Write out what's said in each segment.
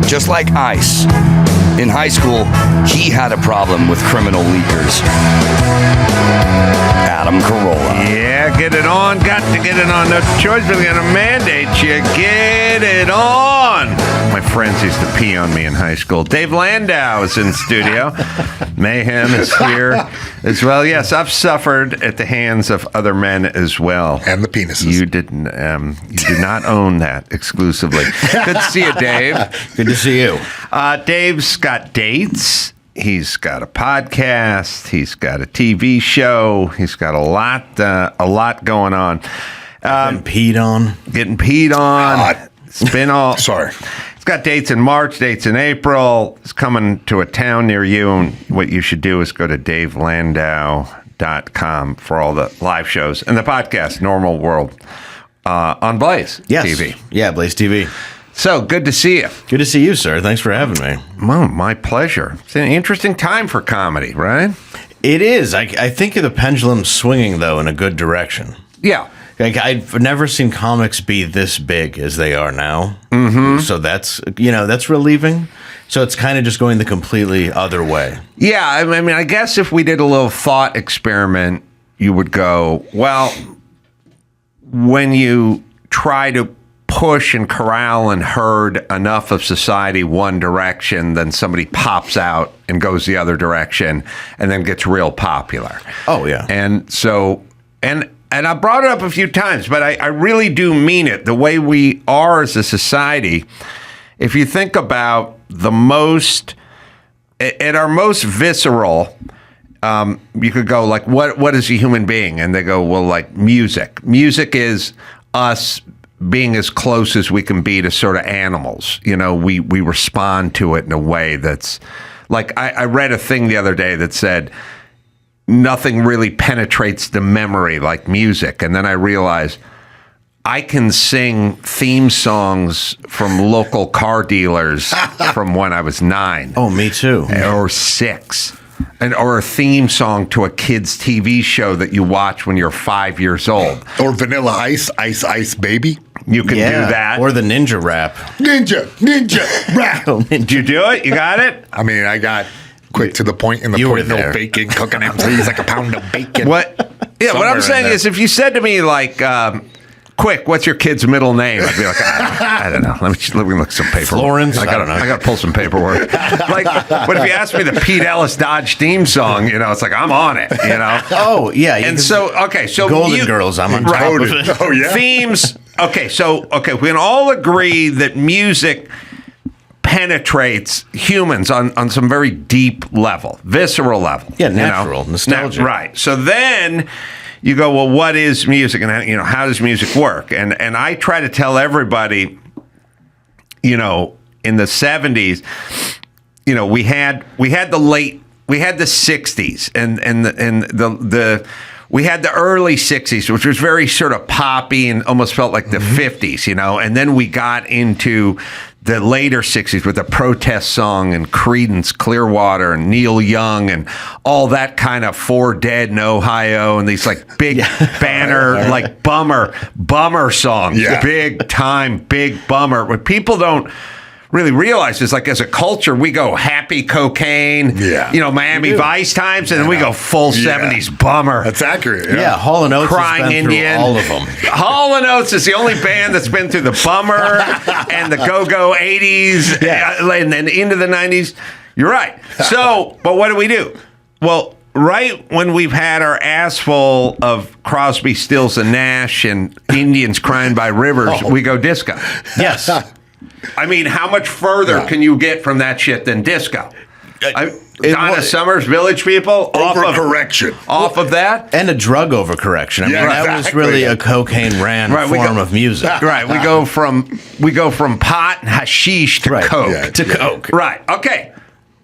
just like ice. In high school, he had a problem with criminal leakers. Adam Carolla. Yeah, get it on. Got to get it on. No choice, but we're going to mandate you. Get it on. My friends used to pee on me in high school. Dave Landau is in studio. Mayhem is here as well. Yes, I've suffered at the hands of other men as well. And the penises. You didn't. You do not own that exclusively. Good to see you, Dave. Good to see you. Dave's got dates. He's got a podcast. He's got a TV show. He's got a lot going on. Getting peed on. Getting peed on. It's been all. Sorry. He's got dates in March, dates in April. He's coming to a town near you. And what you should do is go to davelandau.com for all the live shows and the podcast, Normal World, on Blaze TV. Yeah, Blaze TV. So, good to see you. Good to see you, sir. Thanks for having me. Well, my pleasure. It's an interesting time for comedy, right? It is. I think the pendulum's swinging, though, in a good direction. Yeah. Like, I've never seen comics be this big as they are now. Mm-hmm. So that's relieving. So it's kind of just going the completely other way. Yeah, I mean, I guess if we did a little thought experiment, you would go, well, when you try to push and corral and herd enough of society one direction, then somebody pops out and goes the other direction and then gets real popular. Oh, yeah. And so, and I brought it up a few times, but I really do mean it. The way we are as a society, if you think about at our most visceral, you could go like, what is a human being? And they go, well, like music. Music is us being as close as we can be to sort of animals. You know, we respond to it in a way that's like, I read a thing the other day that said nothing really penetrates the memory like music. And then I realized I can sing theme songs from local car dealers from when I was 9. Oh, me too. Or 6. Or a theme song to a kid's TV show that you watch when you're 5 years old. Or Vanilla Ice, Ice Ice Baby. You can do that. Or the ninja rap. Ninja rap. Did you do it? You got it? I mean, I got quick to the point in the You were point, no there. bacon, cooking them please like a pound of bacon. What? Yeah, what I'm Somewhere saying in is if you said to me like, quick, what's your kid's middle name? I'd be like, I don't know. Let me look some paperwork. Florence? I don't know. I got to pull some paperwork. Like, but if you ask me the Pete Ellis Dodge theme song, it's like I'm on it. Oh, yeah. And so Golden Girls, I'm on top of it. Oh, yeah. Themes. Okay, we can all agree that music penetrates humans on some very deep level, visceral level. Yeah, natural, nostalgia. Right. So then you go, well, what is music, and how does music work? And I try to tell everybody, in the 70s, we had the 60s and we had the early 60s, which was very sort of poppy and almost felt like the 50s, and then we got into the later 60s with the protest song and Creedence Clearwater and Neil Young and all that kind of For Dead in Ohio and these like big banner, like bummer songs, big time, big bummer. What people don't really realize is like as a culture, we go happy cocaine, Miami Vice times, and then we go full 70s bummer. That's accurate. Yeah, Hall & Oates Crying has been Indian. through all of them. Hall & Oates is the only band that's been through the bummer and the go-go 80s and then into the 90s. You're right. So, but what do? Well, right when we've had our ass full of Crosby, Stills, and Nash and Indians Crying by Rivers, we go disco. Yes. I mean, how much further can you get from that shit than disco? Donna Summer's Village People? Overcorrection. Off of that? And a drug overcorrection. I mean, that was really a cocaine ran form of music. Right. We go from pot and hashish to coke. Yeah, to coke. Right. Okay.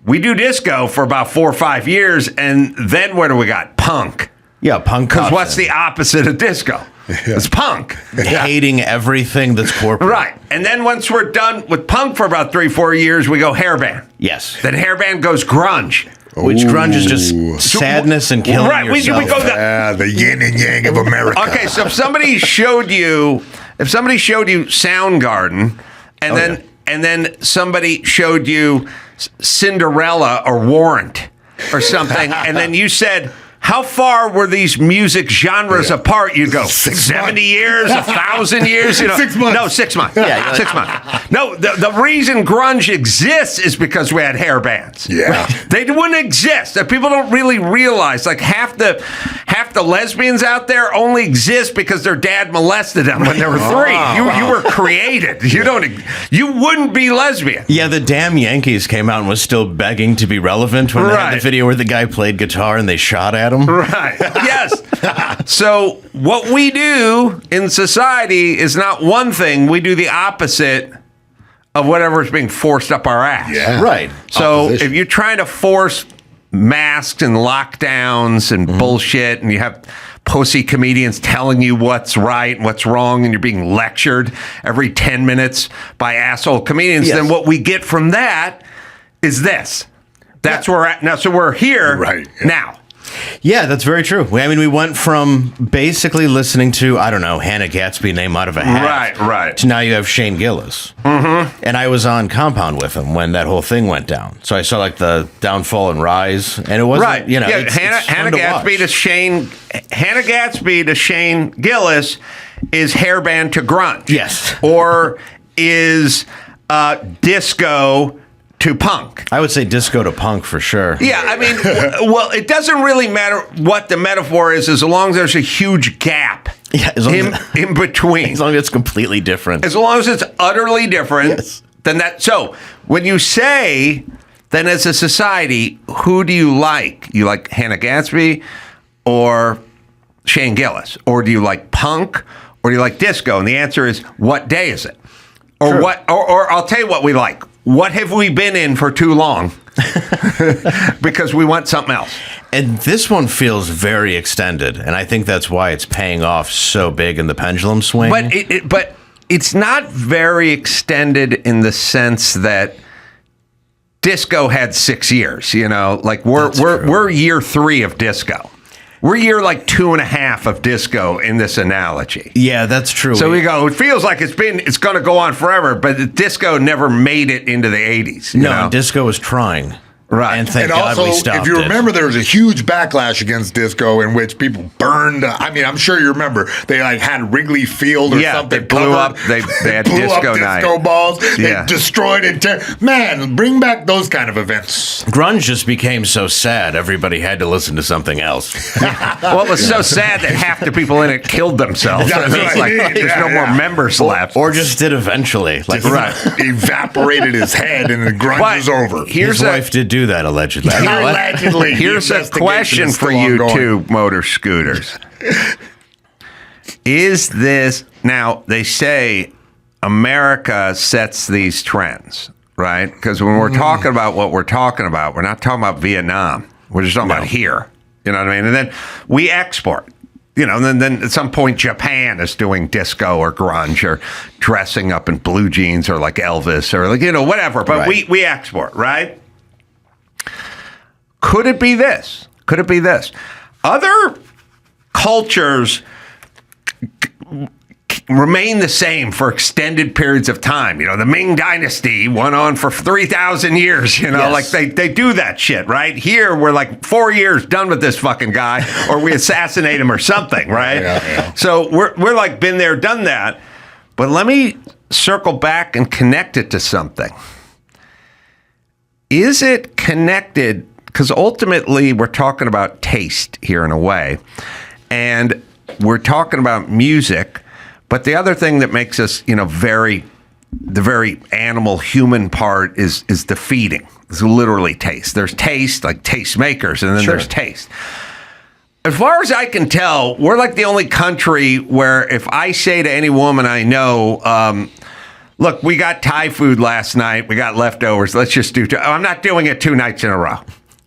We do disco for about 4 or 5 years, and then what do we got? Punk. Yeah, punk. Because what's the opposite of disco? It's punk. Hating everything that's corporate. Right. And then once we're done with punk for about 3-4 years, we go hairband. Yes. Then hairband goes grunge. Which grunge is just sadness and killing yourself. We go the yin and yang of America. Okay, so if somebody showed you Soundgarden, and and then somebody showed you Cinderella or Warrant or something, and then you said, how far were these music genres apart? You'd go 70 years, 1,000 years. 6 months. No, 6 months. Yeah, 6 months. No, the reason grunge exists is because we had hair bands. Yeah, they wouldn't exist. That people don't really realize. Like half the lesbians out there only exist because their dad molested them when they were 3. You were created. You wouldn't be lesbian. Yeah, the damn Yankees came out and was still begging to be relevant when they had the video where the guy played guitar and they shot at him. Right. Yes. So what we do in society is not one thing. We do the opposite of whatever is being forced up our ass. Yeah. Right. So Opposition. if you're trying to force masks and lockdowns and bullshit, and you have pussy comedians telling you what's right and what's wrong, and you're being lectured every 10 minutes by asshole comedians, then what we get from that is this. That's where we're at now. So we're here now. Yeah, that's very true. I mean, we went from basically listening to, I don't know, Hannah Gatsby, Name Out of a Hat. Right. To now you have Shane Gillis. Mm-hmm. And I was on Compound with him when that whole thing went down. So I saw like the downfall and rise. And it wasn't, you know, it's Hannah Gatsby to Shane Gillis is hairband to grunge. Yes. Or is disco to punk. I would say disco to punk for sure. Yeah, I mean, well, it doesn't really matter what the metaphor is as long as there's a huge gap in between. As long as it's completely different. As long as it's utterly different, then that. So when you say, then as a society, who do you like? You like Hannah Gatsby or Shane Gillis? Or do you like punk? Or do you like disco? And the answer is, what day is it? Or what? Or I'll tell you what we like. What have we been in for too long? Because we want something else. And this one feels very extended, and I think that's why it's paying off so big in the pendulum swing. But it's not very extended in the sense that disco had 6 years. You know, like we're year 3 of disco. We're year like 2.5 of disco in this analogy. Yeah, that's true. So we go, it feels like it's going to go on forever, but the disco never made it into the 80s. No, disco was trying. Right. And thank and God also, we stopped if you it. remember, there was a huge backlash against disco in which people burned. I mean, I'm sure you remember. They like had Wrigley Field or something. They blew up. They had blew disco up night. disco balls. Yeah. They destroyed it. Man, bring back those kind of events. Grunge just became so sad, everybody had to listen to something else. Well, it was so sad that half the people in it killed themselves. That's It's right. like there's no more members left. Or just did eventually. Like, Evaporated his head and the grunge was over. his wife did do that, allegedly. Allegedly. Here's a question for you two motor scooters. Is this, now they say America sets these trends, right? Because when we're talking about what we're talking about, we're not talking about Vietnam. We're just talking about here. You know what I mean? And then we export. You know, and then at some point Japan is doing disco or grunge or dressing up in blue jeans or like Elvis or like, you know, whatever. But we export, right? Could it be this? Could it be this? Other cultures remain the same for extended periods of time. You know, the Ming Dynasty went on for 3,000 years, you know, like they do that shit, right? Here, we're like 4 years done with this fucking guy, or we assassinate him or something, right? So we're like been there, done that. But let me circle back and connect it to something. Is it connected? Because ultimately, we're talking about taste here in a way. And we're talking about music. But the other thing that makes us, you know, the very animal human part is the feeding. It's literally taste. There's taste, like tastemakers, and then there's taste. As far as I can tell, we're like the only country where if I say to any woman I know, look, we got Thai food last night. We got leftovers. Let's just do I'm not doing it 2 nights in a row.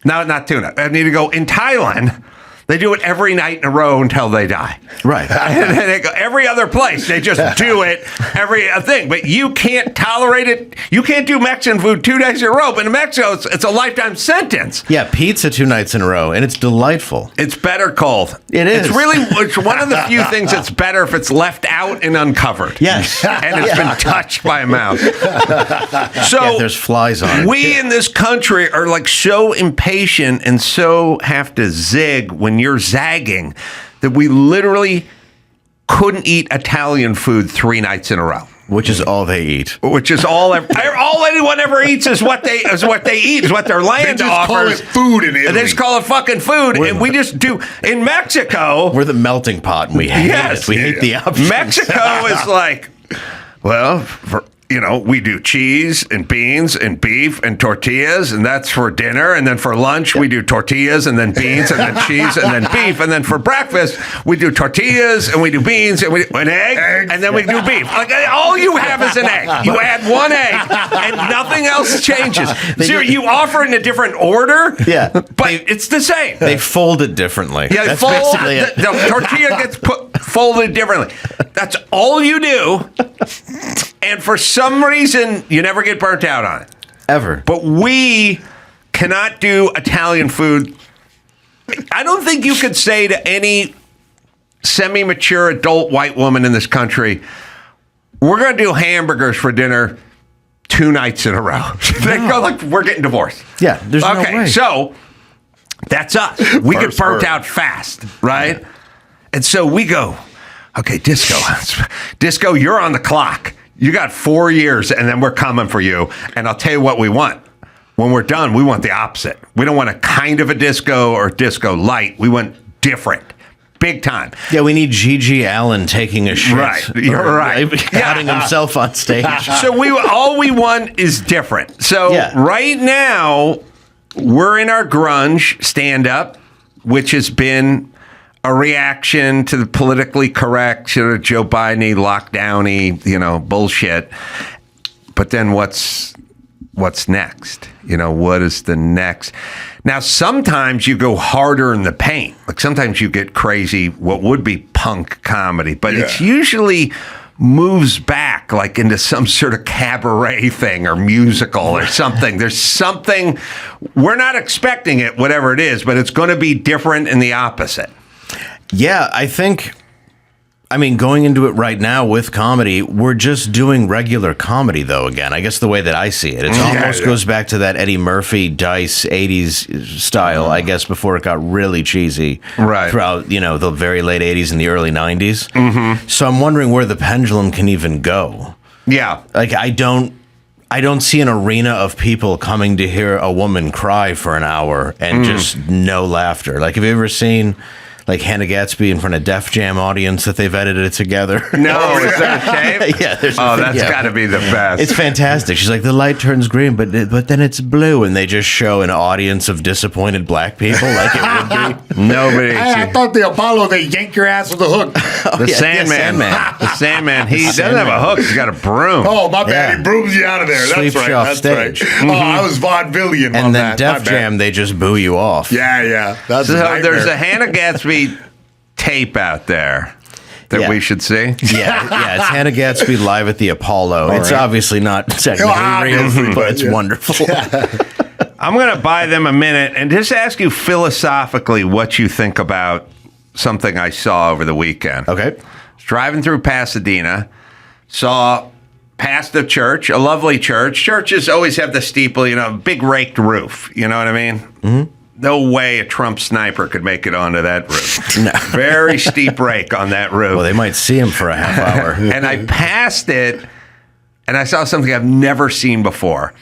No, not tuna. I need to go in Thailand. They do it every night in a row until they die. Right. And then they go every other place. They just do it every thing. But you can't tolerate it. You can't do Mexican food 2 days in a row. But in Mexico, it's a lifetime sentence. Yeah, pizza 2 nights in a row, and it's delightful. It's better cold. It is. It's one of the few things that's better if it's left out and uncovered. Yes. And it's been touched by a mouse. So there's flies on it. We in this country are like so impatient and so have to zig when you're zagging that we literally couldn't eat Italian food 3 nights in a row. Which is all they eat. Which is all anyone ever eats is what they eat, is what their land They just offers. call it food in Italy. And they just call it fucking food. And we just do in Mexico. We're the melting pot, and we hate it. We hate the options. Mexico is like, well, we do cheese and beans and beef and tortillas, and that's for dinner. And then for lunch, we do tortillas and then beans and then cheese and then beef. And then for breakfast, we do tortillas and we do beans and we do an egg and then we do beef. Like all you have is an egg. You add one egg and nothing else changes. So you offer it in a different order, but it's the same. They fold it differently. Yeah, that's basically it. The tortilla gets folded differently. That's all you do. And for some reason, you never get burnt out on it. Ever. But we cannot do Italian food. I don't think you could say to any semi-mature adult white woman in this country, we're going to do hamburgers for dinner 2 nights in a row. They go like, we're getting divorced. Yeah, there's no way. Okay, so that's us. We get burnt out fast, right? And so we go, okay, Disco, you're on the clock. You got 4 years, and then we're coming for you. And I'll tell you what we want. When we're done, we want the opposite. We don't want a kind of a disco or disco light. We want different. Big time. Yeah, we need Gigi Allen taking a shit. Right. You're right. Cutting himself on stage. So all we want is different. So right now, we're in our grunge stand-up, which has been a reaction to the politically correct, sort of Joe Biden-y, lockdown-y, bullshit. But then what's next? What is the next? Now, sometimes you go harder in the paint. Like sometimes you get crazy, what would be punk comedy, but it's usually moves back like into some sort of cabaret thing or musical or something. There's something, we're not expecting it, whatever it is, but it's going to be different in the opposite. Yeah, going into it right now with comedy, we're just doing regular comedy, though, again. I guess the way that I see it. It almost goes back to that Eddie Murphy, Dice, 80s style, I guess, before it got really cheesy. Right. Throughout, the very late 80s and the early 90s. Mm-hmm. So I'm wondering where the pendulum can even go. Yeah. Like, I don't see an arena of people coming to hear a woman cry for an hour and just no laughter. Like, have you ever seen like Hannah Gatsby in front of Def Jam audience that they've edited it together? No, is there a tape? Yeah, there's that's got to be the best. It's fantastic. She's like, the light turns green, but then it's blue, and they just show an audience of disappointed black people like it would be. Nobody. I thought the Apollo, they yank your ass with a hook. The Sandman. The Sandman. He doesn't have a hook. He's got a broom. Oh, my bad. He brooms you out of there. Sweeps That's right. you off That's stage. right. Oh, I was vaudevillian and on then that. Def Jam, they just boo you off. Yeah. That's so there's a Hannah Gatsby tape out there that we should see. Yeah, it's Hannah Gatsby live at the Apollo. It's obviously not technically real, but it's wonderful. I'm going to buy them a minute and just ask you philosophically what you think about something I saw over the weekend. Okay. I was driving through Pasadena, saw past the church, a lovely church. Churches always have the steeple, big raked roof. You know what I mean? Mm-hmm. No way a Trump sniper could make it onto that roof. No. Very steep rake on that roof. Well, they might see him for a half hour. And I passed it, and I saw something I've never seen before.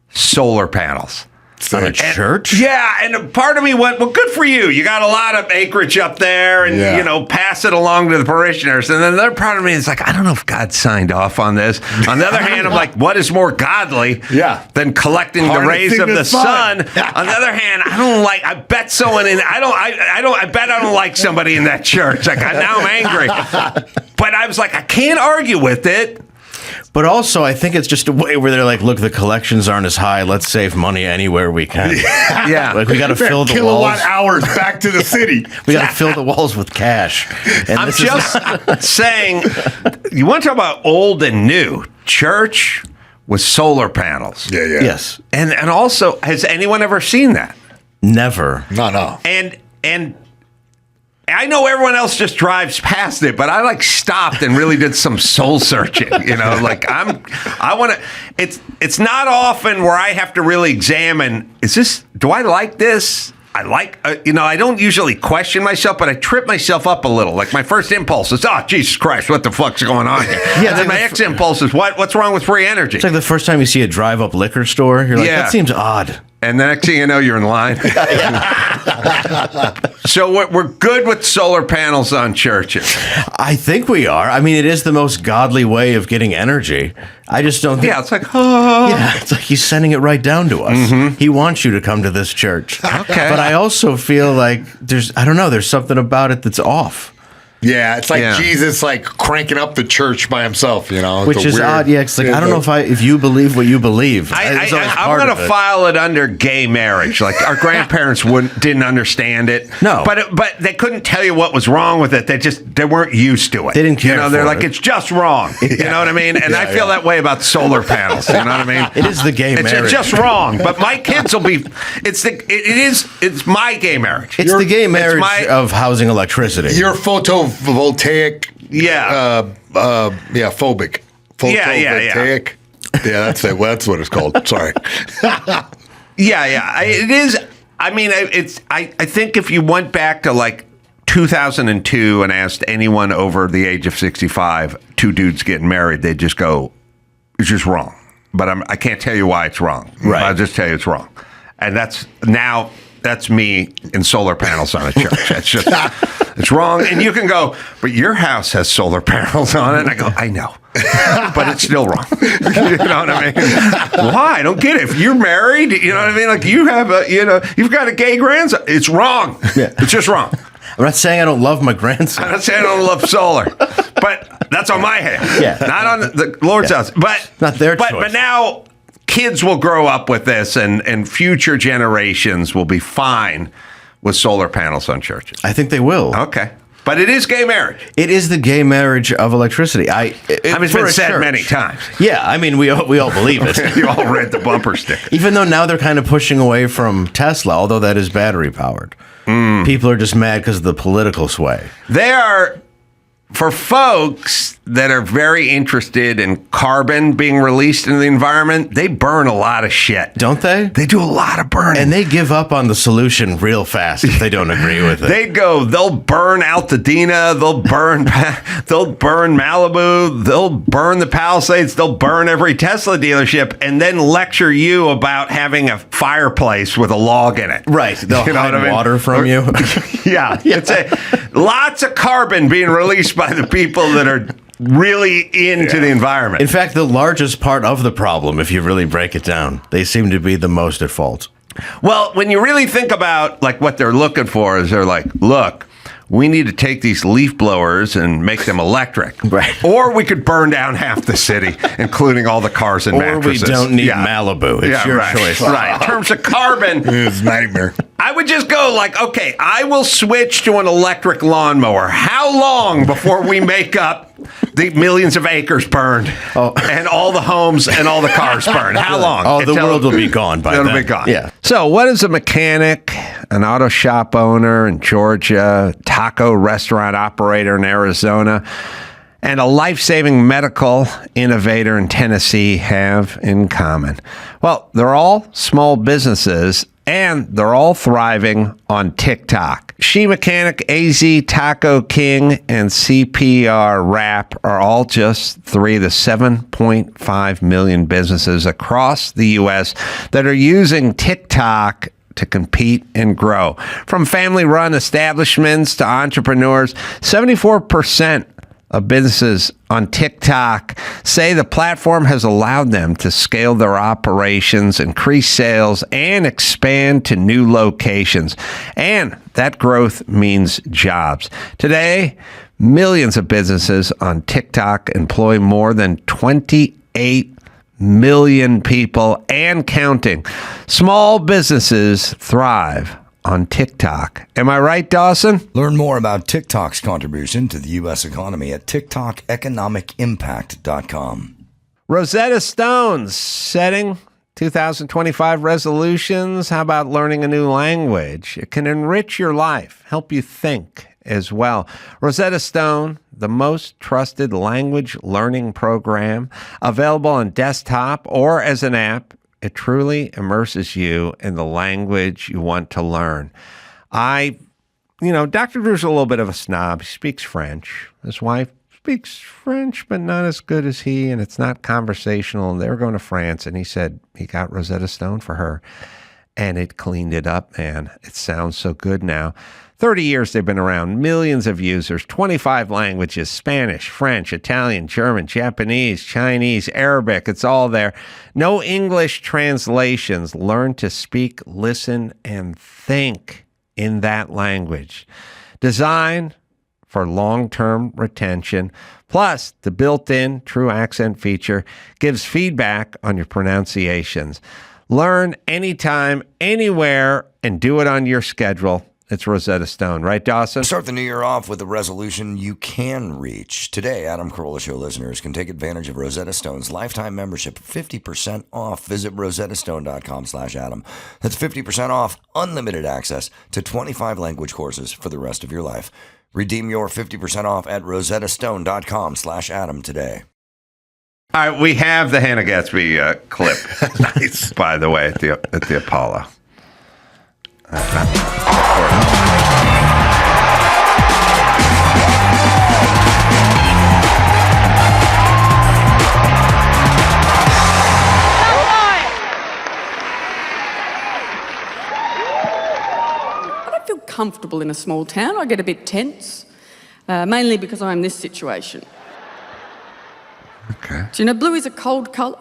Solar panels. On a church? Yeah, and part of me went, well, good for you. You got a lot of acreage up there, and, pass it along to the parishioners. And then the other part of me is like, I don't know if God signed off on this. On the other hand, I'm like, what is more godly than collecting the rays of the sun? On the other hand, I bet someone I bet I don't like somebody in that church. Like, now I'm angry. But I was like, I can't argue with it. But also, I think it's just a way where they're like, look, the collections aren't as high. Let's save money anywhere we can. Yeah. Like, we got to fill the kilowatt walls. hours back to the city. We got to fill the walls with cash. And I'm this is- just saying, you want to talk about old and new. Church with solar panels. Yeah. Yes. And also, has anyone ever seen that? Never. No. And I know everyone else just drives past it, but I like stopped and really did some soul searching. You know, like I want to. It's not often where I have to really examine. Do I like this? I like, I don't usually question myself, but I trip myself up a little. Like my first impulse is, oh, Jesus Christ, what the fuck's going on here? Yeah, And then my next impulse is, what's wrong with free energy? It's like the first time you see a drive-up liquor store, you're like, Yeah. that seems odd. And the next thing you know, you're in line. So we're good with solar panels on churches. I think we are. I mean, it is the most godly way of getting energy. I just don't think... Yeah, it's like, oh. Yeah, it's like he's sending it right down to us. He wants you to come to this church. Okay. But I also feel like there's something about it that's off. Yeah, it's like Yeah. Jesus like cranking up the church by himself, you know. Which is odd. Yeah, it's like, I don't know if you believe what you believe. I'm It's always going part of to it. file it under gay marriage. Like our grandparents didn't understand it. No. but they couldn't tell you what was wrong with it. They weren't used to it. They didn't care You know, they're for like, it. it's just wrong. You know what I mean? And I feel that way about solar panels. You know what I mean? It is the gay It's marriage. just wrong. But my kids will be. It's my gay marriage. It's the gay marriage my- of housing electricity. You're photovoltaic. Yeah. Phobic. Yeah. Photovoltaic. Yeah, that's it. Well, that's what it's called. Sorry. Yeah. It is. I mean, I think if you went back to like 2002 and asked anyone over the age of 65, two dudes getting married, they'd just go, it's just wrong. But I can't tell you why it's wrong. Right. I'll just tell you it's wrong. And that's me in solar panels on a church. That's just, it's wrong. And you can go, but your house has solar panels on it. And I go, I know, but it's still wrong. You know what I mean? Why? I don't get it. If you're married, you know what I mean? Like you have you've got a gay grandson. It's wrong. Yeah. It's just wrong. I'm not saying I don't love my grandson. I'm not saying I don't love solar, but that's on my head. Yeah. Not on the Lord's house. But Not their but, choice. But now kids will grow up with this, and future generations will be fine with solar panels on churches. I think they will. Okay. But it is gay marriage. It is the gay marriage of electricity. I mean, it's for been a said church. many times. Yeah, I mean, we all believe it. You all read the bumper sticker. Even though now they're kind of pushing away from Tesla, although that is battery powered. People are just mad because of the political sway. They are, for folks that are very interested in carbon being released into the environment, they burn a lot of shit. Don't they? They do a lot of burning. And they give up on the solution real fast if they don't agree with it. They'll burn Altadena, they'll burn Malibu, they'll burn the Palisades, they'll burn every Tesla dealership, and then lecture you about having a fireplace with a log in it. Right. They'll You know hide what I mean? water from you. Yeah. It's lots of carbon being released by the people that are really into the environment. In fact, the largest part of the problem, if you really break it down, they seem to be the most at fault. Well, when you really think about like what they're looking for is they're like, look, we need to take these leaf blowers and make them electric. Right. Or we could burn down half the city, including all the cars and Or mattresses. we don't need Yeah. Malibu. It's your right. choice. Right. In terms of carbon, It's a nightmare. I would just go like, okay, I will switch to an electric lawnmower. How long before we make up the millions of acres burned and all the homes and all the cars burned? How long? Oh, the world will be gone by then. It'll be gone. Yeah. So what is a mechanic, an auto shop owner in Georgia, taco restaurant operator in Arizona, and a life-saving medical innovator in Tennessee have in common? Well, they're all small businesses, and they're all thriving on TikTok. She Mechanic, AZ, Taco King, and CPR Rap are all just three of the 7.5 million businesses across the U.S. that are using TikTok to compete and grow. From family-run establishments to entrepreneurs, 74% of businesses on TikTok say the platform has allowed them to scale their operations, increase sales, and expand to new locations. And that growth means jobs. Today, Millions of businesses on TikTok employ more than 28 million people and counting. Small businesses thrive on TikTok. Am I right, Dawson? Learn more about TikTok's contribution to the U.S. economy at tiktokeconomicimpact.com. Rosetta Stone's setting 2025 resolutions. How about learning a new language? It can enrich your life, help you think as well. Rosetta Stone, the most trusted language learning program, available on desktop or as an app. It truly immerses you in the language you want to learn. Dr. Drew's a little bit of a snob. He speaks French. His wife speaks French, but not as good as he, and it's not conversational. And they were going to France, and he said he got Rosetta Stone for her, and it cleaned it up, man. It sounds so good now. 30 years they've been around, millions of users, 25 languages, Spanish, French, Italian, German, Japanese, Chinese, Arabic, it's all there. No English translations. Learn to speak, listen, and think in that language. Designed for long-term retention, plus the built-in True Accent feature gives feedback on your pronunciations. Learn anytime, anywhere, and do it on your schedule. It's Rosetta Stone, right, Dawson? Start the new year off with a resolution you can reach. Today, Adam Carolla Show listeners can take advantage of Rosetta Stone's lifetime membership, 50% off. Visit rosettastone.com/Adam. That's 50% off, unlimited access to 25 language courses for the rest of your life. Redeem your 50% off at rosettastone.com/Adam today. All right, we have the Hannah Gatsby clip. Nice, by the way, at the Apollo. Comfortable in a small town. I get a bit tense, mainly because I'm in this situation. Okay. Do you know blue is a cold colour?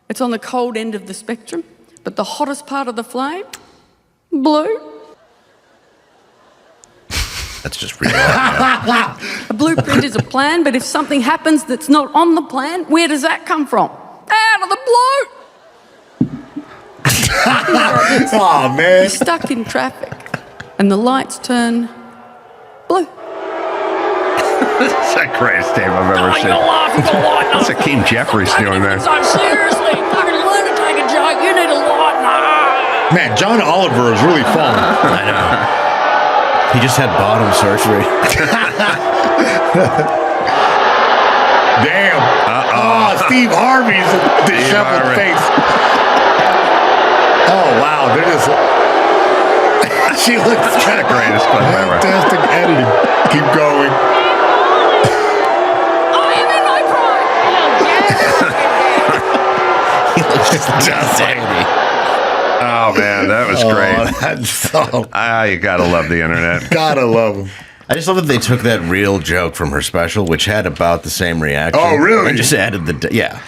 It's on the cold end of the spectrum, but the hottest part of the flame, blue. That's just really hard. A blueprint is a plan, but if something happens that's not on the plan, where does that come from? Out of the blue. Oh, man. You're stuck in traffic, and the lights turn blue. That's the greatest tape I've ever seen. What's Akeem Jeffries doing there? Seriously, fucking learn to take a joke. You need a lighten up. Man, John Oliver is really fun. I know. He just had bottom surgery. Damn. Oh, Steve Harvey's disheveled face. Oh, wow. They're just... She looks kind of greatest clip ever. Fantastic editing. Keep going. I am in my prime. He looks just like... Oh, man, that was great. That's so... You gotta love the internet. Gotta love him. I just love that they took that real joke from her special, which had about the same reaction. Oh, really? And just added the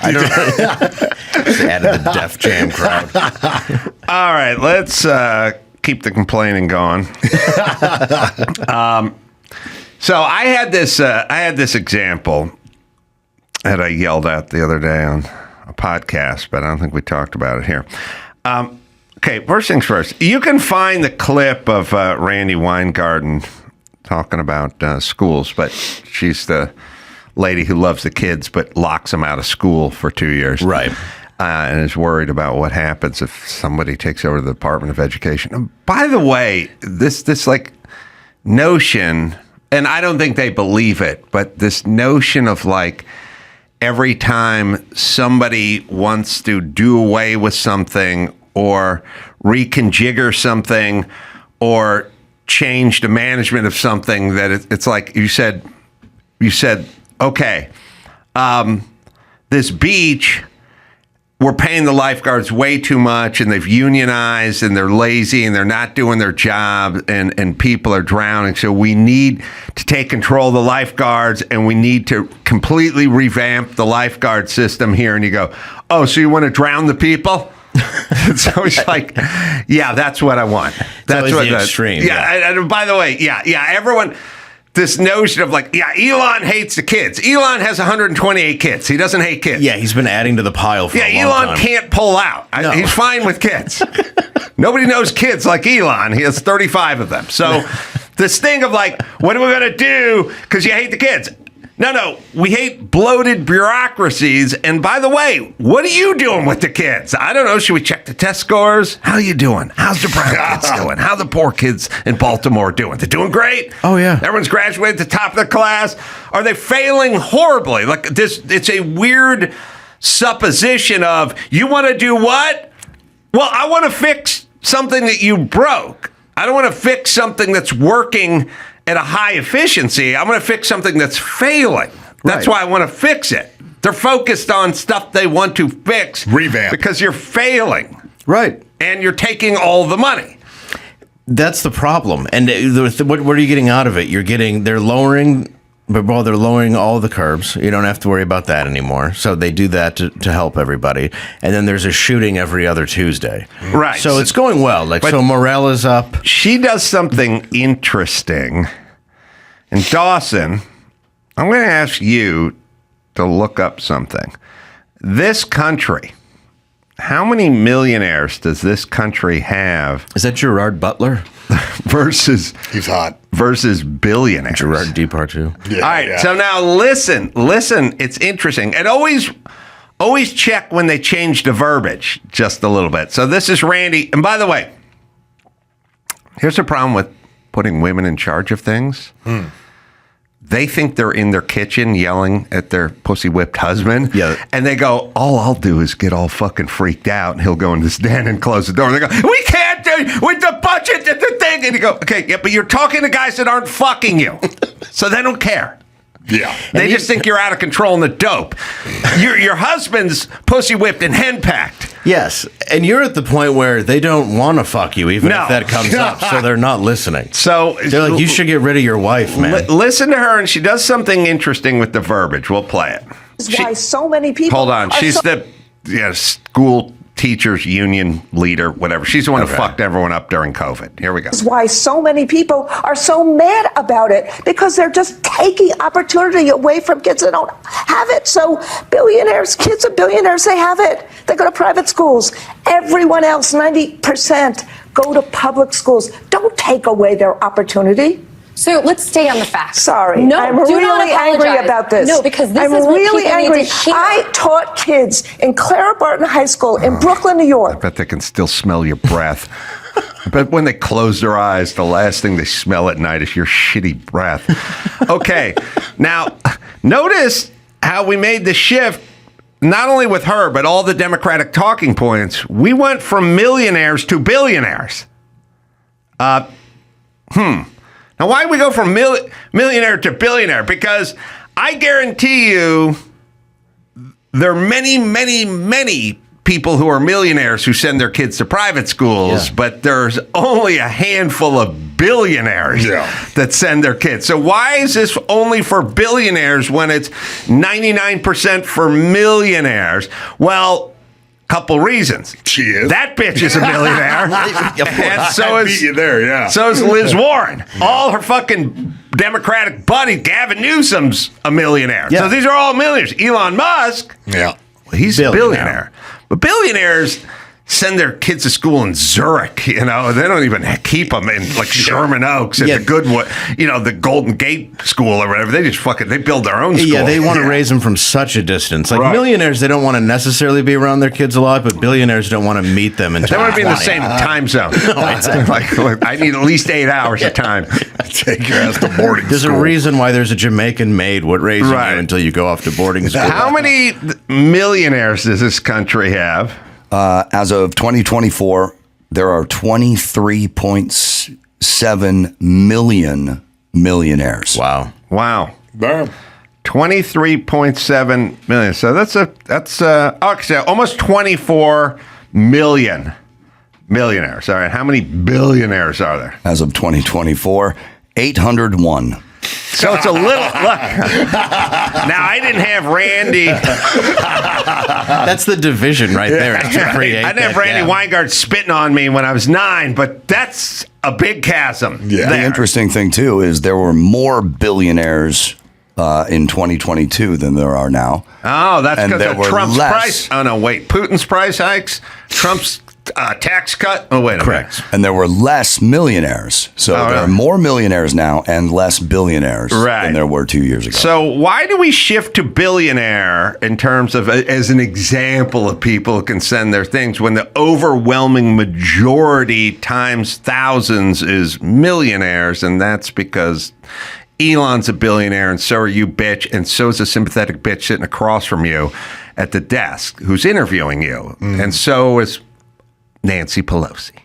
I don't know. Just added the Def Jam crowd. All right, let's keep the complaining going. So I had this example that I yelled at the other day on a podcast, but I don't think we talked about it here. Okay, first things first. You can find the clip of Randi Weingarten talking about schools, but she's the lady who loves the kids but locks them out of school for 2 years. Right. And is worried about what happens if somebody takes over the Department of Education. And by the way, this like notion, and I don't think they believe it, but this notion of like every time somebody wants to do away with something or reconfigure something or change the management of something, that it's like you said, okay, this beach, we're paying the lifeguards way too much and they've unionized and they're lazy and they're not doing their job and people are drowning. So we need to take control of the lifeguards and we need to completely revamp the lifeguard system here. And you go, oh, so you want to drown the people? It's always like, yeah, that's what I want. That's what the extreme. Yeah. And by the way, yeah, everyone. this notion of like, yeah, Elon hates the kids. Elon has 128 kids. He doesn't hate kids. Yeah, he's been adding to the pile for a long Elon time. can't pull out. No. He's fine with kids. Nobody knows kids like Elon. He has 35 of them. So this thing of like, what are we going to do because you hate the kids? No, we hate bloated bureaucracies. And by the way, what are you doing with the kids? I don't know. Should we check the test scores? How are you doing? How's the brown kids doing? How are the poor kids in Baltimore doing? They're doing great. Oh, yeah. Everyone's graduated at the top of the class. Are they failing horribly? Like this, it's a weird supposition of you want to do what? Well, I want to fix something that you broke. I don't want to fix something that's working at a high efficiency. I'm going to fix something that's failing. That's why I want to fix it. They're focused on stuff they want to fix. Revamp. Because you're failing. Right. And you're taking all the money. That's the problem. And what are you getting out of it? They're lowering all the curbs. You don't have to worry about that anymore. So they do that to help everybody. And then there's a shooting every other Tuesday. Right. So it's going well. So morale is up. She does something interesting. And Dawson, I'm going to ask you to look up something. This country, how many millionaires does this country have? Is that Gerard Butler? He's hot. Versus billionaires. Gerard Depardieu. Yeah, All right, so now listen, it's interesting. And always check when they change the verbiage just a little bit. So this is Randi. And by the way, here's the problem with putting women in charge of things. They think they're in their kitchen yelling at their pussy-whipped husband. Yeah. And they go, all I'll do is get all fucking freaked out. And he'll go in this den and close the door. And they go, we can't do with the budget, the thing. And you go, okay, yeah, but you're talking to guys that aren't fucking you. So they don't care. Yeah. They just think you're out of control in the dope. Your husband's pussy-whipped and hen-packed. Yes. And you're at the point where they don't want to fuck you, even if that comes up. So they're not listening. So they're like, you should get rid of your wife, man. Listen to her, and she does something interesting with the verbiage. We'll play it. Why so many people. Hold on. She's the school teachers union leader, whatever. She's the one who fucked everyone up during COVID. Here we go. Why so many people are so mad about it, because they're just taking opportunity away from kids that don't have it. So kids of billionaires, they have it. They go to private schools. Everyone else, 90%, go to public schools. Don't take away their opportunity. So let's stay on the facts. Sorry, no, I'm do not really angry apologize. about this. No, because this I'm is what really people angry. need to hear. I taught kids in Clara Barton High School in Brooklyn, New York. I bet they can still smell your breath. But when they close their eyes, the last thing they smell at night is your shitty breath. Okay, now notice how we made the shift. Not only with her, but all the Democratic talking points. We went from millionaires to billionaires. Now, why did we go from millionaire to billionaire? Because I guarantee you there are many, many, many people who are millionaires who send their kids to private schools, but there's only a handful of billionaires that send their kids. So why is this only for billionaires when it's 99% for millionaires? Well, couple reasons. She is. That bitch is a millionaire. And so I beat you there, yeah. So is Liz Warren. All her fucking Democratic buddies. Gavin Newsom's a millionaire. Yeah. So these are all millionaires. Elon Musk, he's a billionaire. But billionaires send their kids to school in Zurich, They don't even keep them in like Sherman Oaks at the Goodwood, the Golden Gate School or whatever. They just they build their own school. Yeah, they want to raise them from such a distance. Like millionaires, they don't want to necessarily be around their kids a lot, but billionaires don't want to meet them. They want to be in the same time zone. Like, I need at least 8 hours of time. Take your ass to boarding There's school. a reason why there's a Jamaican maid raising you until you go off to boarding school. How many millionaires does this country have? As of 2024, there are 23.7 million millionaires. Wow. Damn. 23.7 million. So that's almost 24 million millionaires. All right. How many billionaires are there? As of 2024, 801. So it's a little look. Now I didn't have Randi. That's the division right there. I didn't have Randi Weingarten spitting on me when I was 9, but that's a big chasm. Yeah. The interesting thing too is there were more billionaires in 2022 than there are now. Oh, that's because of Trump's price. Oh no, wait, Putin's price hikes, Trump's tax cut. Oh wait, correct. And there were less millionaires. So there are more millionaires now and less billionaires than there were 2 years ago. So why do we shift to billionaire in terms of as an example of people who can send their things when the overwhelming majority times thousands is millionaires? And that's because Elon's a billionaire, and so are you, bitch, and so is a sympathetic bitch sitting across from you at the desk who's interviewing you, and so is Nancy Pelosi.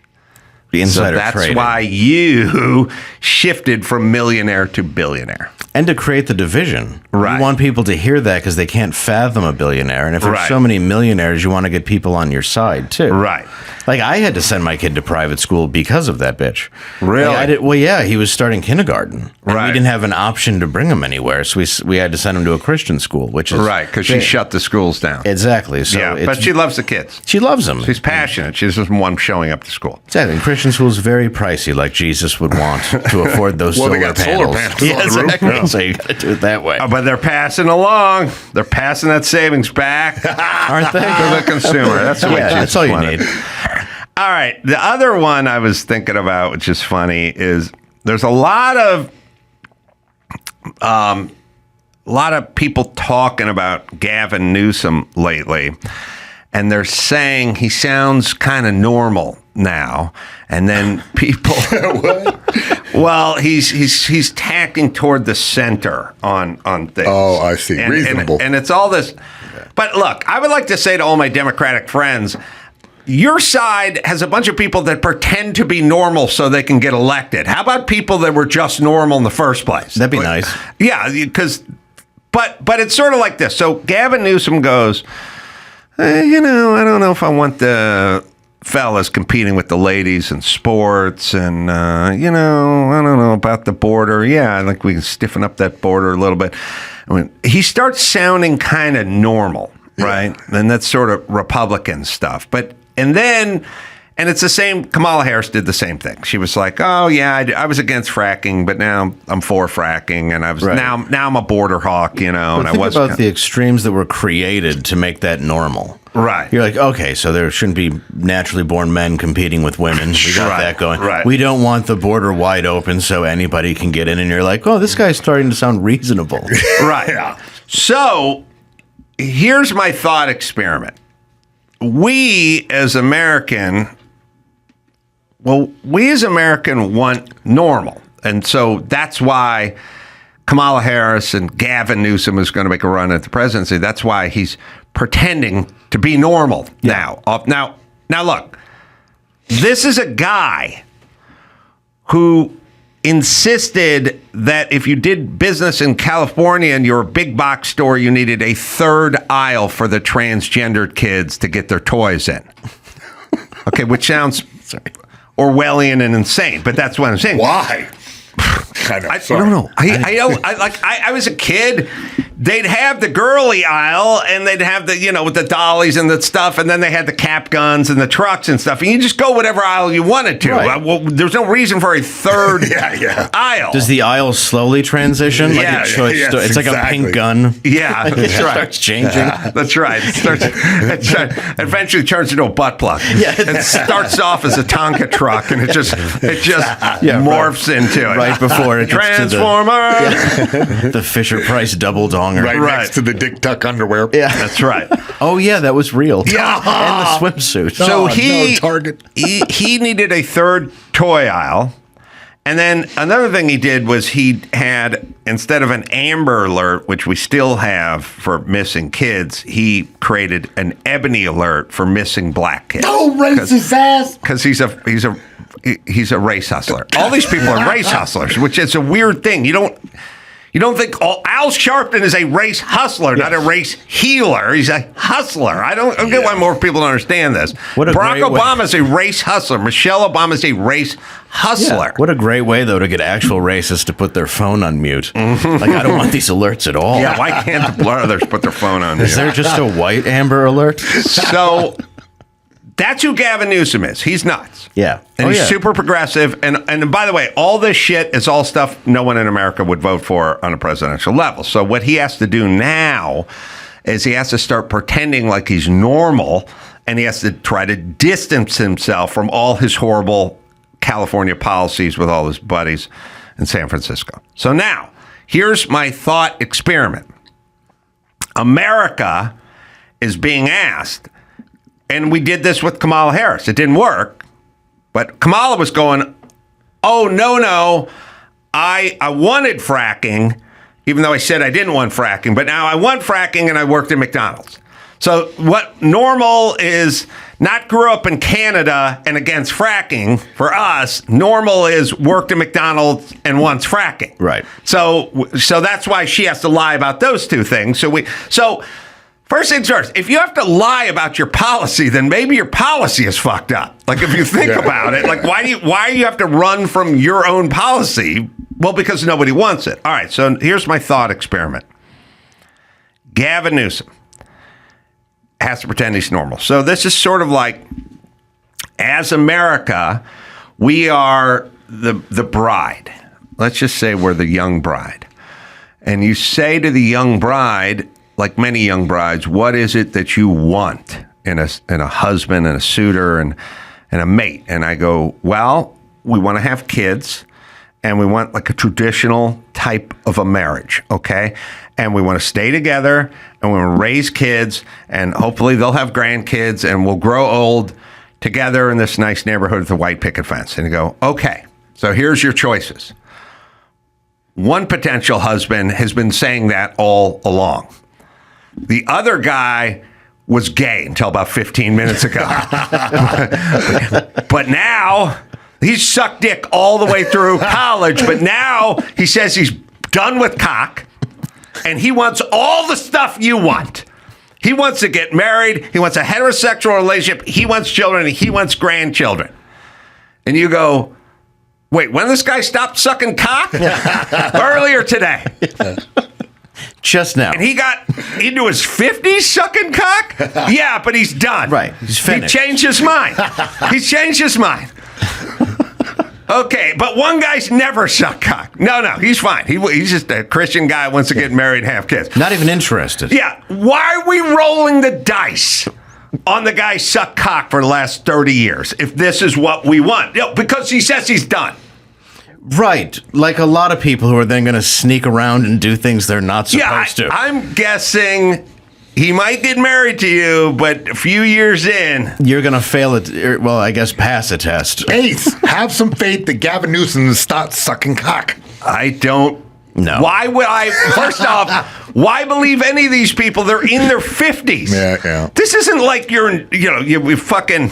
The insider so that's trading. why you shifted from millionaire to billionaire. And to create the division. Right. You want people to hear that because they can't fathom a billionaire. And if there's so many millionaires, you want to get people on your side, too. Right. Like, I had to send my kid to private school because of that bitch. Really? Well, yeah, he was starting kindergarten. And Right. we didn't have an option to bring him anywhere. So we had to send him to a Christian school, which is... Right, because she shut the schools down. Exactly. So yeah, but she loves the kids. She loves them. She's passionate. She doesn't want them showing up to school. Exactly. And Christian school is very pricey, like Jesus would want to afford those Well, solar they got panels. solar panels Yeah, on the roof. exactly. Yeah. So you got to do it that way. But they're passing along. They're passing that savings back. Aren't they? To the consumer. That's the way that's all you need. All right. The other one I was thinking about, which is funny, is there's a lot of people talking about Gavin Newsom lately, and they're saying he sounds kind of normal now. And then people, well, he's tacking toward the center on things. Oh, I see. Reasonable. And it's all this. But look, I would like to say to all my Democratic friends, your side has a bunch of people that pretend to be normal so they can get elected. How about people that were just normal in the first place? That'd be nice. Yeah, because, but it's sort of like this. So Gavin Newsom goes, I don't know if I want the fellas competing with the ladies in sports, and I don't know about the border. Yeah, I think we can stiffen up that border a little bit. I mean, he starts sounding kind of normal, right? And that's sort of Republican stuff. And it's the same. Kamala Harris did the same thing. She was like, "Oh yeah, I was against fracking, but now I'm for fracking, and I was now I'm a border hawk, But and I think was about the extremes that were created to make that normal. Right. You're like, okay, so there shouldn't be naturally born men competing with women. We got that going. Right. We don't want the border wide open so anybody can get in. And you're like, oh, this guy's starting to sound reasonable. Right. Yeah. So here's my thought experiment. We as American want normal. And so that's why Kamala Harris and Gavin Newsom is going to make a run at the presidency. That's why he's pretending to be normal now. Now, look, this is a guy who insisted that if you did business in California and you're a big box store, you needed a third aisle for the transgendered kids to get their toys in. Okay, which sounds Orwellian and insane, but that's what I'm saying. Why? I don't know. I was a kid. They'd have the girly aisle, and they'd have the with the dollies and the stuff, and then they had the cap guns and the trucks and stuff. And you just go whatever aisle you wanted to. Right. Well, there's no reason for a third aisle. Does the aisle slowly transition? Like it's like a pink gun. Yeah, that's right. Starts changing. That's right. It eventually turns into a butt plug. Yeah. It starts off as a Tonka truck, and it just morphs into it. Right before it gets Transformer. the Fisher Price double donger. Right next to the Dick Tuck underwear. Yeah, that's right. Oh yeah, that was real. Yeah, and the swimsuit. So Target. he needed a third toy aisle. And then another thing he did was he had, instead of an Amber Alert, which we still have for missing kids, he created an Ebony Alert for missing black kids. Oh, racist ass! Because he's a race hustler. All these people are race hustlers, which is a weird thing. You You don't think Al Sharpton is a race hustler, not a race healer. He's a hustler. I don't get why more people don't understand this. Barack Obama is a race hustler. Michelle Obama is a race hustler. Yeah. What a great way, though, to get actual racists to put their phone on mute. Like, I don't want these alerts at all. Yeah, why can't the others put their phone on mute? Is there just a white Amber Alert? So that's who Gavin Newsom is. He's nuts. Yeah. And he's super progressive. And by the way, all this shit is all stuff no one in America would vote for on a presidential level. So what he has to do now is he has to start pretending like he's normal, and he has to try to distance himself from all his horrible California policies with all his buddies in San Francisco. So now, here's my thought experiment. America is being asked, and we did this with Kamala Harris. It didn't work, but Kamala was going, oh, no, I wanted fracking, even though I said I didn't want fracking, but now I want fracking and I worked at McDonald's. So what normal is not grew up in Canada and against fracking. For us, normal is worked at McDonald's and wants fracking. Right. So that's why she has to lie about those two things. So first things first, if you have to lie about your policy, then maybe your policy is fucked up. Like, if you think about it, like, why do you have to run from your own policy? Well, because nobody wants it. All right, so here's my thought experiment. Gavin Newsom has to pretend he's normal. So this is sort of like, as America, we are the bride. Let's just say we're the young bride. And you say to the young bride, like many young brides, what is it that you want in a husband and a suitor and a mate? And I go, well, we want to have kids, and we want like a traditional type of a marriage, okay? And we want to stay together, and we want to raise kids, and hopefully they'll have grandkids, and we'll grow old together in this nice neighborhood with a white picket fence. And you go, okay, so here's your choices. One potential husband has been saying that all along. The other guy was gay until about 15 minutes ago. But now he's sucked dick all the way through college, but now he says he's done with cock, and he wants all the stuff you want. He wants to get married. He wants a heterosexual relationship. He wants children. And he wants grandchildren. And you go, wait, when this guy stopped sucking cock? Earlier today. Just now. And he got into his 50s sucking cock? Yeah, but he's done. Right. He's finished. He changed his mind. He's changed his mind. Okay, but one guy's never sucked cock. No, he's fine. He's just a Christian guy who wants to get married and have kids. Not even interested. Yeah. Why are we rolling the dice on the guy sucked cock for the last 30 years if this is what we want? Because he says he's done. Right. Like a lot of people who are then going to sneak around and do things they're not supposed to. I'm guessing he might get married to you, but a few years in, you're going to fail it. Well, I guess pass a test. Ace, have some faith that Gavin Newsom starts sucking cock. I don't know. Why would I? First off, why believe any of these people? They're in their 50s. Yeah. This isn't like you fucking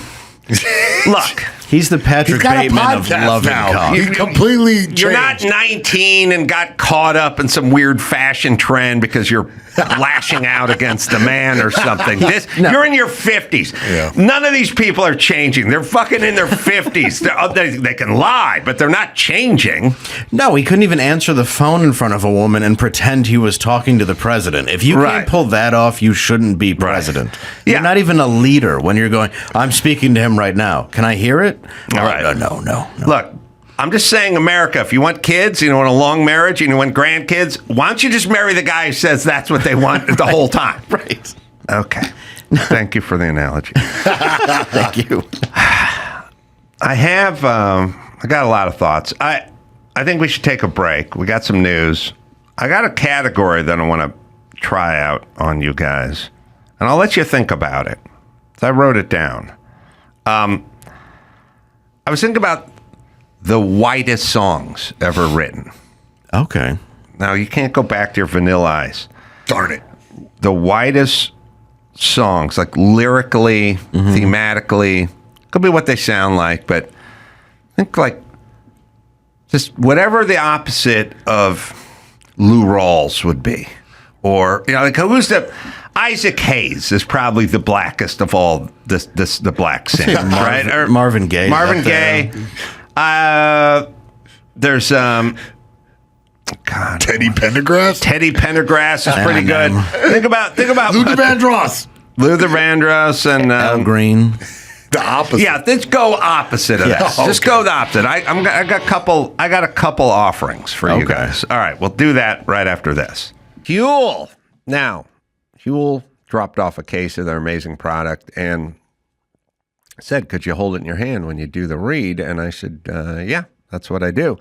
look. He's the Patrick Bateman of love and cock. He completely changed. You're not 19 and got caught up in some weird fashion trend because you're lashing out against a man or something. You're in your 50s. Yeah. None of these people are changing. They're fucking in their 50s. They can lie, but they're not changing. No, he couldn't even answer the phone in front of a woman and pretend he was talking to the president. If you can't pull that off, you shouldn't be president. Right. You're not even a leader when you're going, I'm speaking to him right now. Can I hear it? All right. No. Look, I'm just saying, America, if you want kids, you want a long marriage, and you want grandkids, why don't you just marry the guy who says that's what they want the whole time? Right. Okay. Thank you for the analogy. Thank you. I got a lot of thoughts. I think we should take a break. We got some news. I got a category that I want to try out on you guys, and I'll let you think about it. So I wrote it down. I was thinking about the whitest songs ever written. Okay. Now, you can't go back to your Vanilla Ice. Darn it. The whitest songs, like lyrically, thematically, could be what they sound like, but I think like just whatever the opposite of Lou Rawls would be. Or, like who's the... Isaac Hayes is probably the blackest of all the black singers, right? Or Marvin Gaye. Marvin Gaye. There's God, Teddy Pendergrass. Teddy Pendergrass is pretty good. Think about Luther Vandross. Luther Vandross and Al Green. The opposite. Yeah, let's go opposite of this. Just go the opposite. I got a couple offerings for you guys. All right, we'll do that right after this. Huel. Now, Huel dropped off a case of their amazing product and said, "Could you hold it in your hand when you do the read?" And I said, "Yeah, that's what I do."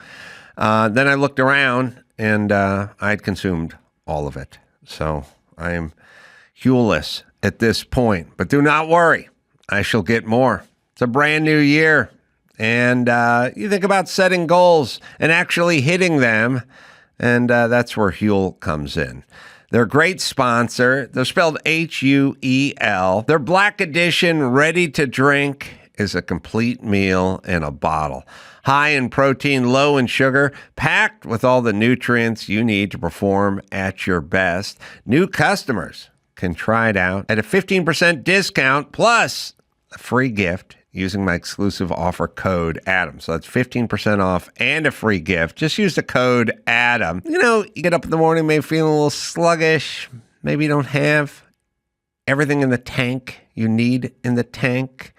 Then I looked around and I'd consumed all of it. So I am Huel-less at this point. But do not worry. I shall get more. It's a brand new year. And you think about setting goals and actually hitting them. And that's where Huel comes in. They're a great sponsor. They're spelled Huel. Their Black Edition ready to drink is a complete meal in a bottle. High in protein, low in sugar, packed with all the nutrients you need to perform at your best. New customers can try it out at a 15% discount plus a free gift using my exclusive offer code ADAM. So that's 15% off and a free gift. Just use the code ADAM. You get up in the morning, maybe feeling a little sluggish. Maybe you don't have everything in the tank you need in the tank.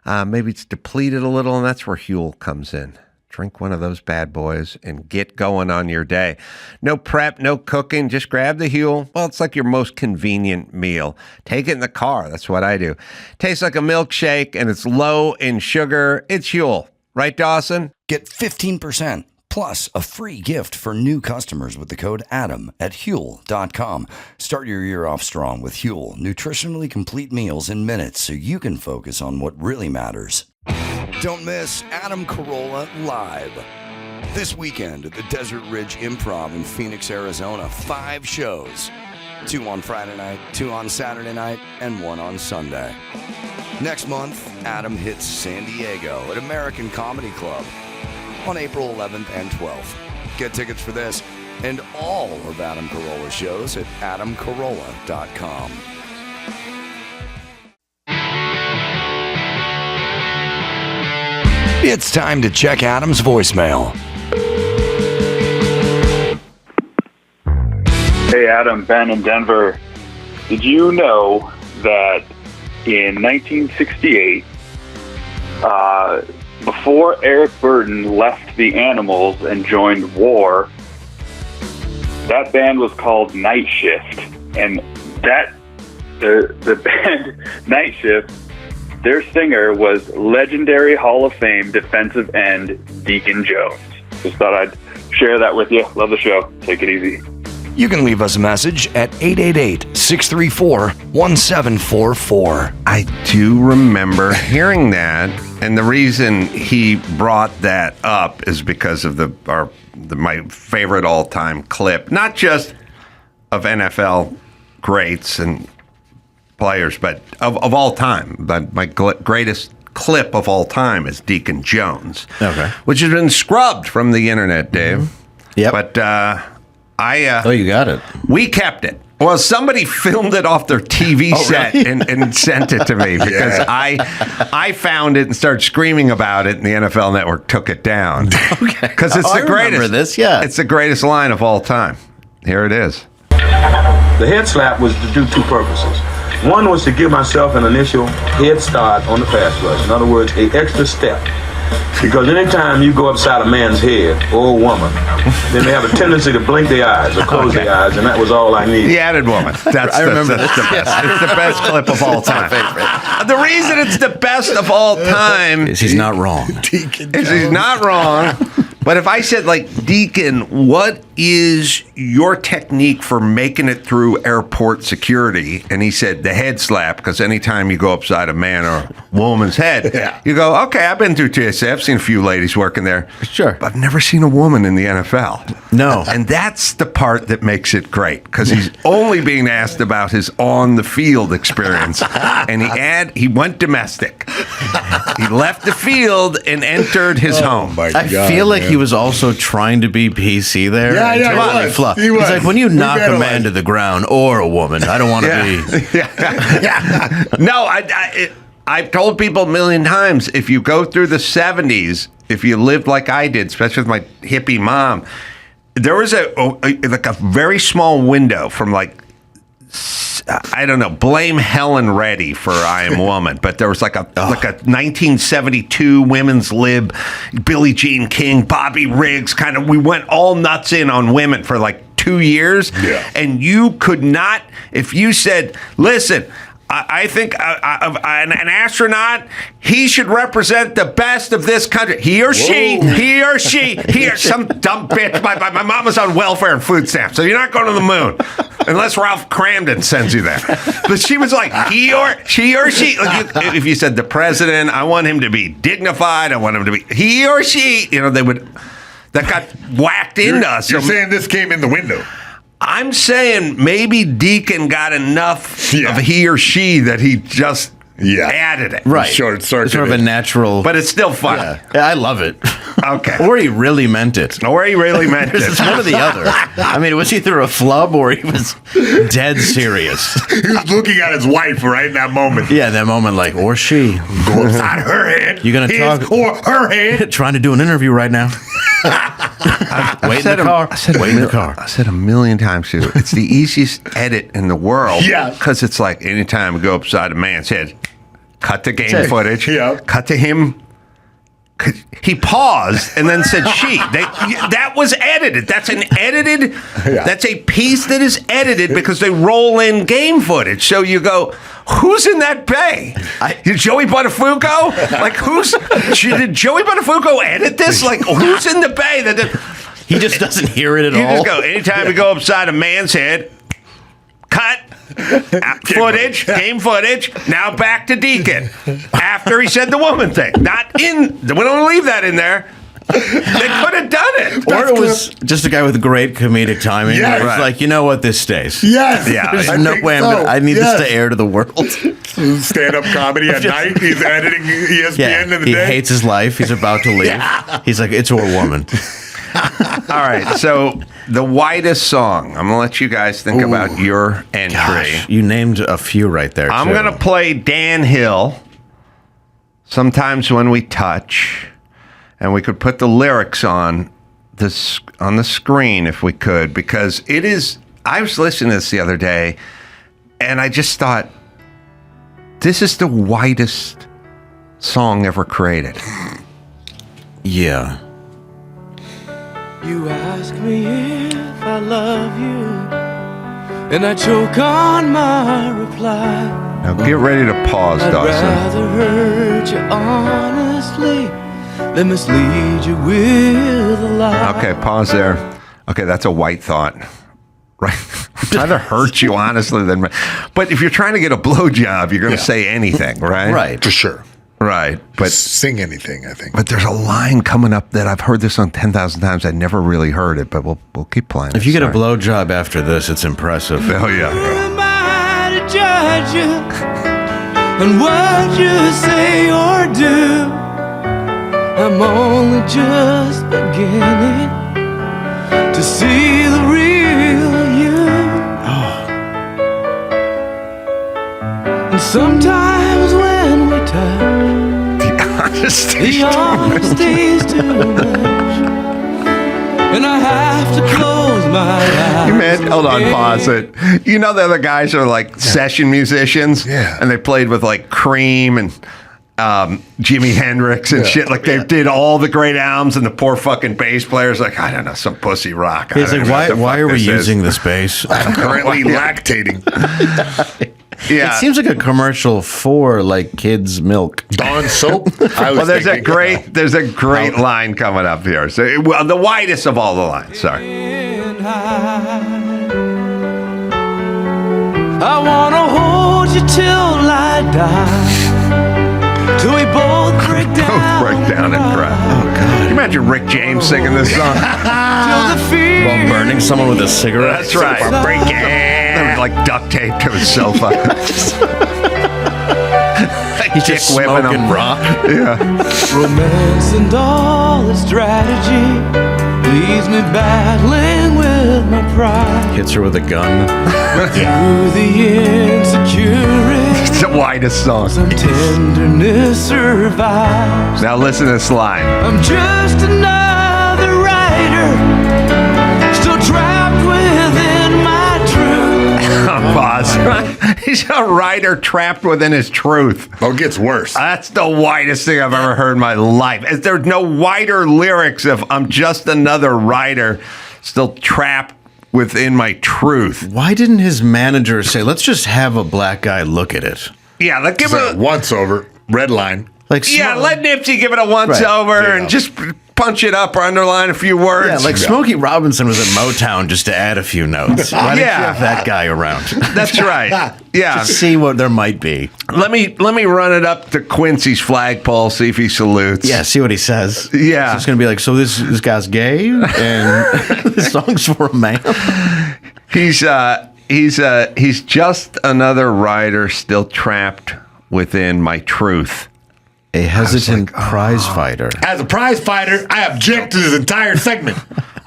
Maybe it's depleted a little, and that's where Huel comes in. Drink one of those bad boys and get going on your day. No prep, no cooking. Just grab the Huel. Well, it's like your most convenient meal. Take it in the car. That's what I do. Tastes like a milkshake, and it's low in sugar. It's Huel. Right, Dawson? Get 15% plus a free gift for new customers with the code ADAM at Huel.com. Start your year off strong with Huel. Nutritionally complete meals in minutes so you can focus on what really matters. Don't miss Adam Carolla Live. This weekend at the Desert Ridge Improv in Phoenix, Arizona. 5 shows. 2 on Friday night, 2 on Saturday night, and 1 on Sunday. Next month, Adam hits San Diego at American Comedy Club on April 11th and 12th. Get tickets for this and all of Adam Carolla's shows at adamcarolla.com. It's time to check Adam's voicemail. Hey, Adam, Ben in Denver. Did you know that in 1968, before Eric Burden left the Animals and joined War, that band was called Night Shift, and the band Night Shift, their singer was legendary Hall of Fame defensive end Deacon Jones. Just thought I'd share that with you. Love the show. Take it easy. You can leave us a message at 888-634-1744. I do remember hearing that, and the reason he brought that up is because of my favorite all-time clip, not just of NFL greats and players, but of all time. But my greatest clip of all time is Deacon Jones, which has been scrubbed from the internet, Dave. Mm-hmm. Yep. But you got it. We kept it. Well, somebody filmed it off their TV set and sent it to me because I found it and started screaming about it, and the NFL Network took it down. Because it's the greatest. Remember this? Yeah. It's the greatest line of all time. Here it is. The head slap was to do 2 purposes. One was to give myself an initial head start on the pass rush. In other words, an extra step. Because anytime you go upside a man's head or a woman, then they have a tendency to blink their eyes or close their eyes, and that was all I needed. The added woman. I remember that's the best. It's the best clip of all time. The reason it's the best of all time is he's not wrong. He's not wrong. But if I said, Deacon, what is your technique for making it through airport security? And he said, the head slap, because anytime you go upside a man or a woman's head, you go, okay, I've been through TSA. I've seen a few ladies working there. Sure. But I've never seen a woman in the NFL. No. And that's the part that makes it great, because he's only being asked about his on-the-field experience. And he went domestic. He left the field and entered his home. My I God, feel like man. he was also trying to be PC there. Yeah, into he any was. fluff. He was. He's like, when you knock a Revitalized. man to the ground or a woman, I don't want to be. No, I've told people a million times, if you go through the 70s, if you lived like I did, especially with my hippie mom, there was a very small window from like, I don't know, blame Helen Reddy for I Am Woman, but there was like a 1972 women's lib, Billie Jean King, Bobby Riggs, kind of, we went all nuts in on women for like 2 years. Yeah. And you could not, if you said, listen, I think an astronaut, he should represent the best of this country. He or she, some dumb bitch. My mom was on welfare and food stamps, so you're not going to the moon unless Ralph Cramden sends you there. But she was like, he or she. Like if you said the president, I want him to be dignified. I want him to be he or she. They would. That got whacked into us. You're saying this came in the window. I'm saying maybe Deacon got enough of he or she that he just added it. Right. Short It's sort of a circuit. natural. But it's still fun. Yeah, I love it. Okay. Or he really meant it. It's one or the other. I mean, it was either a flub or he was dead serious. He was looking at his wife right in that moment. Yeah, that moment, like, or she. Go upside her head. You gonna his talk? or her head. Trying to do an interview right now. Wait in the car. Wait in the car. I said a million times to you, it's the easiest edit in the world. Yeah. Because it's like anytime we go upside a man's head, cut to game footage, Yeah. cut to him. He paused and then said she. That was edited. That's an edited, that's a piece that is edited because they roll in game footage. So you go, who's in that bay? Joey Buttafuoco? Like, did Joey Buttafuoco edit this? Like, who's in the bay? He just doesn't hear it at You all. just go, anytime you go upside a man's head, cut. Game footage. Now back to Deacon. After he said the woman thing. Not in. We don't leave that in there. They could have done it. Or it was just a guy with great comedic timing. Yes. It's like, you know what, this stays. Yes. Yeah. There's I no think way so. I need Yes. this to air to the world. Stand-up comedy at night. He's editing ESPN in the he day. hates his life. He's about to leave. Yeah. He's like, it's or woman. All right. So the Whitest song. I'm gonna let you guys think about your entry. Gosh, you named a few right there. I'm too. gonna play Dan Hill. Sometimes when we touch, and we could put the lyrics on the screen if we could, because it is. I was listening to this the other day, and I just thought, this is the whitest song ever created. Yeah. You ask me if I love you, and I choke on my reply. Now get ready to pause, I'd Dawson. rather hurt you honestly than mislead you with a lie. Okay, pause there. Okay, that's a white thought. Right? I'd rather hurt you honestly than. But if you're trying to get a blowjob, you're going to say anything, right? Right. For sure. Right. But Sing anything, I think. But there's a line coming up that I've heard this on 10,000 times. I never really heard it, but we'll keep playing. If you get a blowjob after this, it's impressive. Oh, yeah. Who am I to judge you on what you say or do? I'm only just beginning to see the real you. And sometimes when we touch, the honesty's too much, and I have to close my eyes. You meant, hold on, pause it. You know the other guys are like session musicians? Yeah. And they played with like Cream and Jimi Hendrix and shit. Like they did all the great albums, and the poor fucking bass player's like, I don't know, some pussy rock. He's like, why are we using this bass? I'm currently lactating. Yeah. It seems like a commercial for like kids' milk. Dawn soap. Well, there's a great line coming up here. So, the whitest of all the lines. Sorry. I wanna hold you till I die, till we both break down and cry. Oh, God. Can you imagine Rick James singing this song? till the fear. While burning someone with a cigarette. That's right. They were like duct taped to his sofa. He's just Dick whipping smoking him. rock. Yeah. Romance and all its strategy leaves me battling with my pride. Hits her with a gun. Through the insecurity, It's the Whitest song. some tenderness survives. Now listen to this line. I'm just another writer, still trapped within my truth. Pause. He's a writer trapped within his truth. Oh, it gets worse. That's the whitest thing I've ever heard in my life. There's no whiter lyrics of I'm just another writer still trapped within my truth. Why didn't his manager say, let's just have a black guy look at it? Yeah, like give So it once over, red line. Like, yeah, let Nipsey give it a once Right. over Yeah. and just punch it up or underline a few words. Yeah, like Smokey Robinson was at Motown just to add a few notes. Why didn't you Yeah. have that guy around? That's right. Yeah. Just see what there might be. Let me run it up to Quincy's flagpole, see if he salutes. Yeah, see what he says. Yeah. It's going to be like, so this guy's gay and this song's for a man. He's just another writer still trapped within my truth. A hesitant prize fighter. As a prize fighter, I object to this entire segment.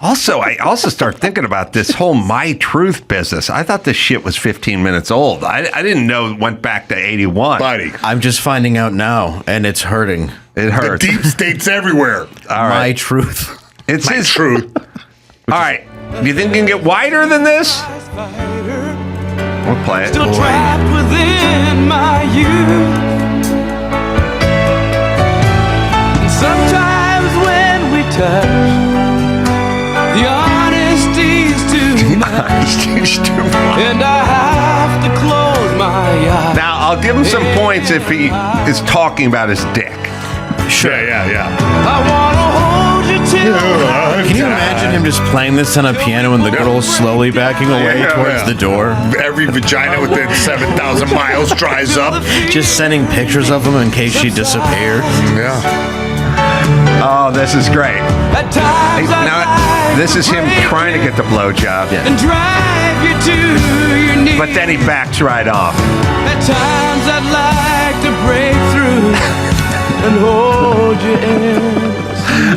I also start thinking about this whole My Truth business. I thought this shit was 15 minutes old. I didn't know it went back to 81. Buddy, I'm just finding out now, and it's hurting. It the hurts. deep state's everywhere. All My right. truth. It's My his truth. All right. Do you think you can get wider than this? We'll play it. Still trapped within my youth. And sometimes when we touch, the honesty's too much. And I have to close my eyes. Now, I'll give him some points if he is talking about his dick. Sure. Yeah. I wanna hold you till Can you imagine him just playing this on a piano and the girl slowly backing away Yeah, towards yeah. the door? Every vagina within 7,000 miles dries up. Just sending pictures of him in case she disappeared. Yeah. Oh, this is great. at times Now, this is him trying to get the blowjob, and drive you to your knees. but then he backs right off. At times I'd like to break through and hold you in.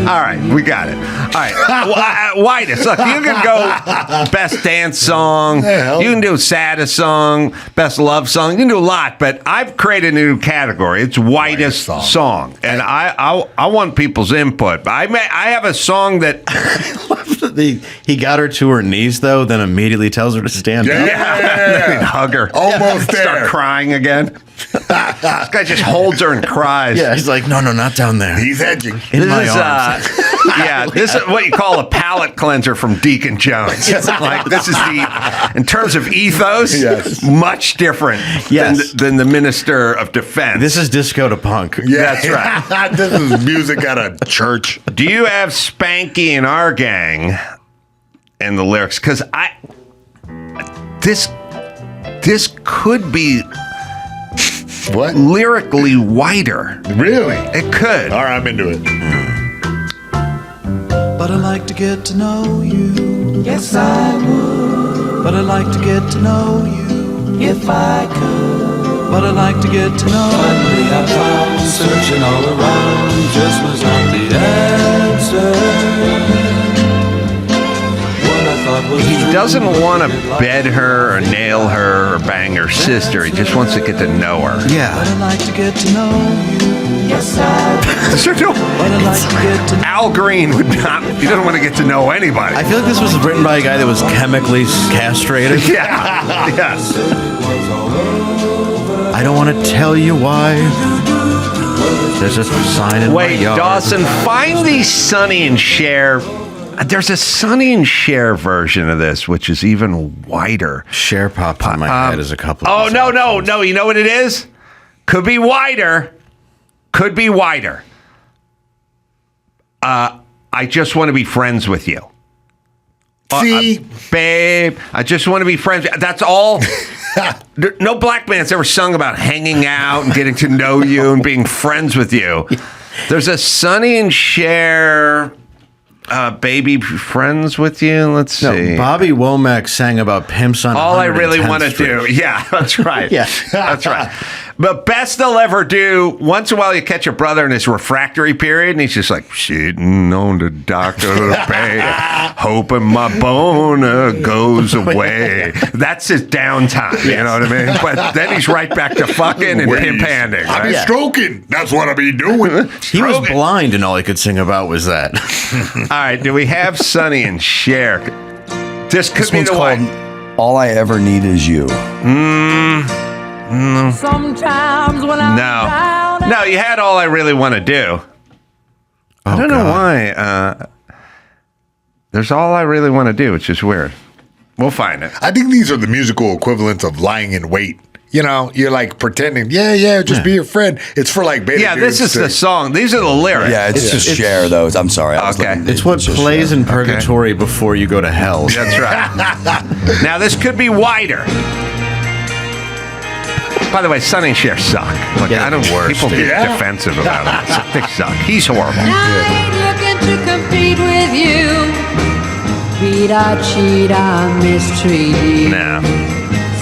All right, we got it. All right, Whitest. Look, you can go best dance song. You can do saddest song, best love song. You can do a lot, but I've created a new category. It's Whitest song, and I want people's input. I have a song that he got her to her knees though, then immediately tells her to stand up. Yeah. Hug her. Almost there. Start crying again. This guy just holds her and cries. Yeah, he's like, no, not down there. He's edging. In my arms. This is what you call a palate cleanser from Deacon Jones. Like this is in terms of ethos, much different than the Minister of Defense. This is disco to punk. Yeah. That's right. This is music at a church. Do you have Spanky in our gang in the lyrics? Because this could be What? lyrically wider. Really? It could. All right, I'm into it. But I'd like to get to know you. Yes, I would. But I'd like to get to know you. If I could. But I'd like to get to know you. Finally I found searching all around just was not the answer. He doesn't want to bed her or nail her or bang her sister. He just wants to get to know her. Yeah. But I'd like to get to know you. Yes, I would. But I'd like to get to know Al Green would not. He doesn't want to get to know anybody. I feel like this was written by a guy that was chemically castrated. Yeah. Yes. I don't want to tell you why. There's a sign in my Wait, yard. Dawson, find the Sonny and Cher. There's a Sonny and Cher version of this, which is even wider. Cher popped in my head as a couple Oh, of no. You know what it is? Could be wider. Could be wider. I just want to be friends with you. See? Babe, I just want to be friends. That's all. No black man's ever sung about hanging out and getting to know you and being friends with you. There's a Sonny and Cher, baby, friends with you. Let's see. No, Bobby Womack sang about pimps on All I really 110th want to Street. do. Yeah, that's right. Yeah. That's right. But best they'll ever do, once in a while you catch your brother in his refractory period, and he's just like, sitting on the doctor's bed, hoping my boner goes away. That's his downtime, you know what I mean? But then he's right back to fucking and pimp-handing. I be Right? stroking. That's what I be doing. He was blind, and all he could sing about was that. All right, do we have Sonny and Cher? This could This be one's the called one. All I Ever Need Is You. Sometimes when I'm down. No, you had All I Really Want to Do. I don't know why. There's All I Really Want to Do, which is weird. We'll find it. I think these are the musical equivalents of lying in wait. You know, you're like pretending, just be your friend. It's for like beta Yeah, this dudes is the song. These are the lyrics. Yeah, it's just Cher, though. I'm sorry. Okay. It's what plays in purgatory before you go to hell. That's right. Now, this could be wider. By the way, Sonny and Cher suck. Look, I don't people get defensive about it. They suck. He's horrible. I ain't looking to compete with you. Beat, I cheat, I mistreat you. No.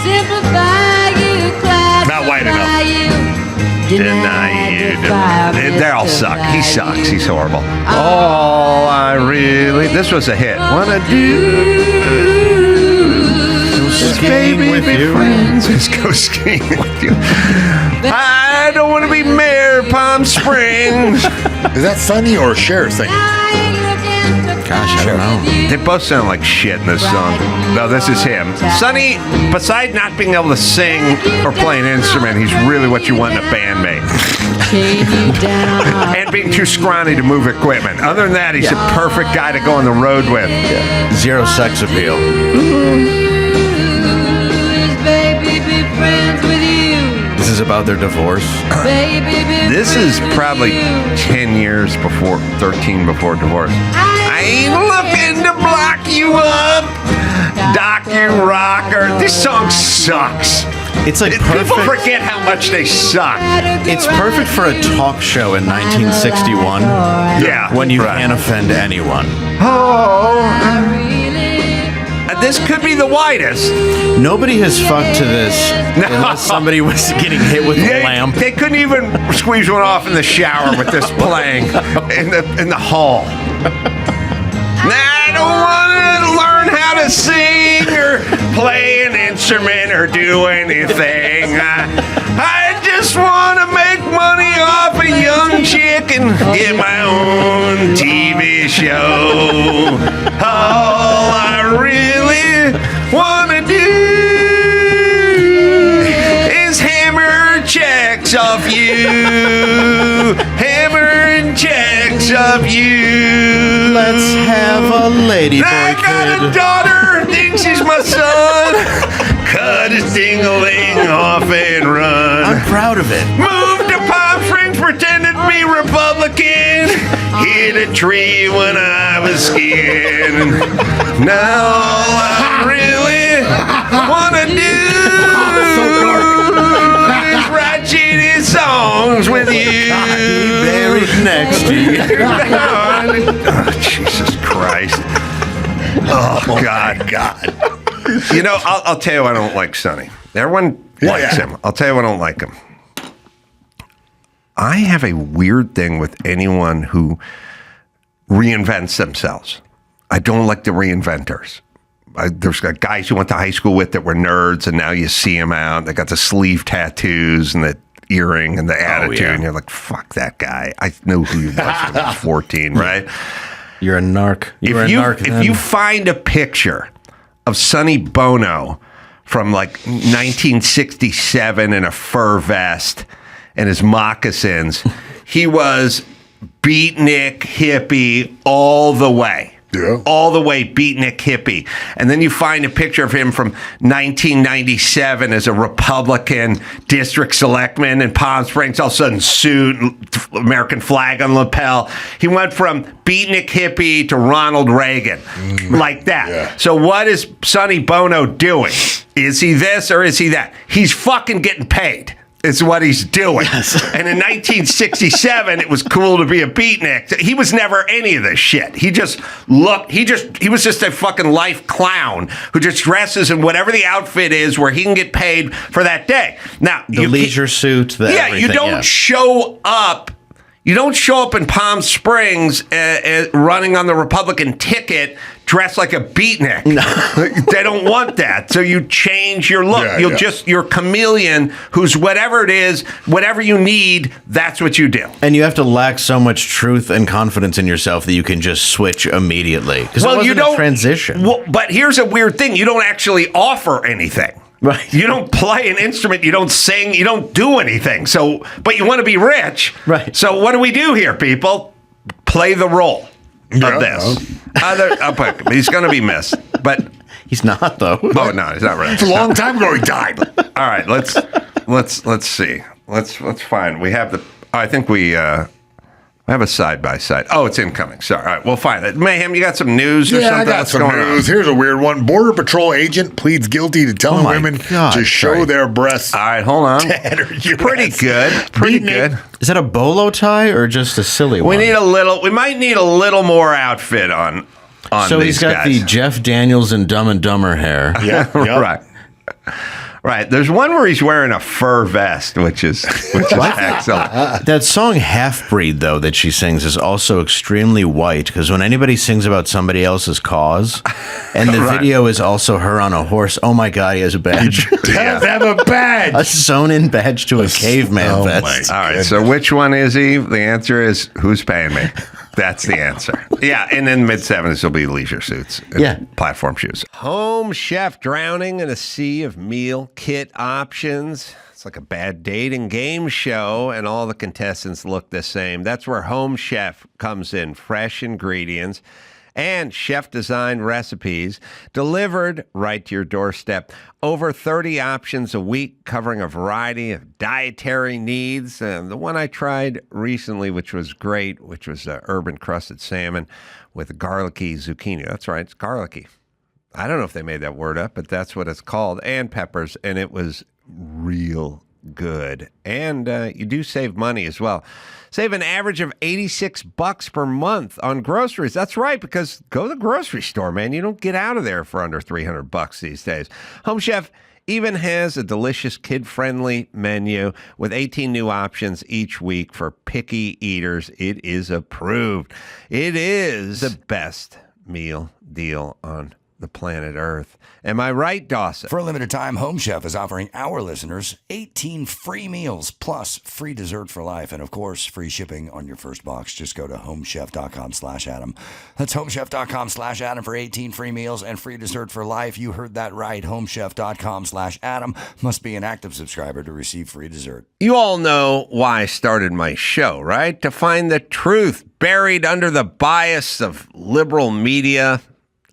Simplify you, classify Not white enough. you. Deny you. defy, They all suck. He sucks. He's horrible. All I really... This was a hit. Wanna do... Baby, with be you. friends. Let's go skiing with you. I don't want to be Mayor Palm Springs. Is that Sonny or Cher singing? Gosh, I don't know. They both sound like shit in this song. No, this is him. Sonny, besides not being able to sing or play an instrument, he's really what you want in a bandmate. And being too scrawny to move equipment. Other than that, he's a perfect guy to go on the road with. Zero sex appeal. This is about their divorce. This is probably 10 years before, 13 before divorce. I ain't looking to block you up, dock you rocker. This song sucks. It's like People perfect. forget how much they suck. It's perfect for a talk show in 1961. Yeah. When you can't offend anyone. This could be the widest. Nobody has fucked to this unless somebody was getting hit with a lamp. They couldn't even squeeze one off in the shower with this playing in the hall. I don't want to learn how to sing or play an instrument or do anything. I just want to make money off a young chick and get my own TV show. All I really want to do is hammer checks off you. Hammering checks off you. Let's have a ladyboy I got a daughter, thinks she's my son. Cut his ding-a-ling off and run. I'm proud of it. Moved to Palm Springs, pretended to be Republican. Hit a tree when I was skiing. Now all I really want to do is write shitty songs with you. Buried next to you. Oh, Jesus Christ. Oh, God. You know, I'll tell you why I don't like Sonny. Everyone likes him. I'll tell you why I don't like him. I have a weird thing with anyone who reinvents themselves. I don't like the reinventors. There's guys you went to high school with that were nerds, and now you see them out. They got the sleeve tattoos and the earring and the attitude, and you're like, fuck that guy. I knew who he was when I was 14, right? You're a narc. If you find a picture of Sonny Bono from like 1967 in a fur vest and his moccasins, he was beatnik hippie all the way. Yeah. All the way beatnik hippie. And then you find a picture of him from 1997 as a Republican district selectman in Palm Springs, all of a sudden suit, American flag on lapel. He went from beatnik hippie to Ronald Reagan, like that. Yeah. So what is Sonny Bono doing? Is he this or is he that? He's fucking getting paid. is what he's doing. Yes. And in 1967, it was cool to be a beatnik. He was never any of this shit. He was just a fucking life clown who just dresses in whatever the outfit is where he can get paid for that day. Now, the leisure suit, you don't show up. You don't show up in Palm Springs running on the Republican ticket dressed like a beatnik. No. They don't want that. So you change your look. You're a chameleon who's whatever it is, whatever you need, that's what you do. And you have to lack so much truth and confidence in yourself that you can just switch immediately. Because you don't transition. Well, but here's a weird thing. You don't actually offer anything. Right. You don't play an instrument. You don't sing. You don't do anything. So, but you want to be rich. Right. So what do we do here, people? Play the role of this. He's going to be missed, but he's not though. Oh no, he's not right. It's a long time ago he died. All right, let's see. Let's find. We have the. I think we. I have a side-by-side. Oh, it's incoming. Sorry. All right, we'll find it. Mayhem, you got some news or something? I got some news. Here's a weird one. Border Patrol agent pleads guilty to telling women to show their breasts. All right, hold on. Pretty good. Pretty good. Is that a bolo tie or just a silly one? We might need a little more outfit on so these he's got guys. the Jeff Daniels and Dumb and Dumber hair. Yeah. Right. Right. There's one where he's wearing a fur vest, which is excellent. That song Half Breed, though, that she sings is also extremely white because when anybody sings about somebody else's cause, and the video is also her on a horse, oh my God, he has a badge. He does have a badge. A sewn-in badge to a caveman vest. All right. So which one is he? The answer is who's paying me? That's the answer. Yeah, and in the mid-70s, there'll be leisure suits and platform shoes. Home chef drowning in a sea of meal kit options. It's like a bad dating game show, and all the contestants look the same. That's where Home Chef comes in. Fresh ingredients and chef-designed recipes delivered right to your doorstep. Over 30 options a week covering a variety of dietary needs. The one I tried recently, which was great, which was urban crusted salmon with garlicky zucchini. That's right, it's garlicky. I don't know if they made that word up, but that's what it's called. And peppers, and it was real good. And you do save money as well. Save an average of $86 per month on groceries. That's right, because go to the grocery store, man. You don't get out of there for under $300 these days. Home Chef even has a delicious kid-friendly menu with 18 new options each week for picky eaters. It is approved. It is the best meal deal on the planet Earth. Am I right, Dawson? For a limited time, Home Chef is offering our listeners 18 free meals plus free dessert for life. And of course, free shipping on your first box. Just go to homechef.com/Adam. That's homechef.com/Adam for 18 free meals and free dessert for life. You heard that right. Homechef.com/Adam. Must be an active subscriber to receive free dessert. You all know why I started my show, right? To find the truth buried under the bias of liberal media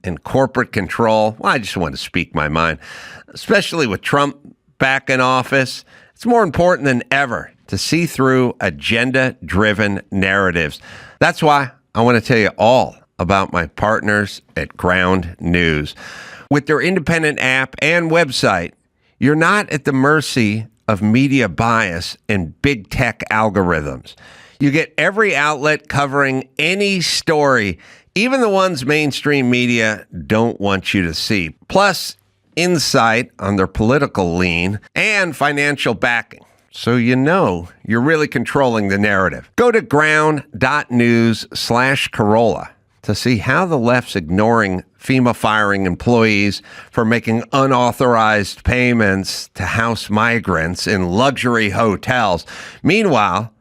and corporate control. Well, I just want to speak my mind, especially with Trump back in office. It's more important than ever to see through agenda-driven narratives. That's why I want to tell you all about my partners at Ground News. With their independent app and website, you're not at the mercy of media bias and big tech algorithms. You get every outlet covering any story, even the ones mainstream media don't want you to see. Plus, insight on their political lean and financial backing. So you know you're really controlling the narrative. Go to ground.news/Carolla to see how the left's ignoring FEMA firing employees for making unauthorized payments to house migrants in luxury hotels. Meanwhile,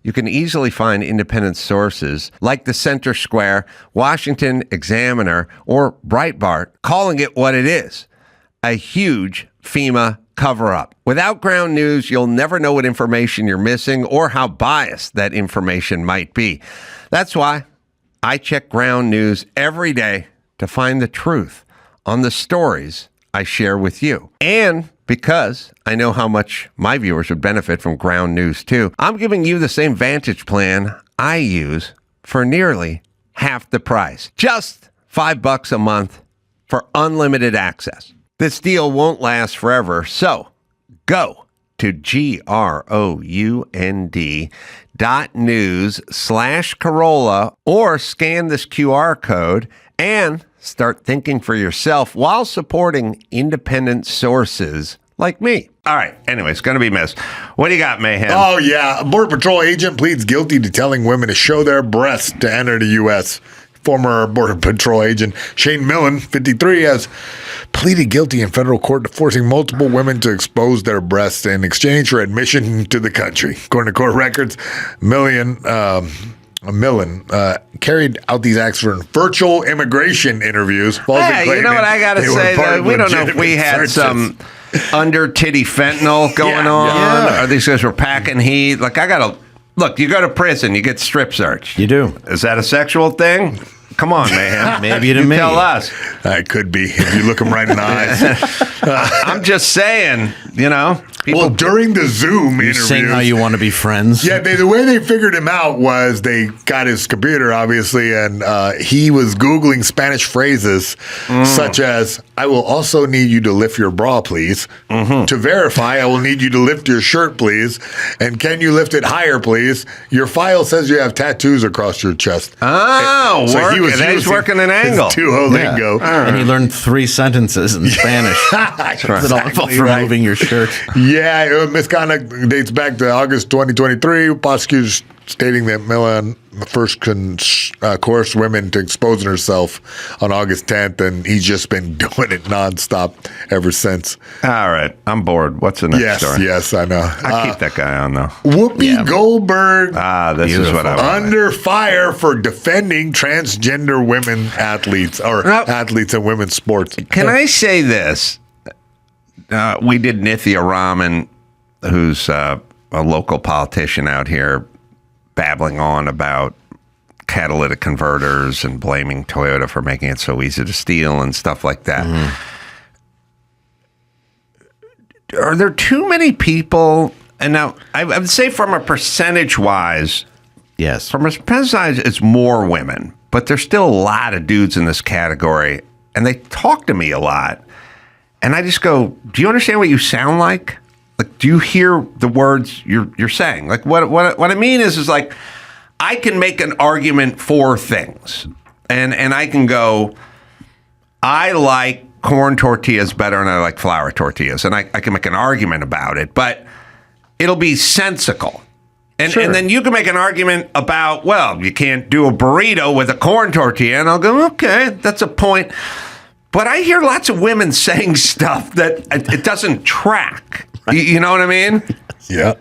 you can easily find independent sources like the Center Square, Washington Examiner, or Breitbart calling it what it is, a huge FEMA cover-up. Without Ground News, you'll never know what information you're missing or how biased that information might be. That's why I check Ground News every day to find the truth on the stories I share with you. And because I know how much my viewers would benefit from Ground News too, I'm giving you the same Vantage plan I use for nearly half the price. Just $5 a month for unlimited access. This deal won't last forever, so go to GROUND.news/Carolla or scan this QR code and start thinking for yourself while supporting independent sources like me. All right. Anyway, it's going to be missed. What do you got, Mayhem? Oh, yeah. A Border Patrol agent pleads guilty to telling women to show their breasts to enter the U.S. Former Border Patrol agent Shane Millen, 53, has pleaded guilty in federal court to forcing multiple women to expose their breasts in exchange for admission to the country. According to court records, Millen carried out these acts for virtual immigration interviews. Hey, you know what I got to say, though? We don't know if we had some under titty fentanyl going on, or these guys were packing heat. Like, look, you go to prison, you get strip searched. You do. Is that a sexual thing? Come on, Mayhem. Maybe to me. Tell us. It could be if you look them right in the eyes. I'm just saying, Well, during the Zoom interview, saying how you want to be friends. Yeah, the way they figured him out was they got his computer, obviously, and he was Googling Spanish phrases such as, I will also need you to lift your bra, please. To verify, I will need you to lift your shirt, please. And can you lift it higher, please? Your file says you have tattoos across your chest. Oh, so he was working an angle. Duolingo. Yeah. And he learned 3 sentences in Spanish. That all involved removing your shirt. Yeah, misconduct dates back to August 2023. Prosecutors stating that Millen first coerced women to exposing herself on August 10th, and he's just been doing it nonstop ever since. All right, I'm bored. What's the next story? Yes, I know. I keep that guy on, though. Whoopi Goldberg. This is what I want. Under fire for defending transgender women athletes, or athletes in women's sports. Can I say this? We did Nithya Raman, who's a local politician out here, babbling on about catalytic converters and blaming Toyota for making it so easy to steal and stuff like that. Are there too many people? And now, I would say from a percentage-wise, yes. From a percentage-wise, it's more women. But there's still a lot of dudes in this category. And they talk to me a lot. And I just go, do you understand what you sound like? Like, do you hear the words you're saying? Like, what I mean is like, I can make an argument for things. And I can go, I like corn tortillas better than I like flour tortillas. And I can make an argument about it. But it'll be sensical. And then you can make an argument about, well, you can't do a burrito with a corn tortilla. And I'll go, okay, that's a point. But I hear lots of women saying stuff that it doesn't track. You know what I mean? Yeah.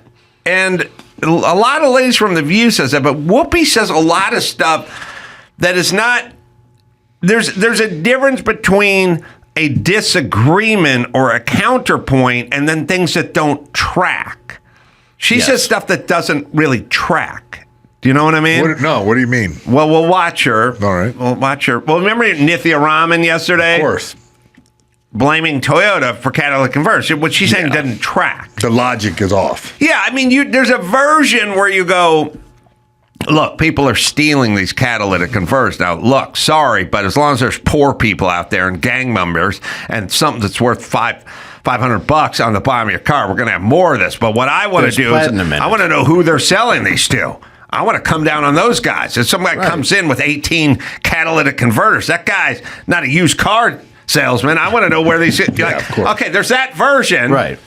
And a lot of ladies from The View says that, but Whoopi says a lot of stuff that is not. There's a difference between a disagreement or a counterpoint and then things that don't track. She says stuff that doesn't really track. Do you know what I mean? What do you mean? Well, we'll watch her. All right. We'll watch her. Well, remember Nithya Raman yesterday? Of course. Blaming Toyota for catalytic converters. What she's saying doesn't track. The logic is off. Yeah, I mean, there's a version where you go, look, people are stealing these catalytic converters. Now, look, sorry, but as long as there's poor people out there and gang members and something that's worth $500 on the bottom of your car, we're going to have more of this. But what I want to do is I want to know who they're selling these to. I want to come down on those guys. If somebody comes in with 18 catalytic converters, that guy's not a used car salesman. I want to know where these. Okay, there's that version, right?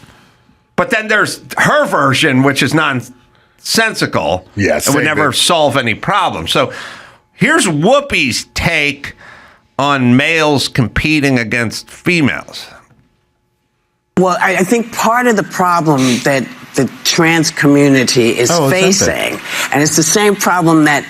But then there's her version, which is nonsensical. Yes, and would never solve any problem. So here's Whoopi's take on males competing against females. Well, I think part of the problem that the trans community is facing, and it's the same problem that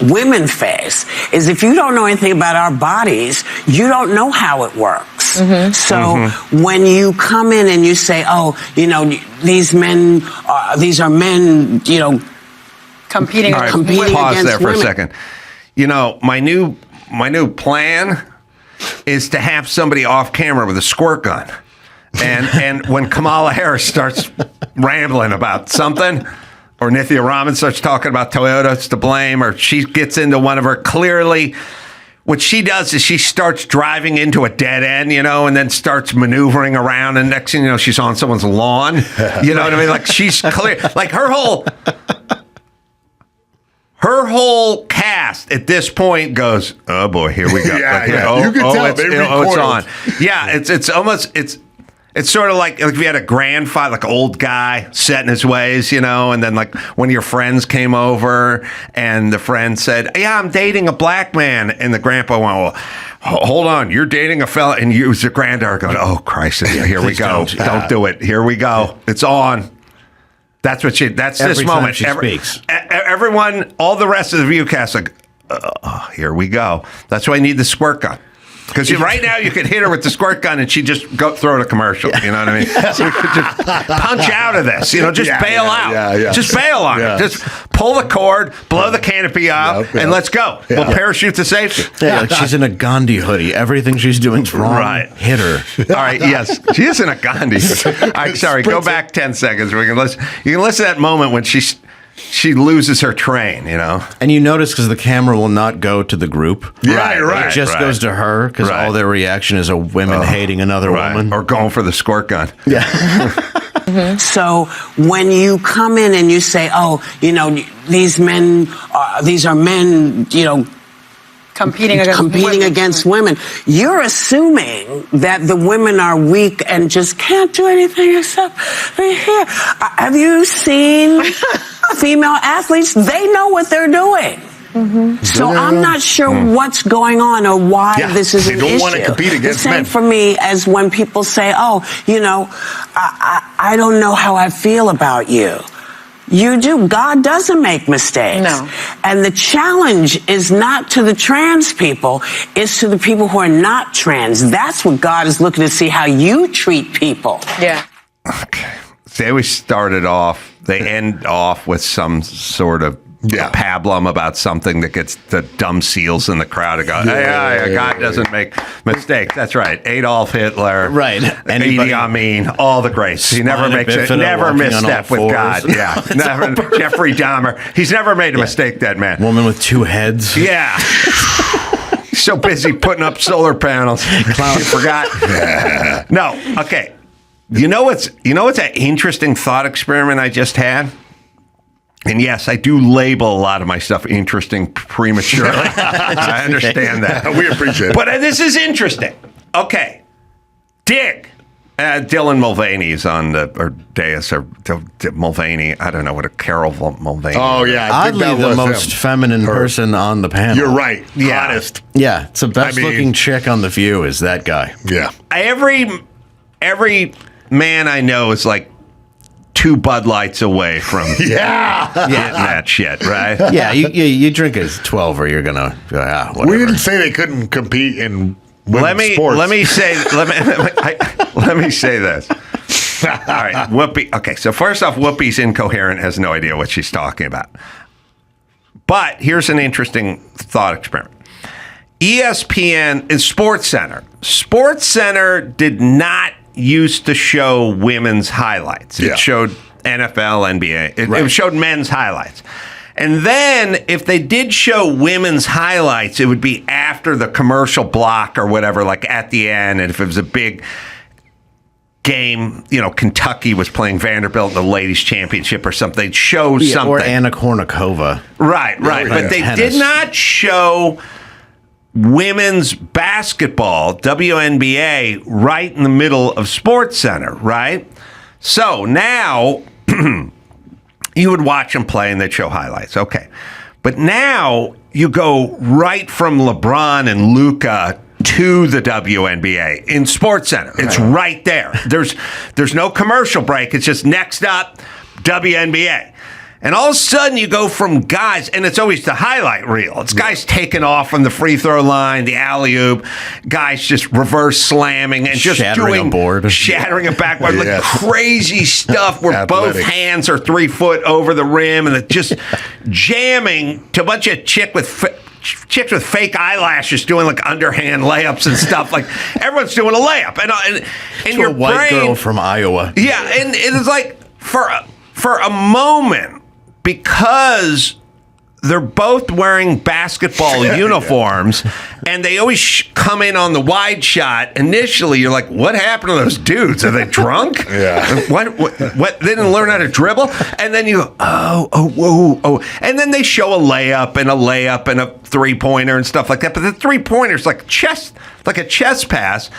women face, is if you don't know anything about our bodies, you don't know how it works. So when you come in and you say, oh, these are men, competing All right, pause there for a second. My new plan is to have somebody off camera with a squirt gun. And when Kamala Harris starts rambling about something, or Nithya Raman starts talking about Toyota, it's to blame, or she gets into one of her clearly what she does is she starts driving into a dead end, and then starts maneuvering around, and next thing you know, she's on someone's lawn. You know what I mean? Like, she's clear. Like, her whole cast at this point goes, oh boy, here we go. Yeah, like, yeah. You can tell it's on. Yeah, it's sort of like if you had a grandfather, like an old guy set in his ways, and then like one of your friends came over and the friend said, yeah, I'm dating a black man. And the grandpa went, well, hold on, you're dating a fella. And you, as your granddaughter, going, oh, Christ, here we go. Don't do it. Here we go. It's on. That's what that's every this time moment. She speaks. Everyone, all the rest of the viewcast, like, here we go. That's why I need the squirt gun. Because right now you could hit her with the squirt gun and she'd just go throw it a commercial. You know what I mean? So you could just punch out of this. Just bail out. Yeah. Just bail on it. Just pull the cord, blow the canopy up, and let's go. We'll parachute to safety. Yeah, like she's in a Gandhi hoodie. Everything she's doing's wrong. Right. Hit her. All right. Yes, she is in a Gandhi. All right. Sorry. Go back 10 seconds. You can listen to that moment when she loses her train, And you notice because the camera will not go to the group. Yeah, right. It just goes to her because all their reaction is a women hating another woman. Or going for the squirt gun. Yeah. So when you come in and you say, these are men, competing against women, you're assuming that the women are weak and just can't do anything except be here. Have you seen female athletes? They know what they're doing. Mm-hmm. So I'm not sure what's going on or why this is an issue. They don't want to compete against men. The same for me as when people say, I don't know how I feel about you. You do. God doesn't make mistakes. No. And the challenge is not to the trans people, it's to the people who are not trans. That's what God is looking to see, how you treat people. Yeah. Okay. They always they end off with some sort of pablum about something that gets the dumb seals in the crowd to go, God doesn't make mistakes. That's right. Adolf Hitler. Right. Idi Amin, all the greats. He never makes it. Never misstep with God. Yeah. Never. Jeffrey Dahmer. He's never made a mistake, that man. Woman with two heads. Yeah. So busy putting up solar panels. Clown forgot. No. Okay. You know what's an interesting thought experiment I just had? And yes, I do label a lot of my stuff interesting prematurely. I understand that. We appreciate it. But this is interesting. Okay. Dig. Dylan Mulvaney's on the dais, or Mulvaney. I don't know what a Carol Mulvaney. Oh, yeah. Oddly, the most feminine person on the panel. You're right. Yeah. Honest. Yeah. It's the best looking chick on The View is that guy. Yeah. Every man I know is like 2 Bud Lights away from getting that shit, right? Yeah, you drink a 12 or you're gonna whatever. We didn't say they couldn't compete in women's sports. Let me say this. All right, Whoopi. Okay, so first off, Whoopi's incoherent, has no idea what she's talking about. But here's an interesting thought experiment. ESPN is SportsCenter. SportsCenter did not used to show women's highlights. It showed NFL, NBA. It showed men's highlights. And then if they did show women's highlights, it would be after the commercial block or whatever, like at the end. And if it was a big game, Kentucky was playing Vanderbilt in the ladies' championship or something, they'd show something. Or Anna Kournikova. Right. But they did not show women's basketball, WNBA, right in the middle of SportsCenter, right? So now you would watch them play and they'd show highlights. Okay. But now you go right from LeBron and Luka to the WNBA in SportsCenter. It's right there. There's no commercial break. It's just next up, WNBA. And all of a sudden, you go from guys, and it's always the highlight reel. It's guys taking off from the free throw line, the alley-oop, guys just reverse slamming and just shattering a backboard, like crazy stuff where both hands are 3 foot over the rim, and just jamming to a bunch of chicks with fake eyelashes doing like underhand layups and stuff. Like everyone's doing a layup, and your white girl from Iowa. Yeah, and it is like for a moment. Because they're both wearing basketball uniforms, and they always come in on the wide shot. Initially, you're like, what happened to those dudes? Are they drunk? Yeah. What? They didn't learn how to dribble? And then you go, oh. And then they show a layup and a three-pointer and stuff like that. But the three-pointer's like a chess pass.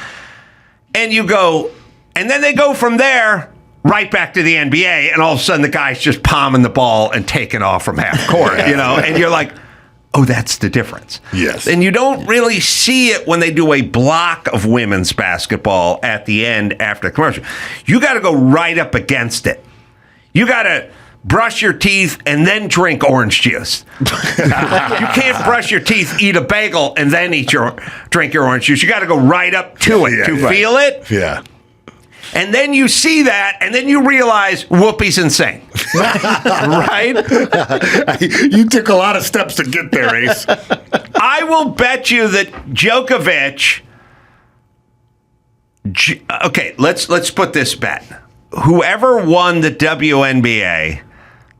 And you go, and then they go from there right back to the NBA, and all of a sudden the guy's just palming the ball and taking off from half court, and you're like, oh, that's the difference. Yes. And you don't really see it when they do a block of women's basketball at the end after the commercial. You got to go right up against it. You got to brush your teeth and then drink orange juice. You can't brush your teeth, eat a bagel, and then drink your orange juice. You got to go right up to it to feel it. Yeah. And then you see that, and then you realize Whoopi's insane. Right? You took a lot of steps to get there, Ace. I will bet you that Djokovic... Okay, let's put this bet. Whoever won the WNBA,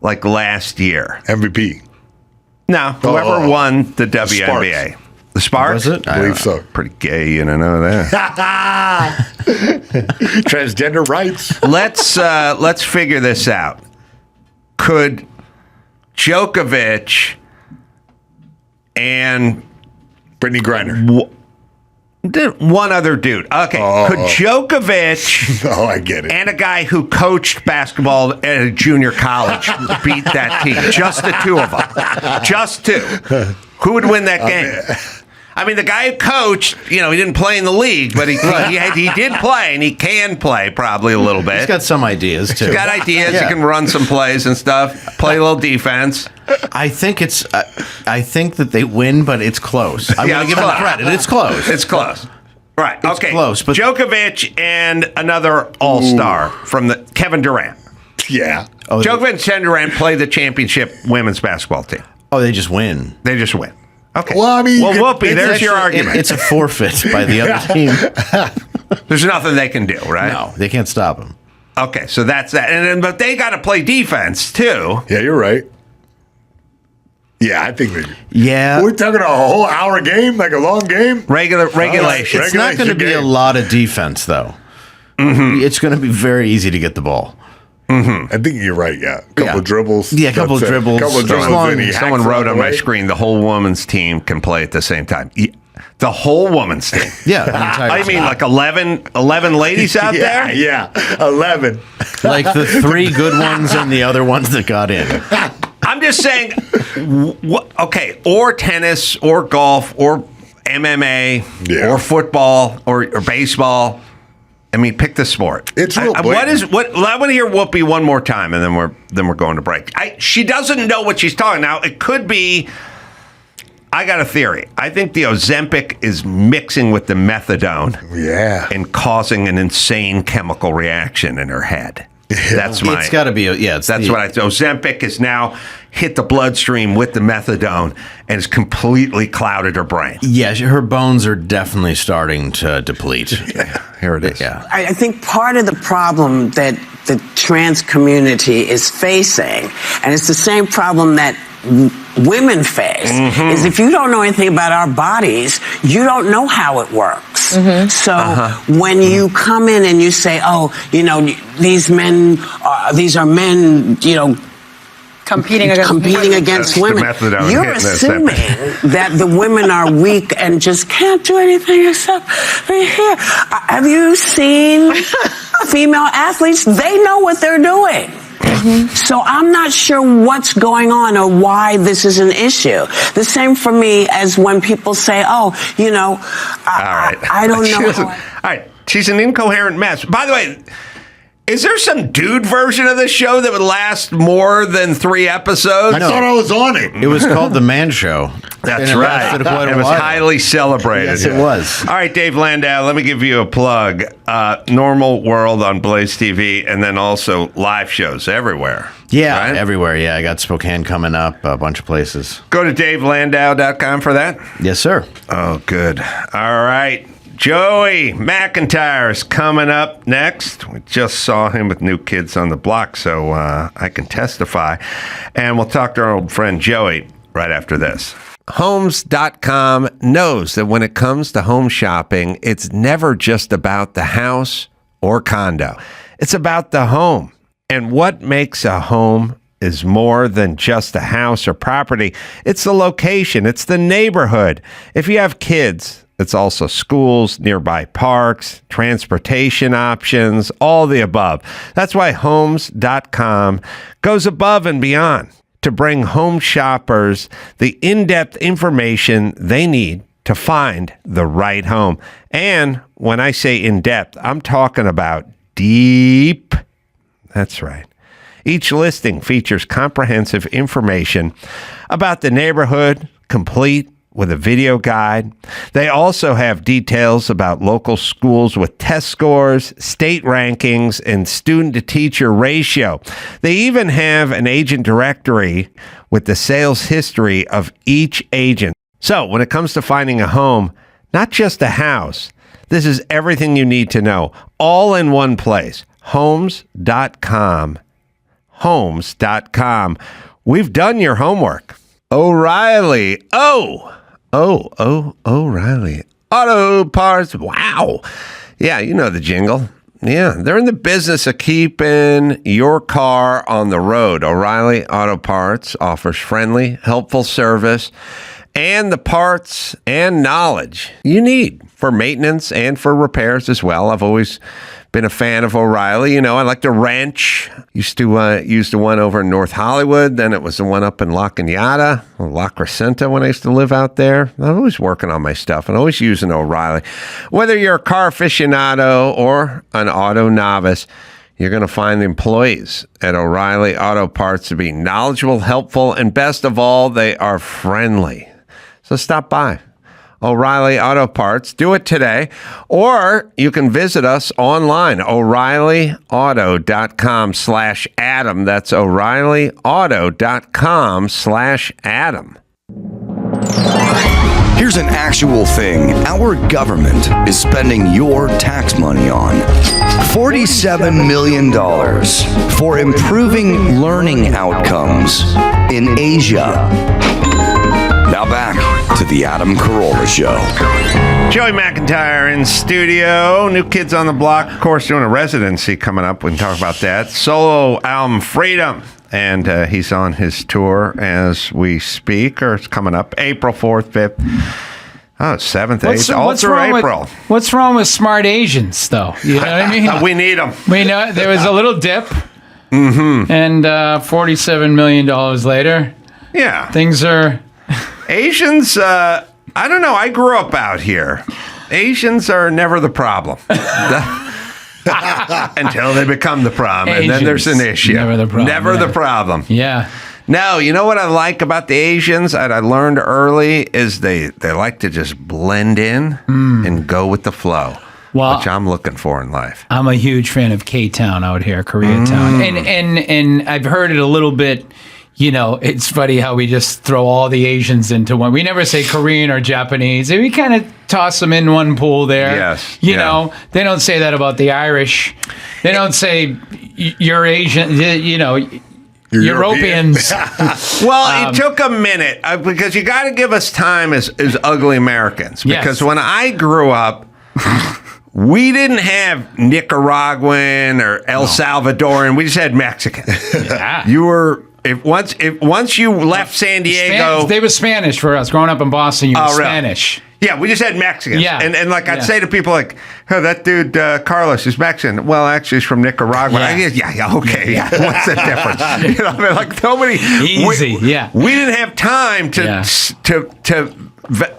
like last year... MVP. No, whoever won the WNBA. Sparks. The Sparks? Was it? I believe so. Pretty gay, you know that. Transgender rights. Let's figure this out. Could Djokovic and Brittany Griner. One other dude. Okay. Could Djokovic I get it. and a guy who coached basketball at a junior college beat that team? Just the two of them. Just two. Who would win that game? I mean, the guy who coached, he didn't play in the league, but he did play, and he can play probably a little bit. He's got some ideas, too. He's got ideas. Yeah. He can run some plays and stuff, play a little defense. I think that they win, but it's close. I'm going to give him credit. It's close. It's close. Right. It's okay. close. But Djokovic and another all-star from the Kevin Durant. Yeah. Djokovic and Kevin Durant play the championship women's basketball team. Oh, they just win. They just win. Okay. Well, I mean, Whoopi, there's your argument. It's a forfeit by the other team. There's nothing they can do, right? No, they can't stop him. Okay, so that's that. But they got to play defense, too. Yeah, you're right. Yeah, I think they do. Yeah. We're talking a whole hour game, like a long game? Regulation. It's not going to be a lot of defense, though. Mm-hmm. It's going to be very easy to get the ball. Mm-hmm. I think you're right, yeah. A couple dribbles. Yeah, a couple dribbles. Someone wrote on my screen, the whole women's team can play at the same time. The whole women's team. Yeah. The entire I mean, like 11 ladies out there? Yeah, 11. Like the 3 good ones and the other ones that got in. I'm just saying, okay, or tennis, or golf, or MMA, or football, or baseball. I mean, pick the sport. It's real blatant. I want to hear Whoopi one more time, and then we're going to break. She doesn't know what she's talking. Now, it could be. I got a theory. I think the Ozempic is mixing with the methadone, and causing an insane chemical reaction in her head. That's my. It's got to be. Ozempic has now hit the bloodstream with the methadone and has completely clouded her brain. Yeah, her bones are definitely starting to deplete. Yeah, here it is. Yeah. I think part of the problem that the trans community is facing, and it's the same problem that women face, is if you don't know anything about our bodies, you don't know how it works. So when you come in and you say, these are men, competing against women, you're assuming that the women are weak and just can't do anything except be here. Have you seen female athletes? They know what they're doing. So I'm not sure what's going on or why this is an issue. The same for me as when people say, I don't know. All right. She's an incoherent mess. By the way, is there some dude version of this show that would last more than 3 episodes? I thought I was on it. It was called The Man Show. That's right. It was highly celebrated. Yes, it was. All right, Dave Landau, let me give you a plug. Normal World on Blaze TV, and then also live shows everywhere. Yeah, right? Everywhere. Yeah, I got Spokane coming up, a bunch of places. Go to davelandau.com for that? Yes, sir. Oh, good. All right. Joey McIntyre is coming up next. We just saw him with New Kids on the Block, so I can testify. And we'll talk to our old friend Joey. right after this. Homes.com knows that when it comes to home shopping, it's never just about the house or condo. It's about the home. And what makes a home is more than just a house or property. It's the location. It's the neighborhood. If you have kids, it's also schools, nearby parks, transportation options, all the above. That's why Homes.com goes above and beyond to bring home shoppers the in-depth information they need to find the right home. And when I say in-depth, I'm talking about deep. That's right. Each listing features comprehensive information about the neighborhood, complete with a video guide. They also have details about local schools with test scores, state rankings, and student-to-teacher ratio. They even have an agent directory with the sales history of each agent. So when it comes to finding a home, not just a house, this is everything you need to know, all in one place. Homes.com. Homes.com. We've done your homework. O'Reilly. O'Reilly. Auto Parts. Wow. Yeah, you know the jingle. Yeah, they're in the business of keeping your car on the road. O'Reilly Auto Parts offers friendly, helpful service and the parts and knowledge you need for maintenance and for repairs as well. I've always been a fan of O'Reilly. You know, I like the wrench. Used to use the one over in North Hollywood. Then it was the one up in La Cañada, or La Crescenta when I used to live out there. I'm always working on my stuff and always using O'Reilly. Whether you're a car aficionado or an auto novice, you're going to find the employees at O'Reilly Auto Parts to be knowledgeable, helpful, and best of all, they are friendly. So stop by. O'Reilly Auto Parts. Do it today. Or you can visit us online, O'ReillyAuto.com/Adam. That's O'ReillyAuto.com/Adam. Here's an actual thing our government is spending your tax money on. $47 million for improving learning outcomes in Asia. Now back to the Adam Carolla Show. Joey McIntyre in studio. New Kids on the Block, of course, doing a residency coming up. We can talk about that. Solo album, Freedom. And he's on his tour as we speak, or it's coming up April 4th, 5th. Oh, 7th, 8th, all through April. What's wrong with smart Asians, though? You know what I mean? We need them. We know there was a little dip, and $47 million later. Yeah. Things are... Asians, I don't know. I grew up out here. Asians are never the problem. Until they become the problem. Asians, and then there's an issue. Never the problem. Never the problem. Yeah. No, you know what I like about the Asians that I learned early is they like to just blend in and go with the flow, which I'm looking for in life. I'm a huge fan of K-Town out here, Koreatown. And I've heard it a little bit. You know, it's funny how we just throw all the Asians into one. We never say Korean or Japanese. We kind of toss them in one pool there. Yes. You know, they don't say that about the Irish. They don't say you're Asian, you know, Europeans. Well, it took a minute because you got to give us time as ugly Americans. Because when I grew up, we didn't have Nicaraguan or El Salvadoran. We just had Mexican. Yeah. You were... If once you left San Diego... They were Spanish for us. Growing up in Boston, you were Spanish. Yeah, we just had Mexicans. Yeah. And like I'd say to people like, oh, that dude Carlos is Mexican. Well, actually, he's from Nicaragua. Okay. What's the difference? You know, I mean, like nobody... Easy, We didn't have time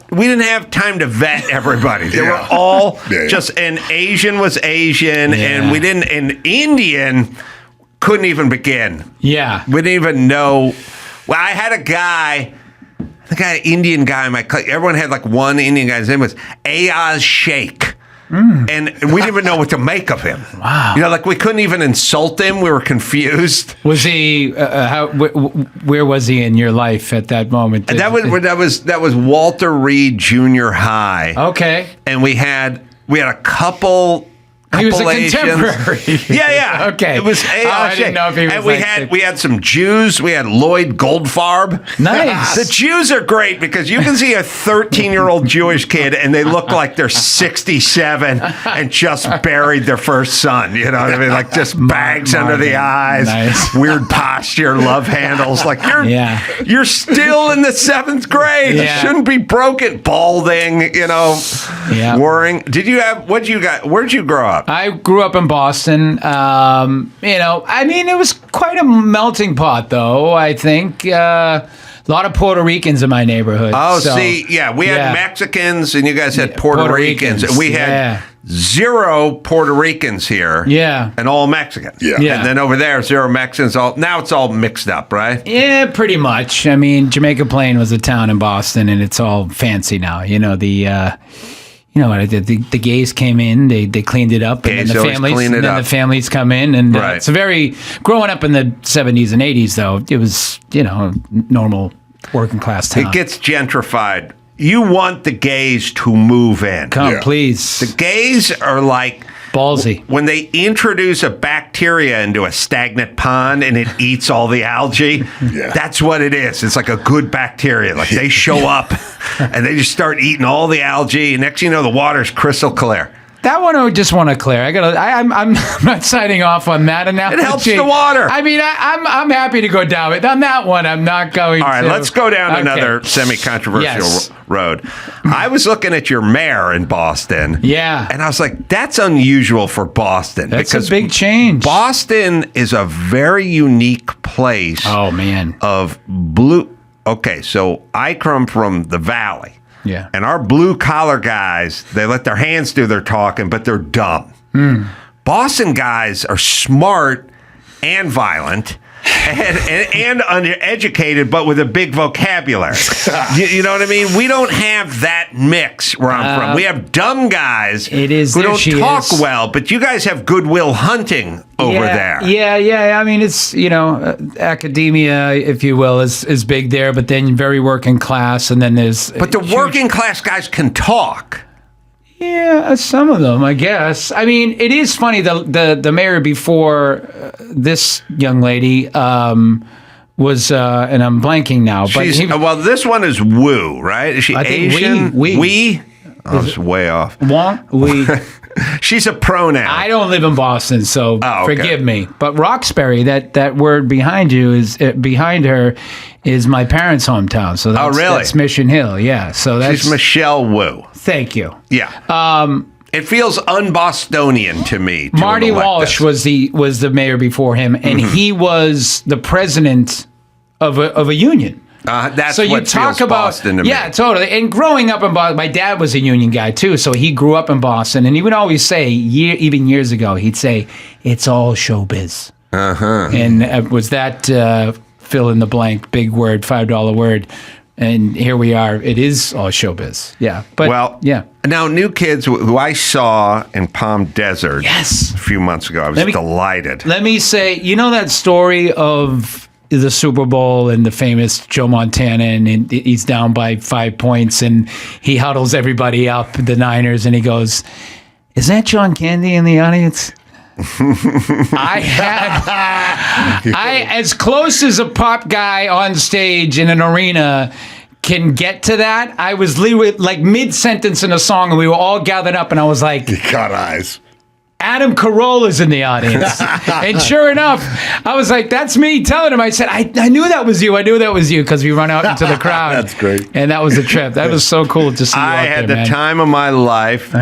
we didn't have time to vet everybody. They were all just... And Asian was Asian, and we didn't... And Indian... couldn't even begin. Yeah. We didn't even know. Well, I had Indian guy in my class. Everyone had like one Indian guy. His name was Ayaz Sheikh. And we didn't even know what to make of him. Wow. You know, like we couldn't even insult him. We were confused. Was he, where was he in your life at that moment? That was Walter Reed Junior High. Okay. And we had a couple He was a Asians. contemporary. Yeah. Okay. It was I didn't know if he was. And we had some Jews. We had Lloyd Goldfarb. Nice. The Jews are great because you can see a 13-year-old Jewish kid and they look like they're 67 and just buried their first son. You know what I mean? Like just bags under the eyes, weird posture, love handles. Like you're still in the 7th grade. Yeah. Shouldn't be broken. Balding. You know. Yeah. Worrying. Where'd you grow up? I grew up in Boston. You know, I mean, it was quite a melting pot, though. I think a lot of Puerto Ricans in my neighborhood. Oh, so, we had Mexicans, and you guys had Puerto Ricans. We had 0 Puerto Ricans here. Yeah. And all Mexicans. Yeah. And then over there, 0 Mexicans. Now it's all mixed up, right? Yeah, pretty much. I mean, Jamaica Plain was a town in Boston, and it's all fancy now. You know, the gays came in, they cleaned it up, and then the families come in, and it's a very, growing up in the 70s and 80s, though, it was, you know, normal working class town. It gets gentrified. You want the gays to move in. Come, please. The gays are like ballsy. When they introduce a bacteria into a stagnant pond and it eats all the algae, that's what it is. It's like a good bacteria. Like they show up and they just start eating all the algae. And next thing you know, the water's crystal clear. That one I just want to clear. I'm not signing off on that analogy. It helps the water. I mean, I'm happy to go down it. On that one, I'm not going to. All right, let's go down another semi-controversial road. I was looking at your mayor in Boston. Yeah. And I was like, that's unusual for Boston. That's because a big change. Boston is a very unique place. Oh, man. Of blue. Okay, so I come from the Valley. Yeah. And our blue collar guys, they let their hands do their talking, but they're dumb. Boston guys are smart and violent and uneducated, but with a big vocabulary. You know what I mean? We don't have that mix where I'm from. We have dumb guys who don't talk well, but you guys have Goodwill Hunting over there. Yeah. I mean, it's, you know, academia, if you will, is big there, but then very working class, and then there's... But the working class guys can talk. Yeah, some of them, I guess. I mean, it is funny. The mayor before this young lady was, and I'm blanking now. But well, this one is Wu, right? Is she Asian? We. Oh, it's way off. We. She's a pronoun. I don't live in Boston, so forgive me. But Roxbury, that word behind you is behind her, is my parents' hometown. So that's, that's Mission Hill. Yeah. So that's she's Michelle Wu. Thank you. Yeah. It feels un-Bostonian to me. Marty Walsh was the mayor before him, and he was the president of a union. That's so you what talk feels about Boston to me. Yeah, totally. And growing up in Boston, my dad was a union guy too, so he grew up in Boston, and he would always say, even years ago, he'd say, "It's all showbiz." And was that fill in the blank big word, $5 word? And here we are. It is all showbiz. Yeah. But now New Kids, who I saw in Palm Desert a few months ago, I was delighted. Let me say, you know that story of the Super Bowl and the famous Joe Montana, and he's down by 5 points, and he huddles everybody up, the Niners, and he goes, "Is that John Candy in the audience?" I as close as a pop guy on stage in an arena can get to that. I was like mid-sentence in a song, and we were all gathered up, and I was like, "You got eyes." Adam Carolla's in the audience. And sure enough, I was like, that's me telling him. I said, I knew that was you. I knew that was you, because we run out into the crowd. That's great. And that was a trip. That was so cool to see you I out had there, the man. time of my life.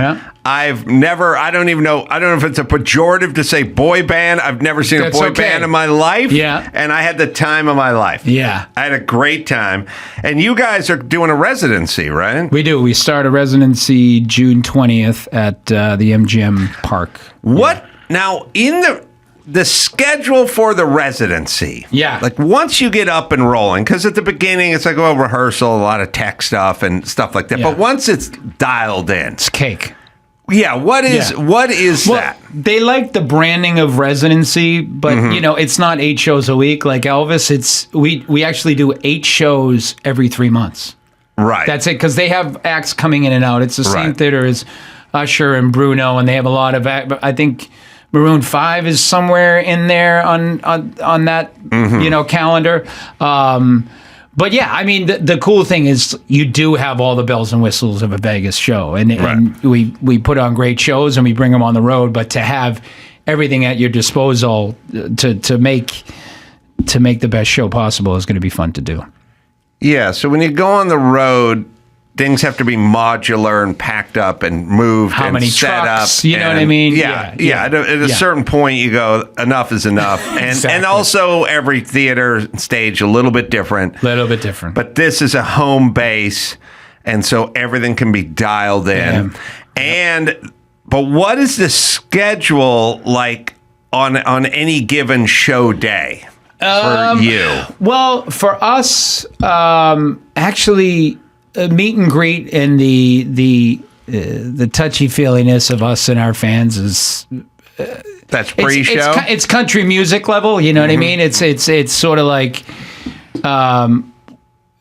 I don't know if it's a pejorative to say boy band. I've never seen a boy band in my life. Yeah. And I had the time of my life. Yeah. I had a great time. And you guys are doing a residency, right? We do. We start a residency June 20th at the MGM Park. What? Now, in the schedule for the residency. Yeah. Like once you get up and rolling, because at the beginning it's like, rehearsal, a lot of tech stuff and stuff like that. Yeah. But once it's dialed in. It's cake. Yeah, what is that? They like the branding of residency, but it's not 8 shows a week like Elvis. It's we actually do 8 shows every 3 months. Right. That's it, because they have acts coming in and out. It's the same theater as Usher and Bruno, and they have a lot of. I think Maroon 5 is somewhere in there on that calendar. But yeah, I mean, the cool thing is you do have all the bells and whistles of a Vegas show, and we put on great shows and we bring them on the road. But to have everything at your disposal to make the best show possible is going to be fun to do. Yeah. So when you go on the road, things have to be modular and packed up and moved How and many set trucks, up. you know what I mean? Yeah. At a certain point, you go, enough is enough. And also every theater stage a little bit different. But this is a home base, and so everything can be dialed in. But what is the schedule like on any given show day for you? Well, for us, actually, meet and greet and the touchy-feeliness of us and our fans is that's pre-show. It's country music level. You know what I mean? It's sort of like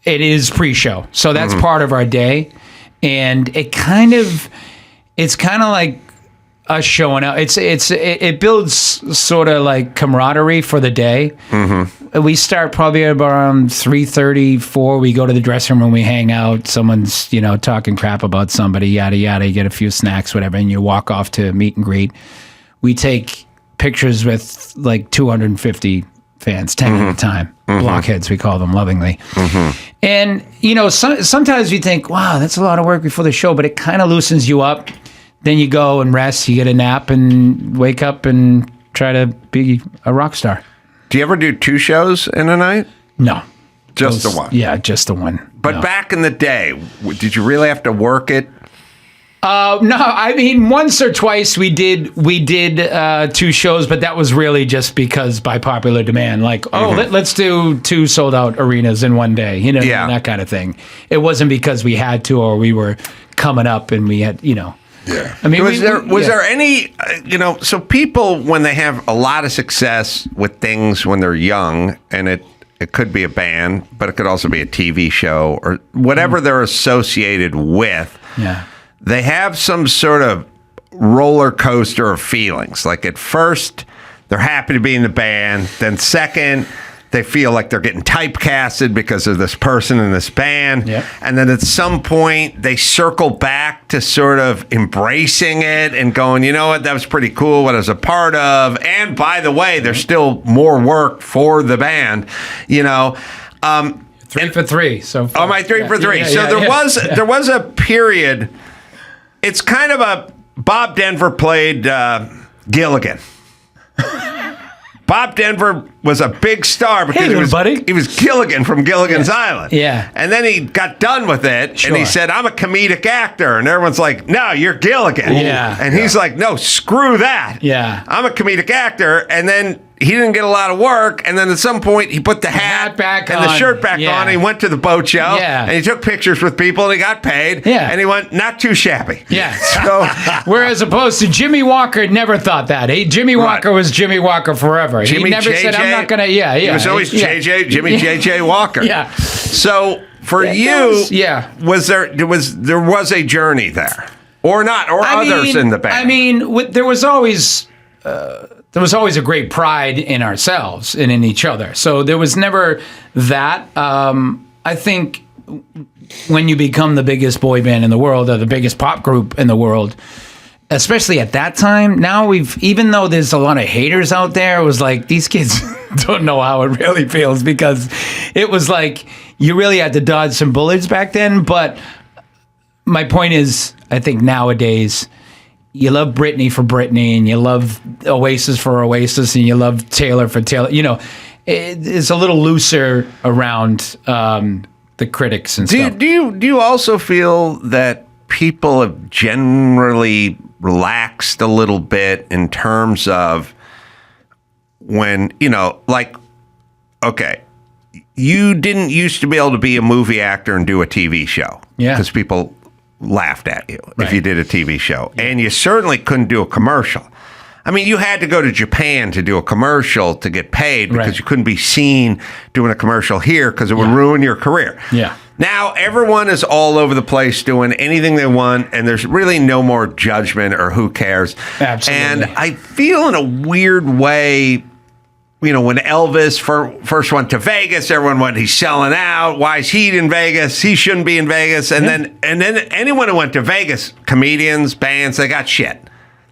it is pre-show, so that's part of our day, and it's kind of like us showing up. It builds sort of like camaraderie for the day. We start probably around 3:30, 4. We go to the dressing room, we hang out. Someone's talking crap about somebody, yada yada. You get a few snacks, whatever, and you walk off to meet and greet. We take pictures with like 250 fans, 10 at a time. Blockheads, we call them lovingly. And sometimes you think, wow, that's a lot of work before the show, but it kind of loosens you up. Then you go and rest, you get a nap, and wake up and try to be a rock star. Do you ever do 2 shows in a night? No. Just the one? Yeah, just the one. But back in the day, did you really have to work it? No, I mean, once or twice we did 2 shows, but that was really just because by popular demand. Like, let's do 2 sold-out arenas in one day, that kind of thing. It wasn't because we had to or we were coming up and we had, Yeah. I mean, was there any, so people, when they have a lot of success with things when they're young, and it could be a band, but it could also be a TV show or whatever they're associated with, they have some sort of roller coaster of feelings. Like at first, they're happy to be in the band. Then second, they feel like they're getting typecasted because of this person in this band. And then at some point, they circle back to sort of embracing it and going, you know what, that was pretty cool, what I was a part of. And by the way, there's still more work for the band, 3 for 3. So far. Oh, my 3 for 3. So there was a period. It's kind of a Bob Denver played Gilligan. Bob Denver was a big star because he was Gilligan from Gilligan's Island. And then he got done with it, and he said, I'm a comedic actor. And everyone's like, no, you're Gilligan. And he's like, no, screw that. I'm a comedic actor. And then he didn't get a lot of work, and then at some point he put the hat back and the shirt back on, and he went to the boat show, and he took pictures with people, and he got paid, and he went, not too shabby. So, whereas opposed to Jimmy Walker never thought that. Jimmy Walker was Jimmy Walker forever. He never said, I'm not going to, He was always Jimmy J.J. Walker. So for you, was there a journey there? Or not, or others in the band? I mean, there was always a great pride in ourselves and in each other. So there was never that. I think when you become the biggest boy band in the world or the biggest pop group in the world, especially at that time, now even though there's a lot of haters out there, it was like these kids don't know how it really feels, because it was like you really had to dodge some bullets back then. But my point is, I think nowadays, you love Britney for Britney, and you love Oasis for Oasis, and you love Taylor for Taylor. It's a little looser around the critics and stuff. Do you also feel that people have generally relaxed a little bit in terms of when, okay, you didn't used to be able to be a movie actor and do a TV show. Because people laughed at you if you did a TV show. And you certainly couldn't do a commercial. I mean, you had to go to Japan to do a commercial to get paid because you couldn't be seen doing a commercial here because it would ruin your career. Now everyone is all over the place doing anything they want, and there's really no more judgment or who cares. Absolutely. And I feel in a weird way, you know, when Elvis first went to Vegas, everyone went, he's selling out. Why is he in Vegas? He shouldn't be in Vegas. And then anyone who went to Vegas, comedians, bands, they got shit.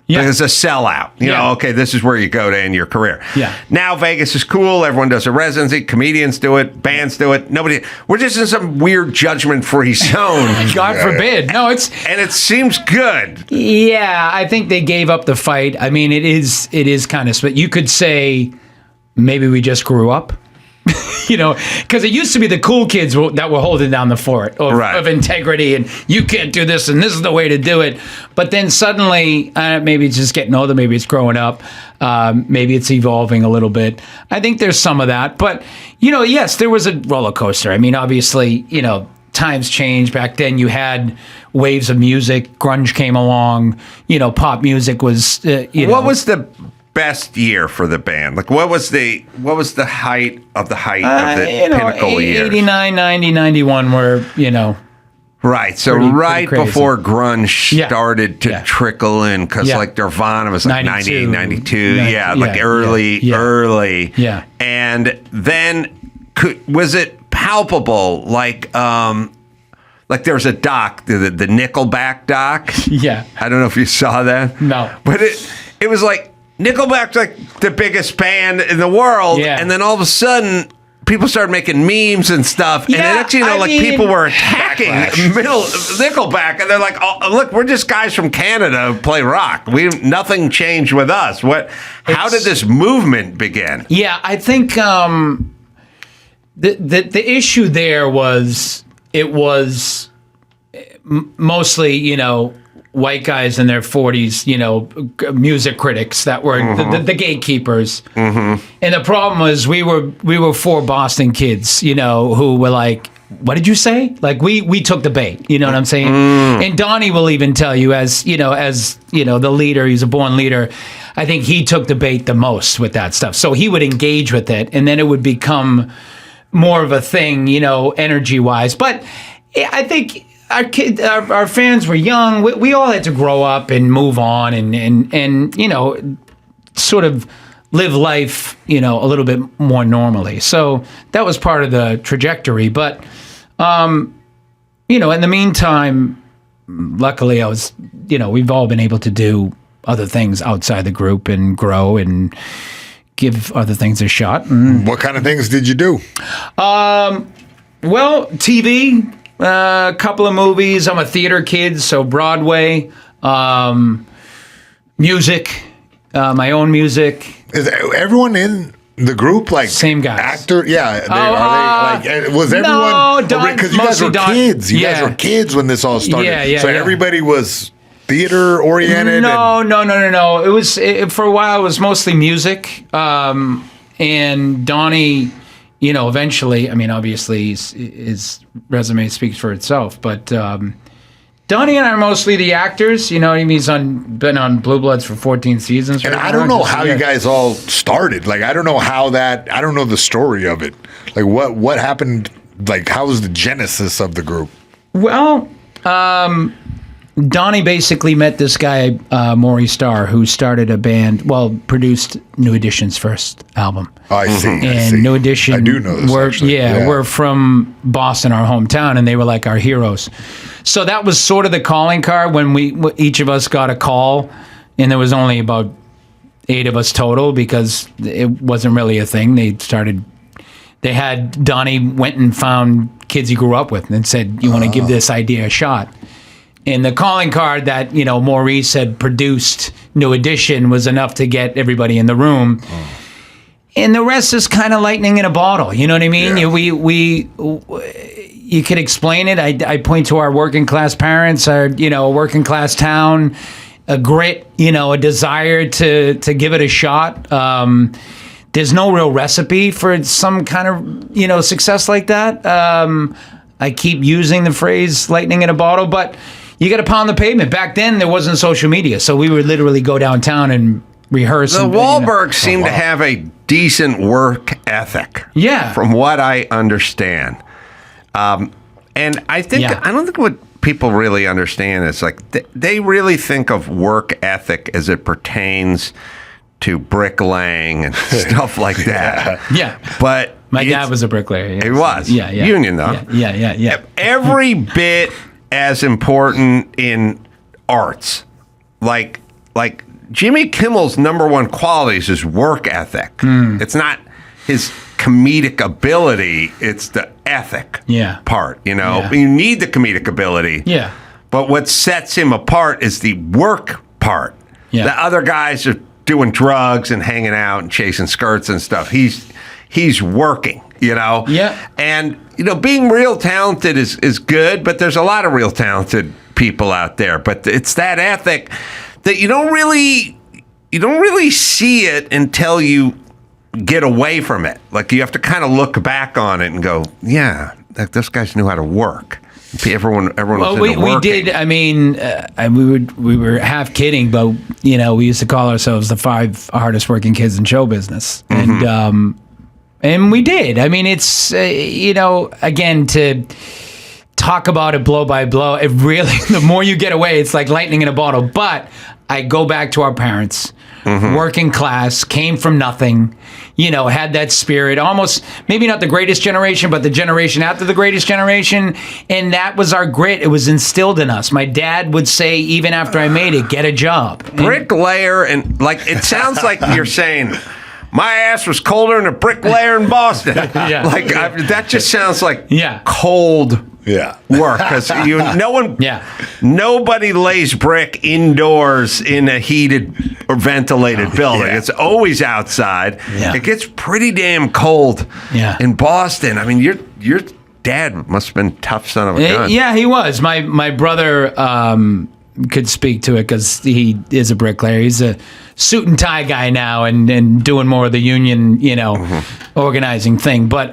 Yeah. It's a sellout. You know, okay, this is where you go to end your career. Yeah. Now Vegas is cool. Everyone does a residency. Comedians do it. Bands do it. We're just in some weird judgment-free zone. God forbid. No, it's... And it seems good. Yeah, I think they gave up the fight. I mean, it is kind of... But you could say maybe we just grew up. You know, because it used to be the cool kids that were holding down the fort of integrity, and you can't do this, and this is the way to do it. But then suddenly, maybe it's just getting older, maybe it's growing up, maybe it's evolving a little bit. I think there's some of that. But, you know, yes, there was a roller coaster. I mean, obviously, you know, times changed. Back then you had waves of music. Grunge came along. You know, pop music was, What was the best year for the band? Like, what was the height of the pinnacle year? 89, 90, 91 were, you know. Right. So pretty before grunge started to trickle in, because like Nirvana was like 98, 92. Early. Yeah. And then was it palpable? Like there was a doc, the Nickelback doc. Yeah. I don't know if you saw that. No. But it was like, Nickelback's like the biggest band in the world, and then all of a sudden, people started making memes and stuff, and then next thing you know, people were attacking Nickelback, and they're like, "Oh, look, we're just guys from Canada who play rock. Nothing changed with us. How did this movement begin?" Yeah, I think the issue there was it was mostly, you know, white guys in their 40s, you know, music critics that were the gatekeepers. Mm-hmm. And the problem was we were four Boston kids, you know, who were like, what did you say? Like we took the bait, you know what I'm saying? And Donnie will even tell you, as you know, the leader, he's a born leader. I think he took the bait the most with that stuff. So he would engage with it, and then it would become more of a thing, you know, energy wise. But I think our fans were young. We all had to grow up and move on and you know, sort of live life, you know, a little bit more normally. So that was part of the trajectory. But, you know, in the meantime, luckily we've all been able to do other things outside the group and grow and give other things a shot. What kind of things did you do? Well, TV. A couple of movies. I'm a theater kid, so Broadway, music, my own music. Is everyone in the group like same guys? Actor? Yeah. Are they like? Was everyone? Because you guys were kids. You guys were kids when this all started. So everybody was theater oriented. No. It was for a while. It was mostly music, and Donnie. You know, eventually, I mean, obviously, his resume speaks for itself. But Donnie and I are mostly the actors. You know, he's been on Blue Bloods for 14 seasons. And I don't know how you guys all started. Like, I don't know I don't know the story of it. Like, what happened? Like, how was the genesis of the group? Well, Donnie basically met this guy, Maury Starr, who started a band, produced New Edition's first album. Oh, I see. And New Edition, I do know this, actually. We're from Boston, our hometown, and they were like our heroes. So that was sort of the calling card when each of us got a call, and there was only about 8 of us total because it wasn't really a thing. They had Donnie went and found kids he grew up with and said, you want to give this idea a shot? And the calling card that, you know, Maurice had produced New Edition was enough to get everybody in the room. And the rest is kind of lightning in a bottle. You know what I mean? Yeah. You could explain it. I point to our working class parents, a working class town, a grit, you know, a desire to give it a shot. There's no real recipe for some kind of, you know, success like that. I keep using the phrase lightning in a bottle, but you got to pound the pavement. Back then, there wasn't social media, so we would literally go downtown and rehearse. The Wahlbergs seem to have a decent work ethic. Yeah. From what I understand. And I think I don't think what people really understand is like they really think of work ethic as it pertains to bricklaying and stuff like that. Yeah. But my dad was a bricklayer. Yes. It was. Yeah. Union though. Yeah. Every bit as important in arts. Like Jimmy Kimmel's number one qualities is work ethic. It's not his comedic ability, it's the ethic part, you know. You need the comedic ability. Yeah. But what sets him apart is the work part. Yeah. The other guys are doing drugs and hanging out and chasing skirts and stuff. He's working, you know. Yeah. And you know, being real talented is good, but there's a lot of real talented people out there. But it's that ethic that you don't really see it until you get away from it. Like you have to kind of look back on it and go, yeah, like those guys knew how to work. Everyone was into working. We did. I mean, we were half kidding, but you know, we used to call ourselves the 5 hardest working kids in show business, and we did. I mean, it's you know, again, to talk about it blow by blow, it really, the more you get away, it's like lightning in a bottle. But I go back to our parents, working class, came from nothing, you know, had that spirit, almost maybe not the greatest generation, but the generation after the greatest generation. And that was our grit. It was instilled in us. My dad would say, even after I made it, get a job. Bricklayer, and like, it sounds like you're saying, my ass was colder than a bricklayer in Boston. That just sounds like cold work, because nobody lays brick indoors in a heated or ventilated building. It's always outside. It gets pretty damn cold in Boston. I mean, your dad must have been a tough son of a gun. Yeah, he was. My brother could speak to it because he is a bricklayer. He's a suit and tie guy now and doing more of the union, you know, organizing thing. But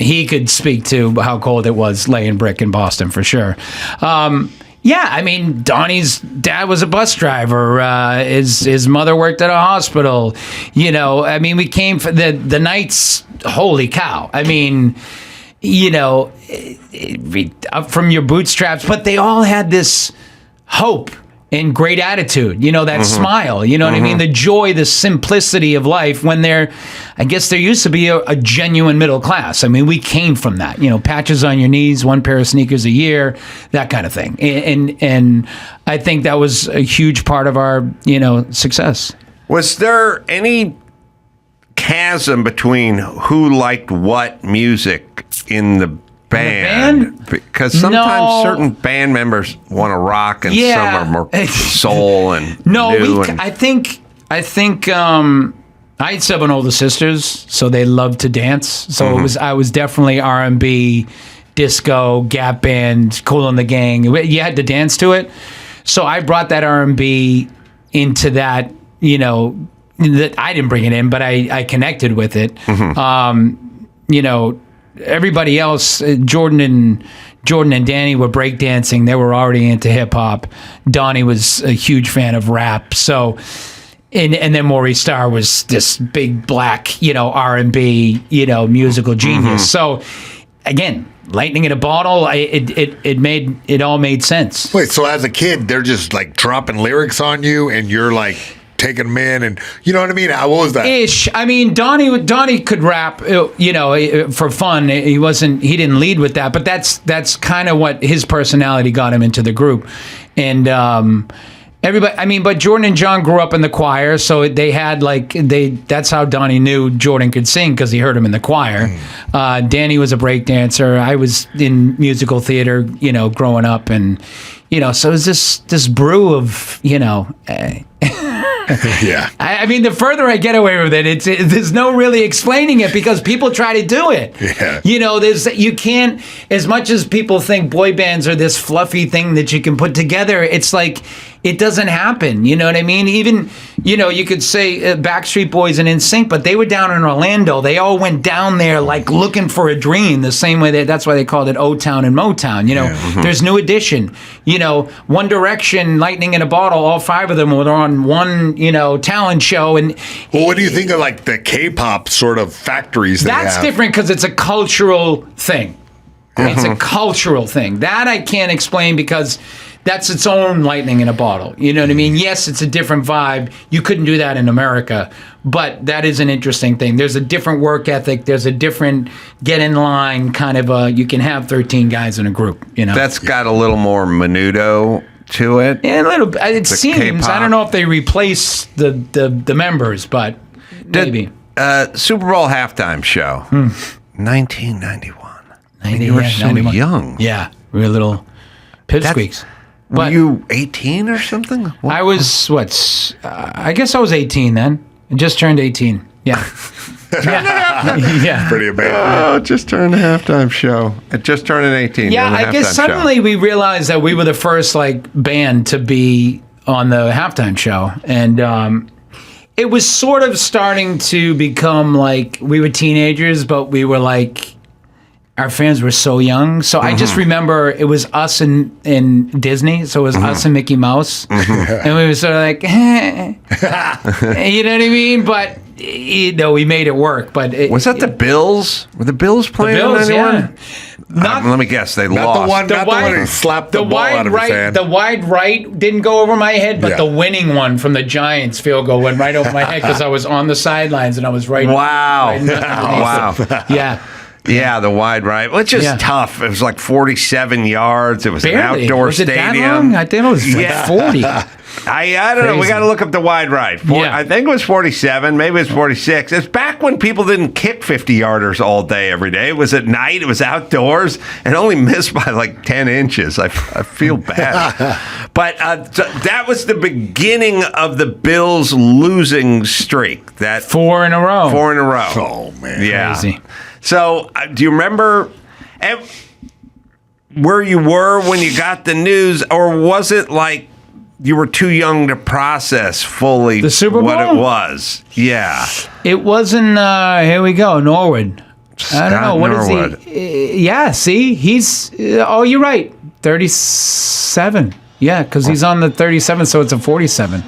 he could speak to how cold it was laying brick in Boston for sure. I mean, Donnie's dad was a bus driver. His mother worked at a hospital. You know, I mean, we came for the nights. Holy cow! I mean, you know, up from your bootstraps. But they all had this hope and great attitude, you know, that smile, you know what I mean? The joy, the simplicity of life when I guess there used to be a genuine middle class. I mean, we came from that, you know, patches on your knees, 1 pair of sneakers a year, that kind of thing. And I think that was a huge part of our, you know, success. Was there any chasm between who liked what music in the band? Because sometimes certain band members want to rock and some are more soul and I think I had 7 older sisters, so they loved to dance. So I was definitely R&B, disco, Gap Band, Kool and the Gang. You had to dance to it. So I brought that R&B into that, you know, that I didn't bring it in, but I connected with it. You know, everybody else, Jordan and Danny were breakdancing. They were already into hip hop. Donnie was a huge fan of rap. So, and then Maurice Starr was this big black, you know, R&B, you know, musical genius. So, again, lightning in a bottle. It all made sense. Wait, so as a kid, they're just like dropping lyrics on you, and you're like taking them in, and you know what I mean? What was that? Ish. I mean, Donnie could rap, you know, for fun. He didn't lead with that, but that's kind of what his personality got him into the group. And everybody, I mean, but Jordan and John grew up in the choir, so they had that's how Donnie knew Jordan could sing, because he heard him in the choir. Danny was a breakdancer. I was in musical theater, you know, growing up, and you know, so it was this brew of, you know. Yeah. I mean, the further I get away with it, there's no really explaining it, because people try to do it. Yeah. You know, you can't, as much as people think boy bands are this fluffy thing that you can put together, it's like, it doesn't happen. You know what I mean? Even, you know, you could say Backstreet Boys and NSYNC, but they were down in Orlando. They all went down there like looking for a dream, the same way that's why they called it O-Town and Motown. You know, there's New Edition. You know, One Direction, Lightning in a Bottle, all 5 of them were on one, you know, talent show. And well, what do you think of like the K-pop sort of factories? That's different, because it's a cultural thing. It's a cultural thing. That I can't explain because that's its own lightning in a bottle. You know what I mean? Yes, it's a different vibe. You couldn't do that in America, but that is an interesting thing. There's a different work ethic. There's a different get in line kind of you can have 13 guys in a group, you know? That's got a little more menudo to it. Yeah, a little bit. It seems. K-pop. I don't know if they replace the members, but maybe. Super Bowl halftime show, 1991. You were so 91. young. Yeah, we were little pipsqueaks. Were you 18 or something? What? I was, I guess I was 18 then. I just turned 18. Yeah. Yeah. Pretty amazing. Oh, just turned the halftime show. It just turned an 18. Yeah, I guess suddenly we realized that we were the first band to be on the halftime show. And it was sort of starting to become we were teenagers, but we were our fans were so young. So I just remember it was us and Disney. So it was us and Mickey Mouse. And we were sort of you know what I mean? But, we made it work. But was that the Bills? Were the Bills playing? The Bills, yeah. Let me guess, they Not lost. the one who slapped the ball out of his hand. The wide right didn't go over my head, but the winning one from the Giants field goal went right over my head because I was on the sidelines and I was right. Wow. Wow. Yeah. Yeah, the wide right, which is tough. It was 47 yards. It was an outdoor was it stadium. That long? I think it was 40. I don't know. We got to look up the wide right. I think it was 47. Maybe it was 46. It's back when people didn't kick 50-yarders all day, every day. It was at night. It was outdoors and only missed by 10 inches. I feel bad. But so that was the beginning of the Bills' losing streak. That 4 in a row. 4 in a row. Oh, man. Yeah. Crazy. So do you remember where you were when you got the news, or was it you were too young to process fully the Super Bowl? What it was? Yeah. It wasn't, here we go, Norwood. I don't know. What Norwood. is he? Yeah, see? He's, you're right. 37. Yeah, because he's on the 37, so it's a 47.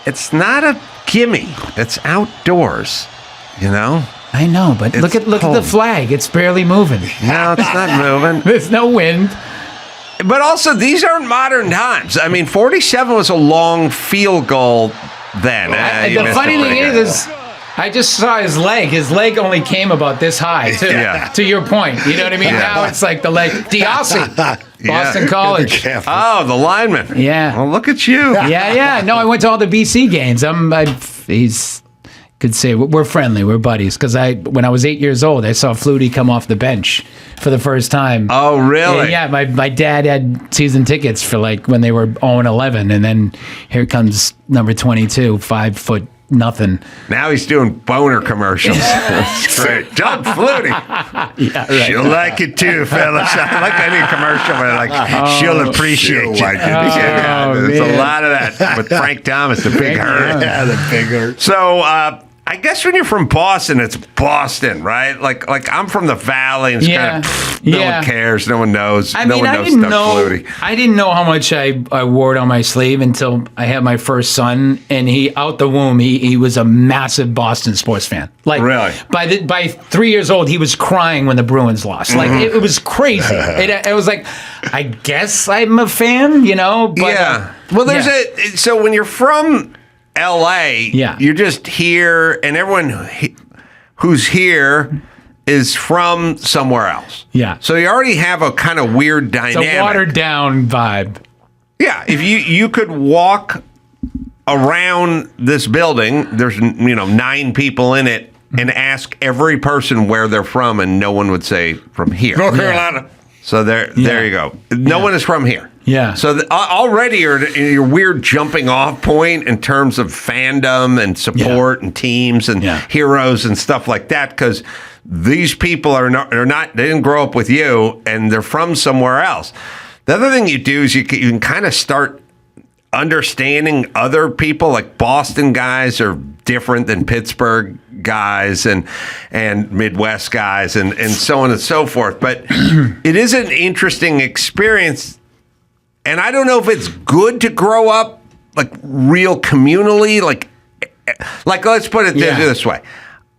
It's not a gimme. It's outdoors, you know? I know, but look at the flag. It's barely moving. No, it's not moving. There's no wind. But also, these aren't modern times. I mean, 47 was a long field goal then. The funny thing is I just saw his leg. His leg only came about this high, too. Yeah. To your point. You know what I mean? Now it's the leg. Diossi, Boston College. Oh, the lineman. Yeah. Well, look at you. Yeah. No, I went to all the BC games. He's... could say we're friendly, we're buddies. Because when I was 8 years old, I saw Flutie come off the bench for the first time. Oh, really? Yeah, my dad had season tickets for when they were 0-11, and then here comes number 22, 5 foot nothing. Now he's doing boner commercials. That's great. John Flutie. Yeah, right. She'll like it too, fellas. I like any commercial where she'll appreciate you. Like it. There's a lot of that with Frank Thomas, the Big Hurt. Yeah, the Big Hurt. So I guess when you're from Boston, it's Boston, right? Like I'm from the Valley, and it's kind of no one cares, no one knows. I no one knows stuff Flutie. I didn't know how much I wore it on my sleeve until I had my first son, and he out the womb he was a massive Boston sports fan. Really? By 3 years old, he was crying when the Bruins lost. It was crazy. It was I guess I'm a fan, you know. But, yeah. Well, there's so when you're from LA, you're just here, and everyone who's here is from somewhere else. Yeah. So you already have a kind of weird dynamic. It's a watered down vibe. Yeah. If you could walk around this building, there's 9 people in it, and ask every person where they're from, and no one would say from here. North Carolina. So there you go. No one is from here. Yeah. So already you're in your weird jumping off point in terms of fandom and support and teams and heroes and stuff like that, because these people are not they didn't grow up with you, and they're from somewhere else. The other thing you do is you can kind of start understanding other people. Like Boston guys are different than Pittsburgh guys and Midwest guys and so on and so forth. But it is an interesting experience. And I don't know if it's good to grow up real communally. Like let's put it this way.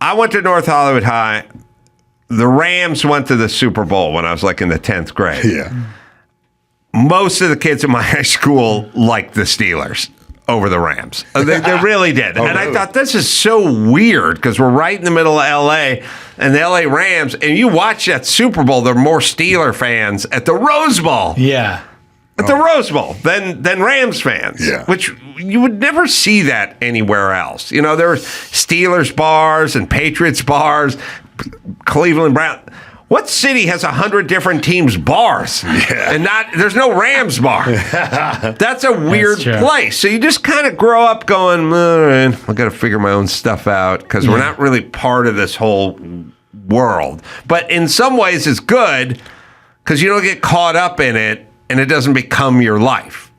I went to North Hollywood High. the Rams went to the Super Bowl when I was like in the 10th grade. Yeah. Most of the kids in my high school liked the Steelers over the Rams. They really did. Oh, and really? I thought, this is so weird because we're right in the middle of L.A. and the L.A. Rams, and you watch that Super Bowl, there are more Steeler fans at the Rose Bowl. Yeah. At the Rose Bowl than Rams fans, which you would never see that anywhere else. You know, there were Steelers bars and Patriots bars, Cleveland Brown. What city has 100 different teams bars? Yeah. And there's no Rams bar. That's a weird place. So you just kind of grow up going, all right, I got to figure my own stuff out because we're not really part of this whole world. But in some ways it's good because you don't get caught up in it and it doesn't become your life.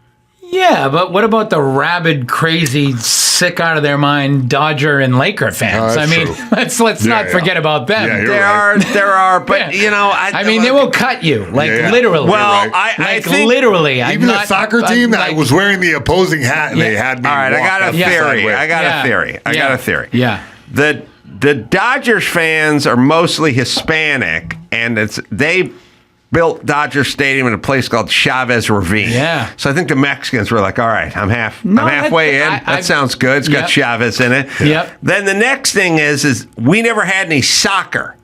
Yeah, but what about the rabid, crazy, sick out of their mind Dodger and Laker fans? I mean, let's not forget about them. There are, but you know, I mean, they will cut you, literally. Well, I think literally, even the soccer team that was wearing the opposing hat, and they had me. All right, I got a theory. Yeah. The Dodgers fans are mostly Hispanic, and they built Dodger Stadium in a place called Chavez Ravine. Yeah. So I think the Mexicans were like, all right, I'm halfway in. That sounds good. It's got Chavez in it. Yep. Then the next thing is we never had any soccer.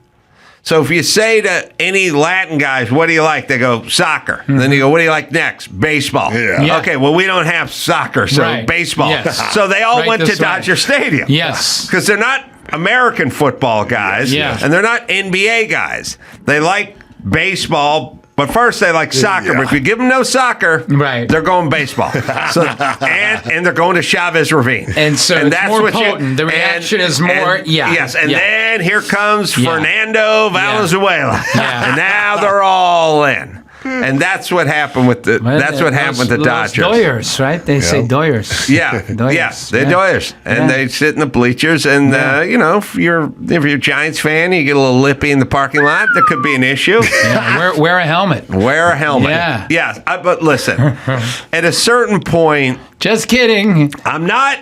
So if you say to any Latin guys, what do you like? They go, soccer. Mm-hmm. Then you go, what do you like next? Baseball. Yeah. Okay, well, we don't have soccer, so baseball. Yes. So they all went to Dodger Stadium. Yes. Because they're not American football guys. Yeah. And they're not NBA guys. They like baseball, but first they like soccer. But if you give them no soccer, they're going baseball. And they're going to Chavez Ravine. And so it's that's more what potent. The reaction is more, Yes, and then here comes Fernando Valenzuela. Yeah. And now they're all in. And that's what happened with the Dodgers. Doyers, right? They say Doyers. Yeah, Doyers. they're Doyers, and they sit in the bleachers. And you know, if you're a Giants fan, you get a little lippy in the parking lot. There could be an issue. Yeah, wear a helmet. Wear a helmet. Yeah. Yes, but listen, at a certain point, just kidding. I'm not.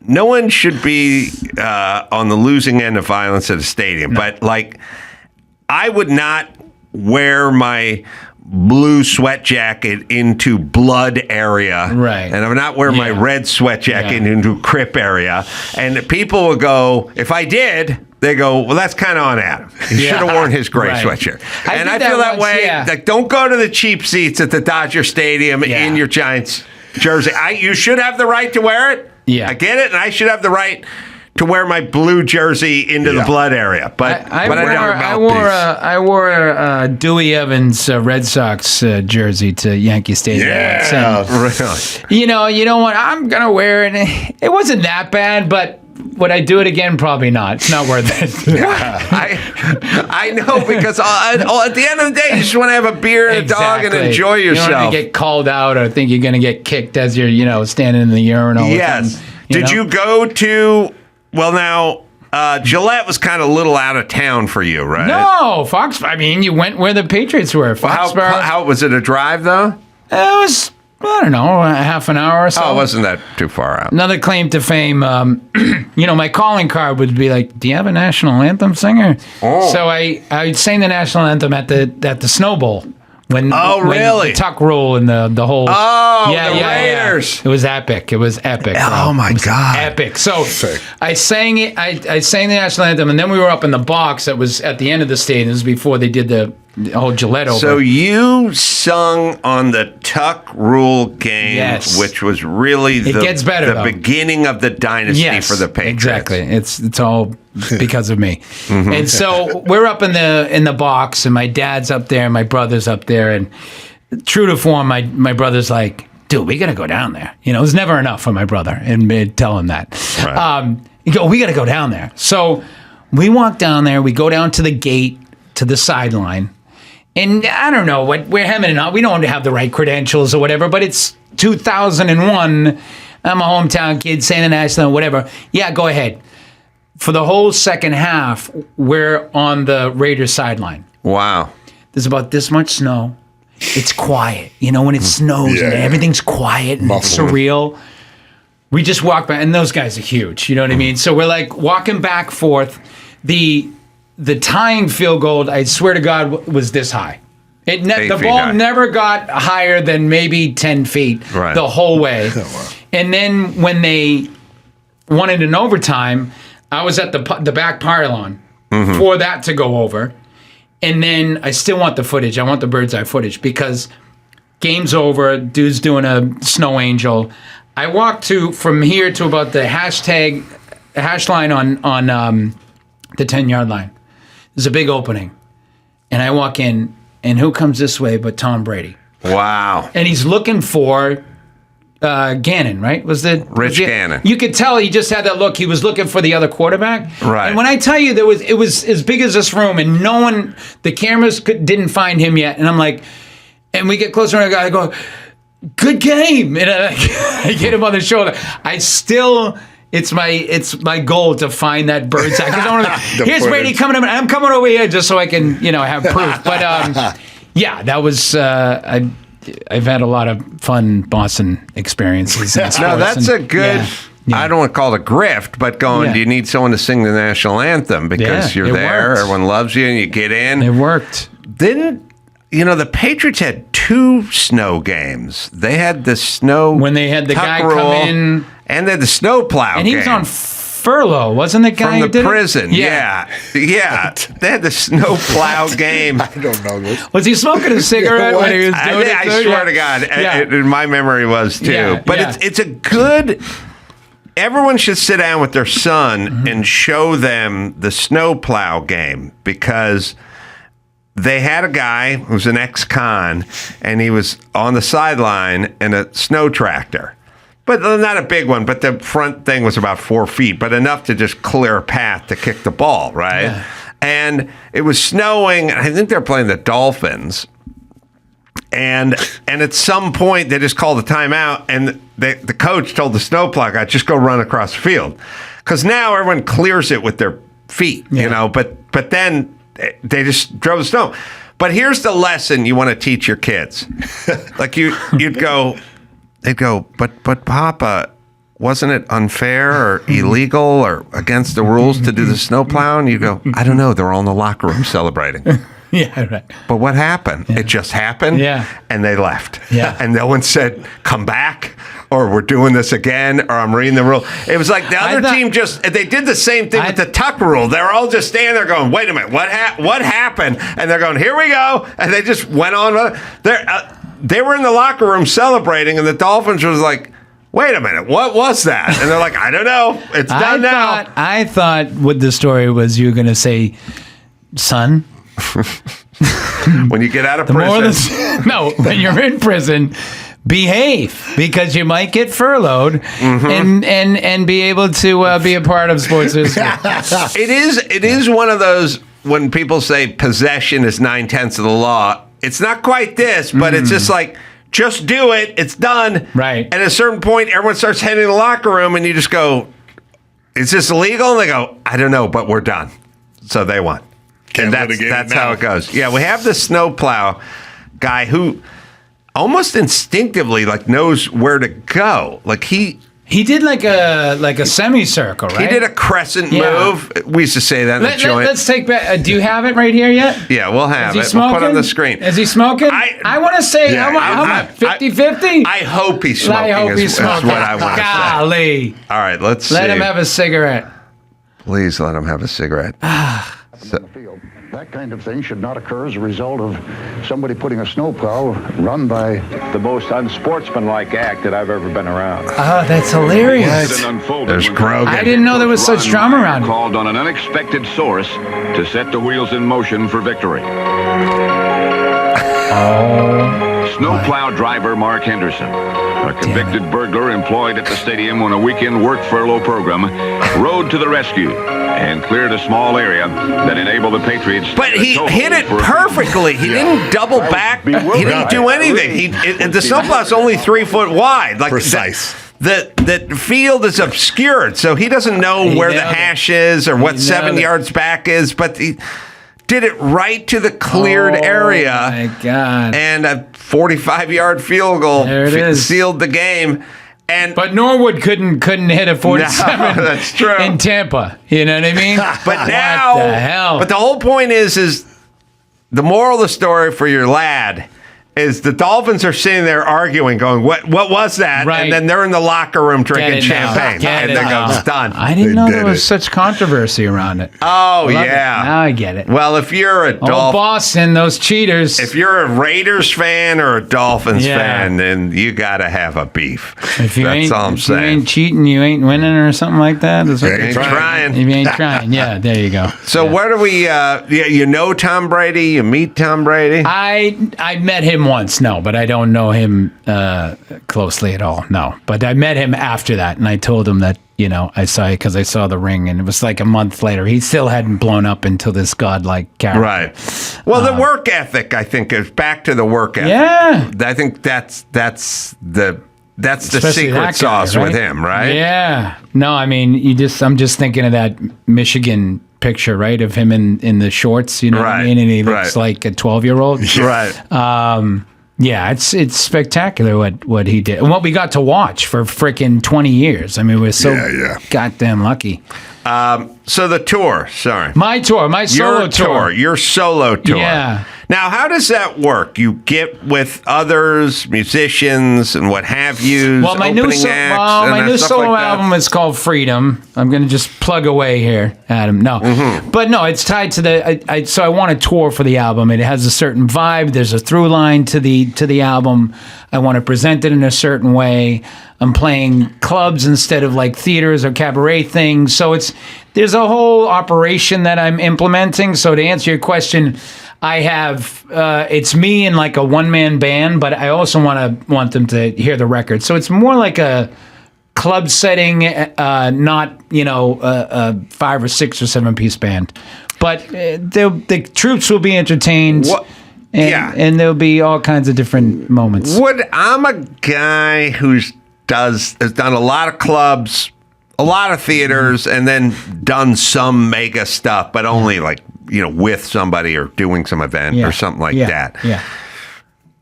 No one should be on the losing end of violence at a stadium, but like, I would not wear my blue sweat jacket into blood area. Right. And I would not wear my red sweat jacket into crip area. And people will go, if I did, they go, well, that's kind of on Adam. He should have worn his gray sweatshirt. And I feel that way. Like, don't go to the cheap seats at the Dodger Stadium in your Giants jersey. You should have the right to wear it. Yeah. I get it. And I should have the right to wear my blue jersey into the blood area, but I wore a Dewey Evans Red Sox jersey to Yankee Stadium. Really? You know what? I'm gonna wear it. It wasn't that bad, but would I do it again? Probably not. It's not worth it. I know, because at the end of the day, you just want to have a beer and a dog and enjoy yourself. You don't want to get called out or think you're going to get kicked as you're standing in the urinal. Yes. Did you go to? Well, now, Gillette was kind of a little out of town for you, right? No, I mean, you went where the Patriots were. Foxborough. How was it a drive, though? It was, I don't know, a half an hour or so. Oh, wasn't that too far out? Another claim to fame, my calling card would be like, do you have a national anthem singer? Oh. So I sang the national anthem at the Snow Bowl. When the tuck rule and the whole Raiders. It was epic. It was epic. Oh my God, epic. So I sang it. I sang the national anthem, and then we were up in the box that was at the end of the stadium. This was before they did the whole Gillette over. So you sung on the tuck rule game, which was really the beginning of the dynasty for the Patriots. Exactly. It's all because of me. Mm-hmm. And so we're up in the box, and my dad's up there, and my brother's up there, and true to form, my brother's like, dude, we got to go down there. It was never enough for my brother, and tell him that. Right. We got to go down there. So we walk down there. We go down to the gate, to the sideline. And I don't know what we're hemming and hawing. We don't have the right credentials or whatever, but it's 2001. I'm a hometown kid, saying the national, whatever. Yeah, go ahead. For the whole second half, we're on the Raiders sideline. Wow. There's about this much snow. It's quiet. When it snows and everything's quiet and it's surreal. We just walk by, and those guys are huge. You know what I mean? So we're like walking back, forth. The the tying field goal, I swear to God, was this high. The 8 ball feet high. never got higher than maybe 10 feet the whole way. And then when they wanted an overtime, I was at the back pylon for that to go over. And then I still want the footage. I want the bird's eye footage because game's over. Dude's doing a snow angel. I walked from here to about the hash line on the 10-yard line. There's a big opening. And I walk in, and who comes this way but Tom Brady? Wow. And he's looking for Gannon, right? Rich Gannon. You could tell he just had that look. He was looking for the other quarterback. Right. And when I tell you it was as big as this room, and the cameras didn't find him yet. And I'm like, and we get closer, and I go, good game. And I hit him on the shoulder. It's my goal to find that bird's eye. 'Cause here's Brady coming up, and I'm coming over here just so I can, have proof. But that was I've had a lot of fun Boston experiences. No, that's a good. Yeah. I don't want to call it a grift, but do you need someone to sing the national anthem because you're there, worked. everyone loves you, and you get in? It worked. The Patriots had 2 snow games. They had the snow when they had the guy come in, and they had the snow plow, and he was on furlough, wasn't the guy from the prison? Yeah. They had the snow plow game. I don't know this. Was he smoking a cigarette when he was doing it? I swear to God, in my memory was too. Yeah, but it's a good. Everyone should sit down with their son and show them the snow plow game because they had a guy who was an ex-con and he was on the sideline in a snow tractor. But not a big one, but the front thing was about 4 feet, but enough to just clear a path to kick the ball, right? Yeah. And it was snowing, and I think they were playing the Dolphins. And at some point, they just called a timeout, and the coach told the snowplow guy, just go run across the field. Because now everyone clears it with their feet, but then they just drove the snow. But here's the lesson you want to teach your kids. Like you'd go... They'd go, but Papa, wasn't it unfair or illegal or against the rules to do the snowplow? And you go, I don't know. They're all in the locker room celebrating. Yeah, right. But what happened? Yeah. It just happened. Yeah. And they left. Yeah. And no one said, come back, or we're doing this again, or I'm reading the rule. It was like the other team they did the same thing with the tuck rule. They were all just standing there going, wait a minute, what happened? And they're going, here we go. And they just went on. They were in the locker room celebrating, and the Dolphins was like, wait a minute, what was that? And they're like, I don't know. It's done now. I thought what the story was you were going to say, son. When you get out of prison. When you're in prison, behave because you might get furloughed and be able to be a part of sports history. It is one of those when people say possession is 9/10 of the law. It's not quite this, but it's just like, just do it. It's done. Right. And at a certain point, everyone starts heading to the locker room, and you just go, is this illegal? And they go, I don't know, but we're done. So they won. And that's how it goes. Yeah, we have the snowplow guy who almost instinctively knows where to go. He did like a semicircle, right? He did a crescent move. We used to say that in the joint. Let's take back. Do you have it right here yet? Yeah, we'll have it. Smoking? We'll put it on the screen. Is he smoking? I want to say, how much? 50-50? I hope he's smoking. I hope he's smoking. What I want to say. Golly. All right, let's see. Let him have a cigarette. Please let him have a cigarette. That kind of thing should not occur as a result of somebody putting a snowplow run by the most unsportsmanlike act that I've ever been around. Oh, that's hilarious. There's Grogan. I didn't know there was such drama around it. Called on an unexpected source to set the wheels in motion for victory. Snowplow driver Mark Henderson, a convicted burglar employed at the stadium on a weekend work furlough program, rode to the rescue and cleared a small area that enabled the Patriots. But he hit it perfectly. He didn't double back. He didn't do anything. The snowplow's only 3 foot wide. Precise. The field is obscured, so he doesn't know where the hash is or what 7 yards back is, but he did it right to the cleared area. Oh, my God. And a 45-yard field goal sealed the game. But Norwood couldn't hit a 47 that's true. in Tampa. You know what I mean? But now, what the hell? But the whole point is the moral of the story for your lad is the Dolphins are sitting there arguing, going, what was that? Right. And then they're in the locker room drinking champagne. And they go, it's done. I didn't know there was such controversy around it. Oh, Love yeah. it. Now I get it. Well, if you're a Boston, those cheaters. If you're a Raiders fan or a Dolphins fan, then you got to have a beef. If you That's all I'm if you saying. ain't cheating, you ain't winning or something like that. Is what You ain't you're trying. If you ain't trying. Yeah, there you go. So where do we, you know Tom Brady? You meet Tom Brady? I met him once, but I don't know him closely at all. No, but I met him after that, and I told him that I saw it because I saw the ring, and it was like a month later. He still hadn't blown up into this godlike character. Right. Well, the work ethic, I think, is back to the work ethic. Yeah. I think that's the Especially secret that guy, sauce right? with him, right? Yeah. No, I mean, I'm just thinking of that Michigan picture, right, of him in the shorts. You know what I mean? And he looks like a 12-year-old. Right. Yeah, it's spectacular what he did and what we got to watch for freaking 20 years. I mean, we're so goddamn lucky. So the tour, my solo tour. Your solo tour. Yeah. Now, how does that work? You get with others, musicians, and what have you. Well, my new solo album is called Freedom. I'm going to just plug away here, Adam. No, but no, it's tied to the. So I want to tour for the album. It has a certain vibe. There's a through line to the album. I want to present it in a certain way. I'm playing clubs instead of like theaters or cabaret things. So there's a whole operation that I'm implementing. So to answer your question, I have it's me and like a one-man band, but I also want them to hear the record. So it's more like a club setting, not a 5 or 6 or 7 piece band. But the troops will be entertained. And there'll be all kinds of different moments. I'm a guy has done a lot of clubs, a lot of theaters, and then done some mega stuff, but only with somebody or doing some event or something like that. Yeah.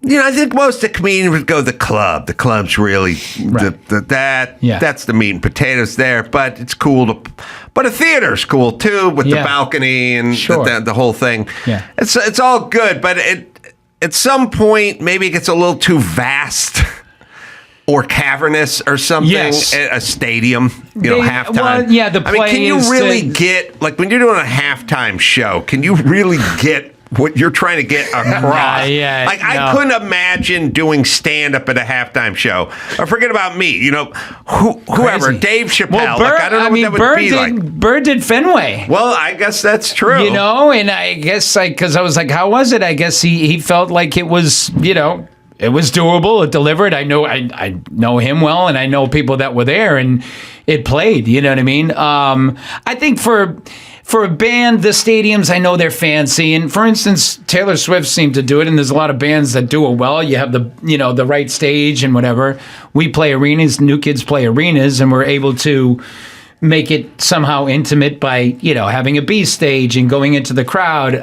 I think most of the comedians would go the club. The club's really that's the meat and potatoes there, but it's cool but a theater's cool too with the balcony and the whole thing. Yeah. It's all good, but at some point maybe it gets a little too vast. Or cavernous or something at a stadium, halftime. Well, yeah, the play can you really get, like when you're doing a halftime show, can you really get what you're trying to get across? I couldn't imagine doing stand-up at a halftime show. Or forget about me, whoever, Crazy. Dave Chappelle. Well, Burr, I don't know what that would be like. Burr did Fenway. Well, I guess that's true. And I guess, because I was like, how was it? I guess he felt like it was, it was doable. It delivered. I know him well, and I know people that were there, and it played. You know what I mean? I think for a band, the stadiums, I know they're fancy, and for instance, Taylor Swift seemed to do it, and there's a lot of bands that do it well. You have the right stage and whatever. We play arenas. New Kids play arenas, and we're able to make it somehow intimate by having a B stage and going into the crowd.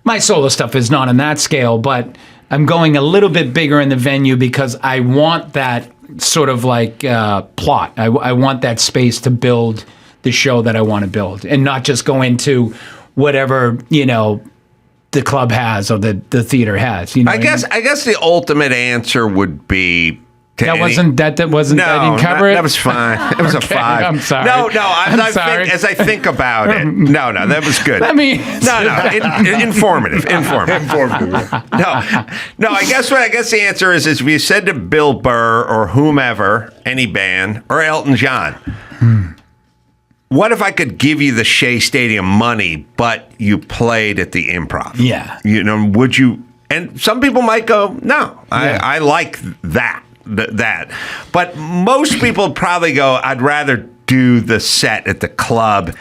My solo stuff is not on that scale, but I'm going a little bit bigger in the venue because I want that sort of like plot. I want that space to build the show that I want to build and not just go into whatever, the club has or the theater has. I guess the ultimate answer would be that wasn't. I didn't cover it. That was fine. It was a 5. I'm sorry. No, I'm sorry. As I think about it, no, that was good. Informative. No. I guess the answer is if you said to Bill Burr or whomever, any band, or Elton John, what if I could give you the Shea Stadium money, but you played at the Improv? Yeah. Would you? And some people might go, no, I like that. But most people probably go, I'd rather do the set at the club,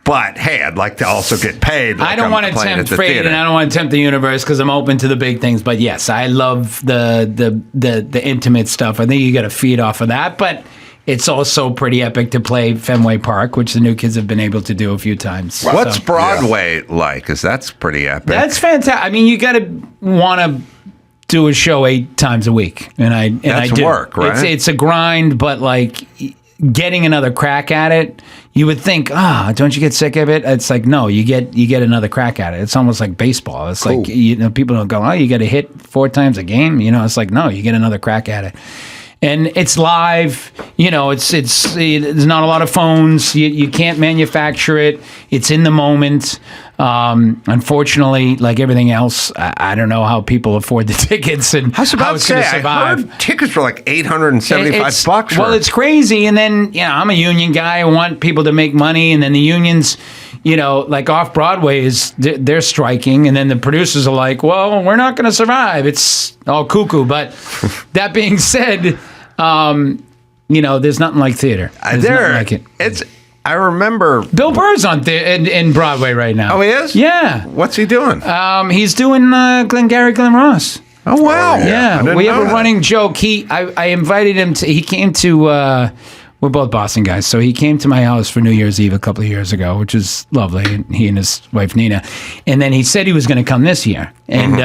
but hey, I'd like to also get paid. I don't want to tempt fate, and I don't want to tempt the universe because I'm open to the big things. But yes, I love the intimate stuff. I think you got to feed off of that, but it's also pretty epic to play Fenway Park, which the New Kids have been able to do a few times. What's Broadway like? Because that's pretty epic. That's fantastic. I mean, you got to want to do a show 8 times a week, and I do. Work, right? It's a grind, but like getting another crack at it, you would think, don't you get sick of it? It's like, no, you get another crack at it. It's almost like baseball. It's like, people don't go, you got to hit 4 times a game. It's like, no, you get another crack at it. And it's live, there's not a lot of phones. You can't manufacture it. It's in the moment. Unfortunately, like everything else, I don't know how people afford the tickets and how it's going to survive. I heard tickets were like $875. Well, it's crazy. And then, I'm a union guy. I want people to make money. And then the unions, like off Broadway they're striking. And then the producers are like, well, we're not going to survive. It's all cuckoo. But that being said, there's nothing like theater. There's nothing like it. I remember Bill Burr's on in Broadway right now. Oh, he is? Yeah. What's he doing? He's doing Glenn Ross. Oh, wow. Yeah. We have a running joke. I invited him to. He came to. We're both Boston guys, so he came to my house for New Year's Eve a couple of years ago, which is lovely. He and his wife Nina, and then he said he was going to come this year, and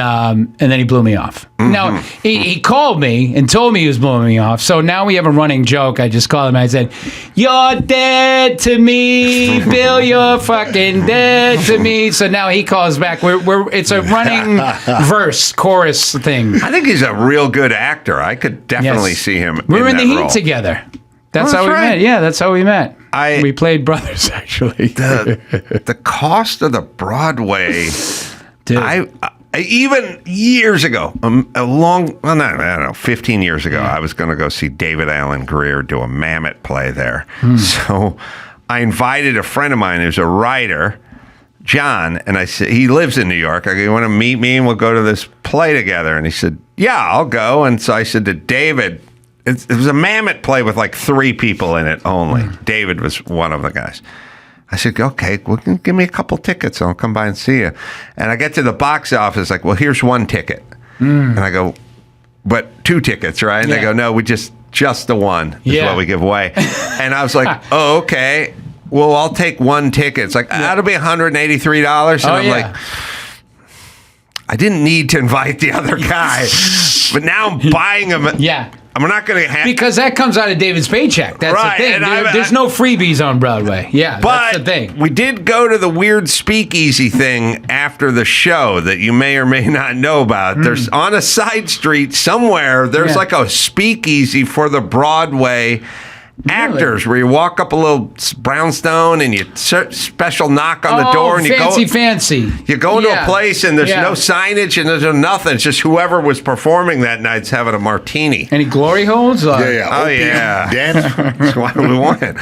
then he blew me off. Now he called me and told me he was blowing me off. So now we have a running joke. I just called him. I said, "You're dead to me, Bill. You're fucking dead to me." So now he calls back. It's a running chorus thing. I think he's a real good actor. I could definitely see him. We were in the role. Heat together. That's how we met. Yeah, that's how we met. We played brothers, actually. The cost of the Broadway, even years ago, 15 years ago, I was going to go see David Allen Greer do a Mammoth play there. So I invited a friend of mine who's a writer, John, and I said, he lives in New York. I go, you want to meet me and we'll go to this play together? And he said, yeah, I'll go. And so I said to David, it was a Mammoth play with like 3 people in it only. David was one of the guys. I said, okay, well, give me a couple tickets. I'll come by and see you. And I get to the box office, like, well, here's 1 ticket. And I go, but 2 tickets, right? And they go, no, we just the one is what we give away. And I was like, oh, okay. Well, I'll take 1 ticket. It's like, that'll be $183. And I'm like, I didn't need to invite the other guy, but now I'm buying him. I'm not going to have... Because that comes out of David's paycheck. That's the thing. There's no freebies on Broadway. Yeah, but that's the thing. We did go to the weird speakeasy thing after the show that you may or may not know about. There's on a side street somewhere, there's like a speakeasy for the Broadway actors where you walk up a little brownstone and you special knock on the door and you fancy. You go into a place and there's no signage and there's no nothing. It's just whoever was performing that night's having a martini. Any glory holes? Oh yeah. Dance. That's why we went.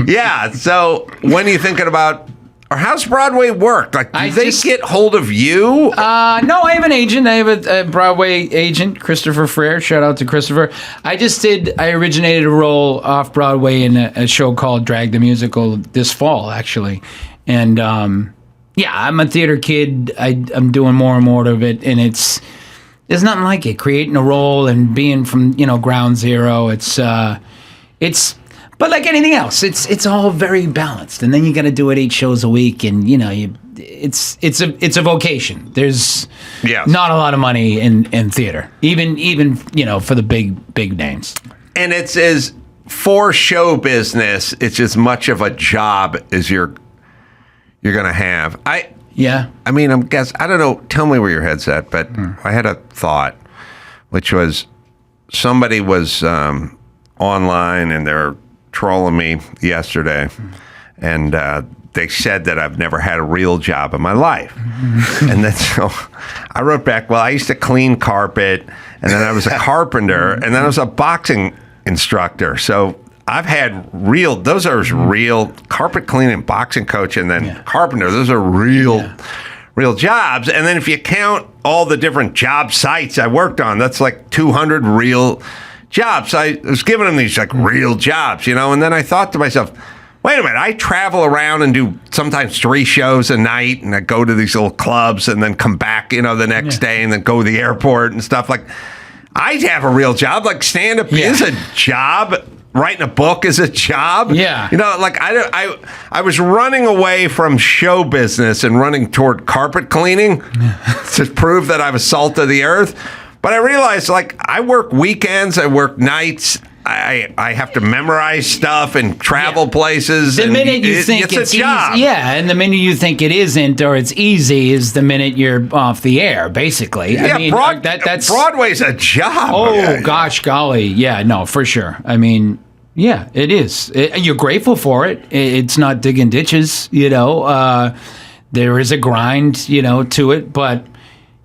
Yeah. So when are you thinking about? Or how's Broadway work? Like, do they get hold of you? No, I have an agent. I have a Broadway agent, Christopher Frere. Shout out to Christopher. I originated a role off Broadway in a show called Drag the Musical this fall, actually. And I'm a theater kid. I'm doing more and more of it, and there's nothing like it. Creating a role and being from ground zero. But like anything else, it's all very balanced, and then you got to do it 8 shows a week, and it's a vocation. There's not a lot of money in theater, even for the big names. And it's as for show business, it's as much of a job as you're gonna have. I mean, I don't know. Tell me where your head's at, but I had a thought, which was somebody was online and they're trolling me yesterday, and they said that I've never had a real job in my life. And then so I wrote back, well, I used to clean carpet, and then I was a carpenter, and then I was a boxing instructor. So I've had those are real carpet cleaning, boxing coach, and then carpenter. Those are real jobs. And then if you count all the different job sites I worked on, that's like 200 real jobs. I was giving them these like real jobs, and then I thought to myself, wait a minute, I travel around and do sometimes 3 shows a night, and I go to these little clubs and then come back, the next day and then go to the airport and stuff. Like, I have a real job. Like, stand-up is a job. Writing a book is a job. Yeah. Like I was running away from show business and running toward carpet cleaning to prove that I was salt of the earth. But I realized, like, I work weekends, I work nights. I have to memorize stuff and travel places. The minute you think it's a job. easy, and the minute you think it isn't or it's easy is the minute you're off the air, basically. Yeah, I mean, that's Broadway's a job. Oh, gosh, golly. Yeah, no, for sure. I mean, yeah, it is. You're grateful for it. It's not digging ditches, there is a grind, to it, but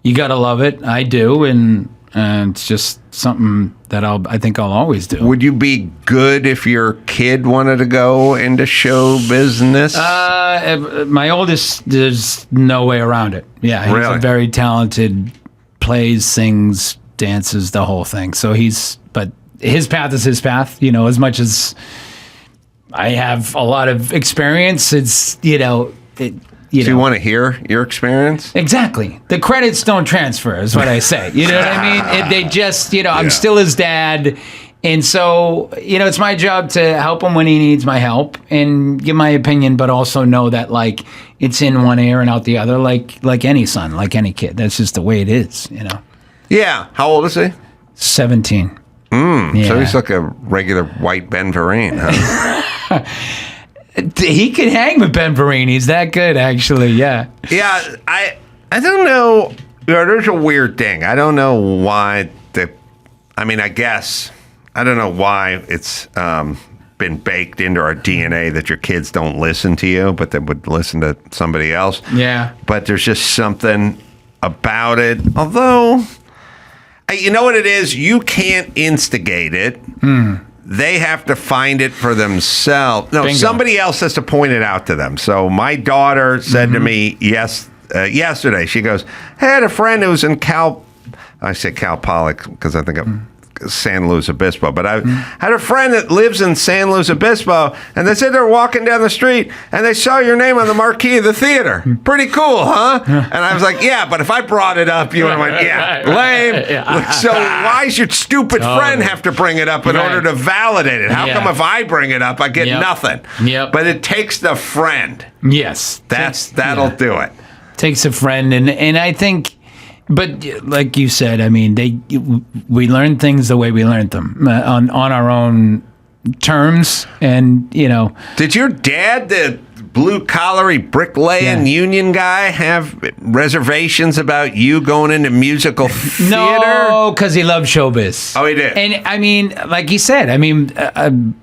you got to love it. I do, and it's just something that I think I'll always do. Would you be good if your kid wanted to go into show business? My oldest, there's no way around it. Yeah, he's Really? a very talented, plays, sings, dances, the whole thing. So but his path is his path, as much as I have a lot of experience, it's, Do you want to hear your experience? Exactly. The credits don't transfer, is what I say. You know what I mean? They just, I'm still his dad. And so, it's my job to help him when he needs my help and give my opinion, but also know that, like, it's in one ear and out the other, like any son, like any kid. That's just the way it is, Yeah. How old is he? 17. So Yeah. he's like a regular white Ben Vereen, huh? He could hang with Ben Vereen. He's that good, actually. Yeah. Yeah, I don't know. There's a weird thing. I don't know why I guess I don't know why it's been baked into our DNA that your kids don't listen to you, but they would listen to somebody else. Yeah. But there's just something about it. Although, you know what it is? You can't instigate it. They have to find it for themselves. No, Bingo. somebody else has to point it out to them. So my daughter said to me yesterday, she goes, hey, I had a friend who was in I say Cal Poly because I think I'm San Luis Obispo, but I had a friend that lives in San Luis Obispo, and they said they were walking down the street, and they saw your name on the marquee of the theater. Pretty cool, huh? And I was like, yeah, but if I brought it up, you would have went, yeah, lame. So why does your stupid friend have to bring it up in order to validate it? How come if I bring it up, I get nothing? Yep. But it takes the friend. Yes. That'll do it. Takes a friend, and I think... But like you said, I mean, we learn things the way we learned them on our own terms, and Did your dad, the blue-collary bricklaying union guy, have reservations about you going into musical theater? No, because he loved showbiz. Oh, he did. And I mean, like he said,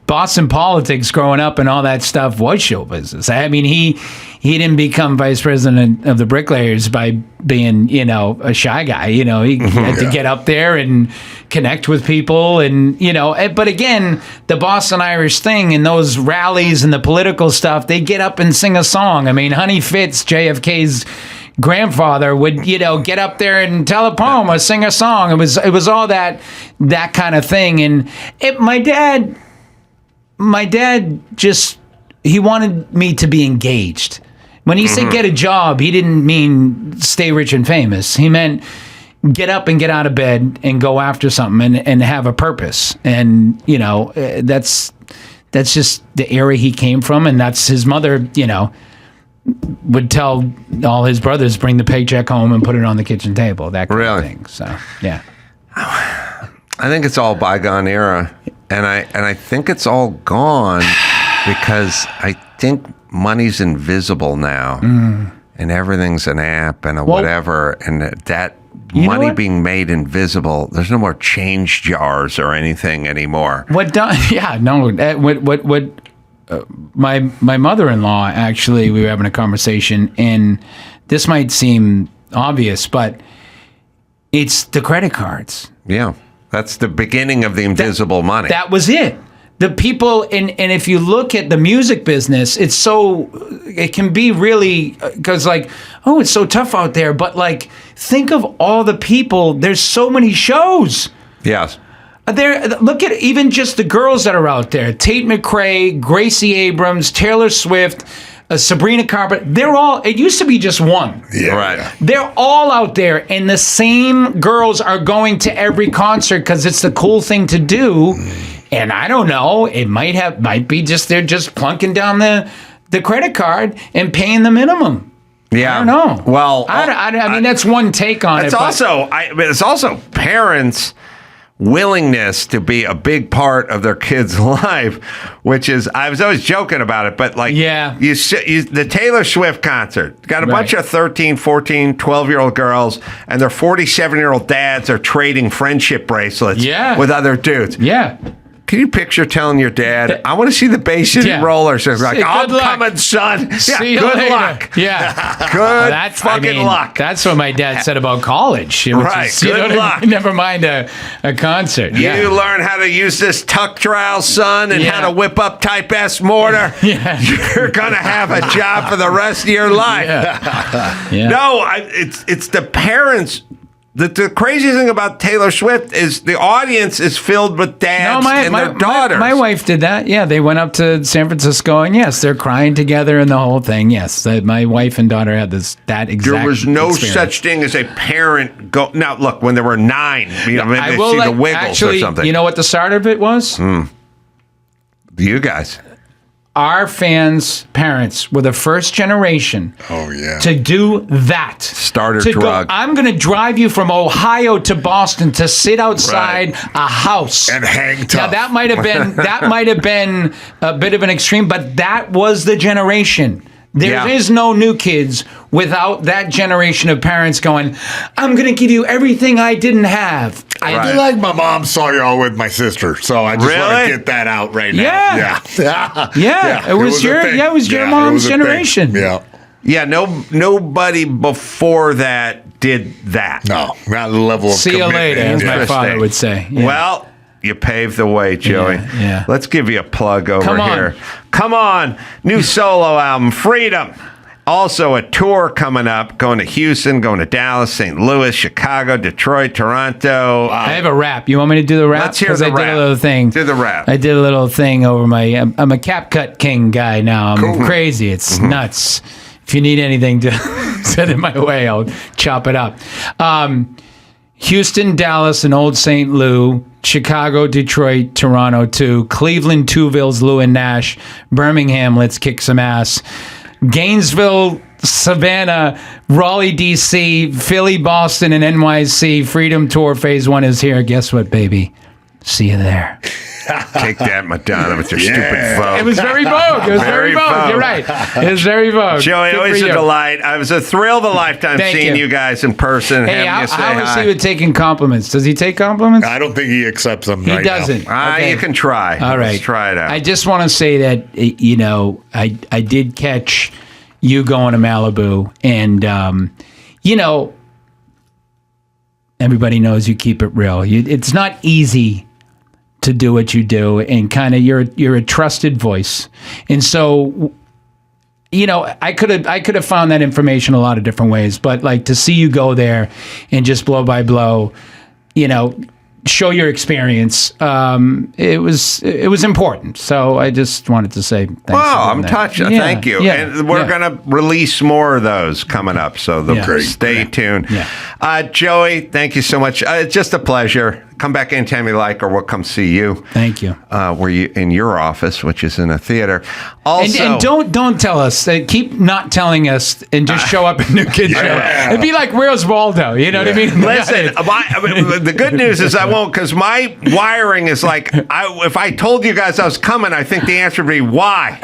Boston politics growing up and all that stuff was show business. I mean, he didn't become vice president of the Bricklayers by being, a shy guy. He had to get up there and connect with people, and But again, the Boston Irish thing and those rallies and the political stuff, they get up and sing a song. I mean, Honey Fitz, JFK's grandfather, would get up there and tell a poem or sing a song. It was all that kind of thing, and my dad just, he wanted me to be engaged. When he said get a job, he didn't mean stay rich and famous. He meant get up and get out of bed and go after something and have a purpose. And, that's just the era he came from. And that's his mother, would tell all his brothers, bring the paycheck home and put it on the kitchen table, that kind of thing. So, yeah. I think it's all bygone era. And I think it's all gone because I think money's invisible now, and everything's an app and whatever, and that money being made invisible. There's no more change jars or anything anymore. My mother-in-law, actually, we were having a conversation, and this might seem obvious, but it's the credit cards. Yeah, that's the beginning of the invisible money. That was it. The people, and if you look at the music business, it can be really, because it's so tough out there, but think of all the people, there's so many shows. Yes. Look at even just the girls that are out there, Tate McRae, Gracie Abrams, Taylor Swift, Sabrina Carpenter, it used to be just one. Yeah. Right. They're all out there, and the same girls are going to every concert because it's the cool thing to do. And I don't know, it might be just they're just plunking down the credit card and paying the minimum. Yeah. I don't know. Well, I mean, that's one take on it. It's also parents' willingness to be a big part of their kid's life, which is, I was always joking about it, but like, the Taylor Swift concert, got a bunch of 13, 14, 12-year-old girls, and their 47-year-old dads are trading friendship bracelets with other dudes. Yeah. Can you picture telling your dad, I want to see the Bay roller? So it's like, I'm coming, son. See you good later. luck. Yeah. Good fucking luck. That's what my dad said about college. Right. Good luck. Never mind a concert. You learn how to use this tuck trowel, son, and how to whip up Type S mortar. You're going to have a job for the rest of your life. No, it's the parents. The craziest thing about Taylor Swift is the audience is filled with dads and their daughters. My wife did that. Yeah, they went up to San Francisco, and yes, they're crying together and the whole thing. Yes, my wife and daughter had that exact There was no experience. such thing as a parent go. Now, look, when they were 9, maybe they see the Wiggles or something. You know what the start of it was? You guys. Our fans' parents were the first generation to do that. Starter to drug. Go, I'm going to drive you from Ohio to Boston to sit outside a house and hang tough. Now that might have been a bit of an extreme, but that was the generation. There is no new kids without that generation of parents going, I'm going to give you everything I didn't have. I feel like my mom saw y'all with my sister, so I just want to get that out right now. Yeah. It was your mom's generation. Nobody before that did that. No, not the level of See you later, as my father would say. Yeah. Well, you paved the way, Joey. Yeah. Let's give you a plug over Come on. here. Come on. New solo album, Freedom. Also a tour coming up, going to Houston, going to Dallas, St. Louis, Chicago, Detroit, Toronto. I have a rap. You want me to do the rap? Let's hear the I did rap. a little thing. Do the rap. I did a little thing over I'm a CapCut King guy now. I'm crazy. It's nuts. If you need anything to send it my way, I'll chop it up. Houston, Dallas, and Old St. Lou, Chicago, Detroit, Toronto 2, Cleveland, Tuville's Lou and Nash, Birmingham, let's kick some ass, Gainesville, Savannah, Raleigh, DC, Philly, Boston, and NYC. Freedom Tour Phase 1 is here. Guess what, baby? See you there. Take that, Madonna, with your stupid Vogue. It was very Vogue. It was very Vogue. You're right. It was very Vogue. Joey, Good always for a you. delight. I was a thrill of a lifetime Thank seeing you. you guys in person. Hey, having you say how is hi. he with taking compliments? Does he take compliments? I don't think he accepts them. He right doesn't. Now. Okay. You can try. All right. Let's try it out. I just want to say that, I did catch you going to Malibu, and, everybody knows you keep it real. It's not easy to do what you do, and kind of you're a trusted voice. And so, I could have found that information a lot of different ways, but like to see you go there and just blow by blow, show your experience. It was important. So I just wanted to say thanks. Wow, I'm touched. Yeah, Thank you. yeah, And we're going to release more of those coming up. So stay tuned. Yeah. Joey, thank you so much. It's just a pleasure. Come back anytime you like, or we'll come see you. Thank you. Were you in your office, which is in a theater? Also, And don't tell us. Keep not telling us, and just show up at New Kids Show. It'd be like, where's Waldo? You know what I mean? Listen, the good news is I won't, because my wiring is like, if I told you guys I was coming, I think the answer would be why.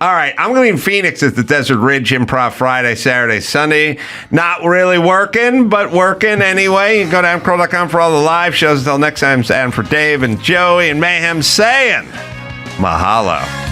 All right, I'm going to be in Phoenix at the Desert Ridge Improv Friday, Saturday, Sunday. Not really working, but working anyway. You can go to adamcarolla.com for all the live shows. Until next time, it's Adam for Dave and Joey and Mayhem saying mahalo.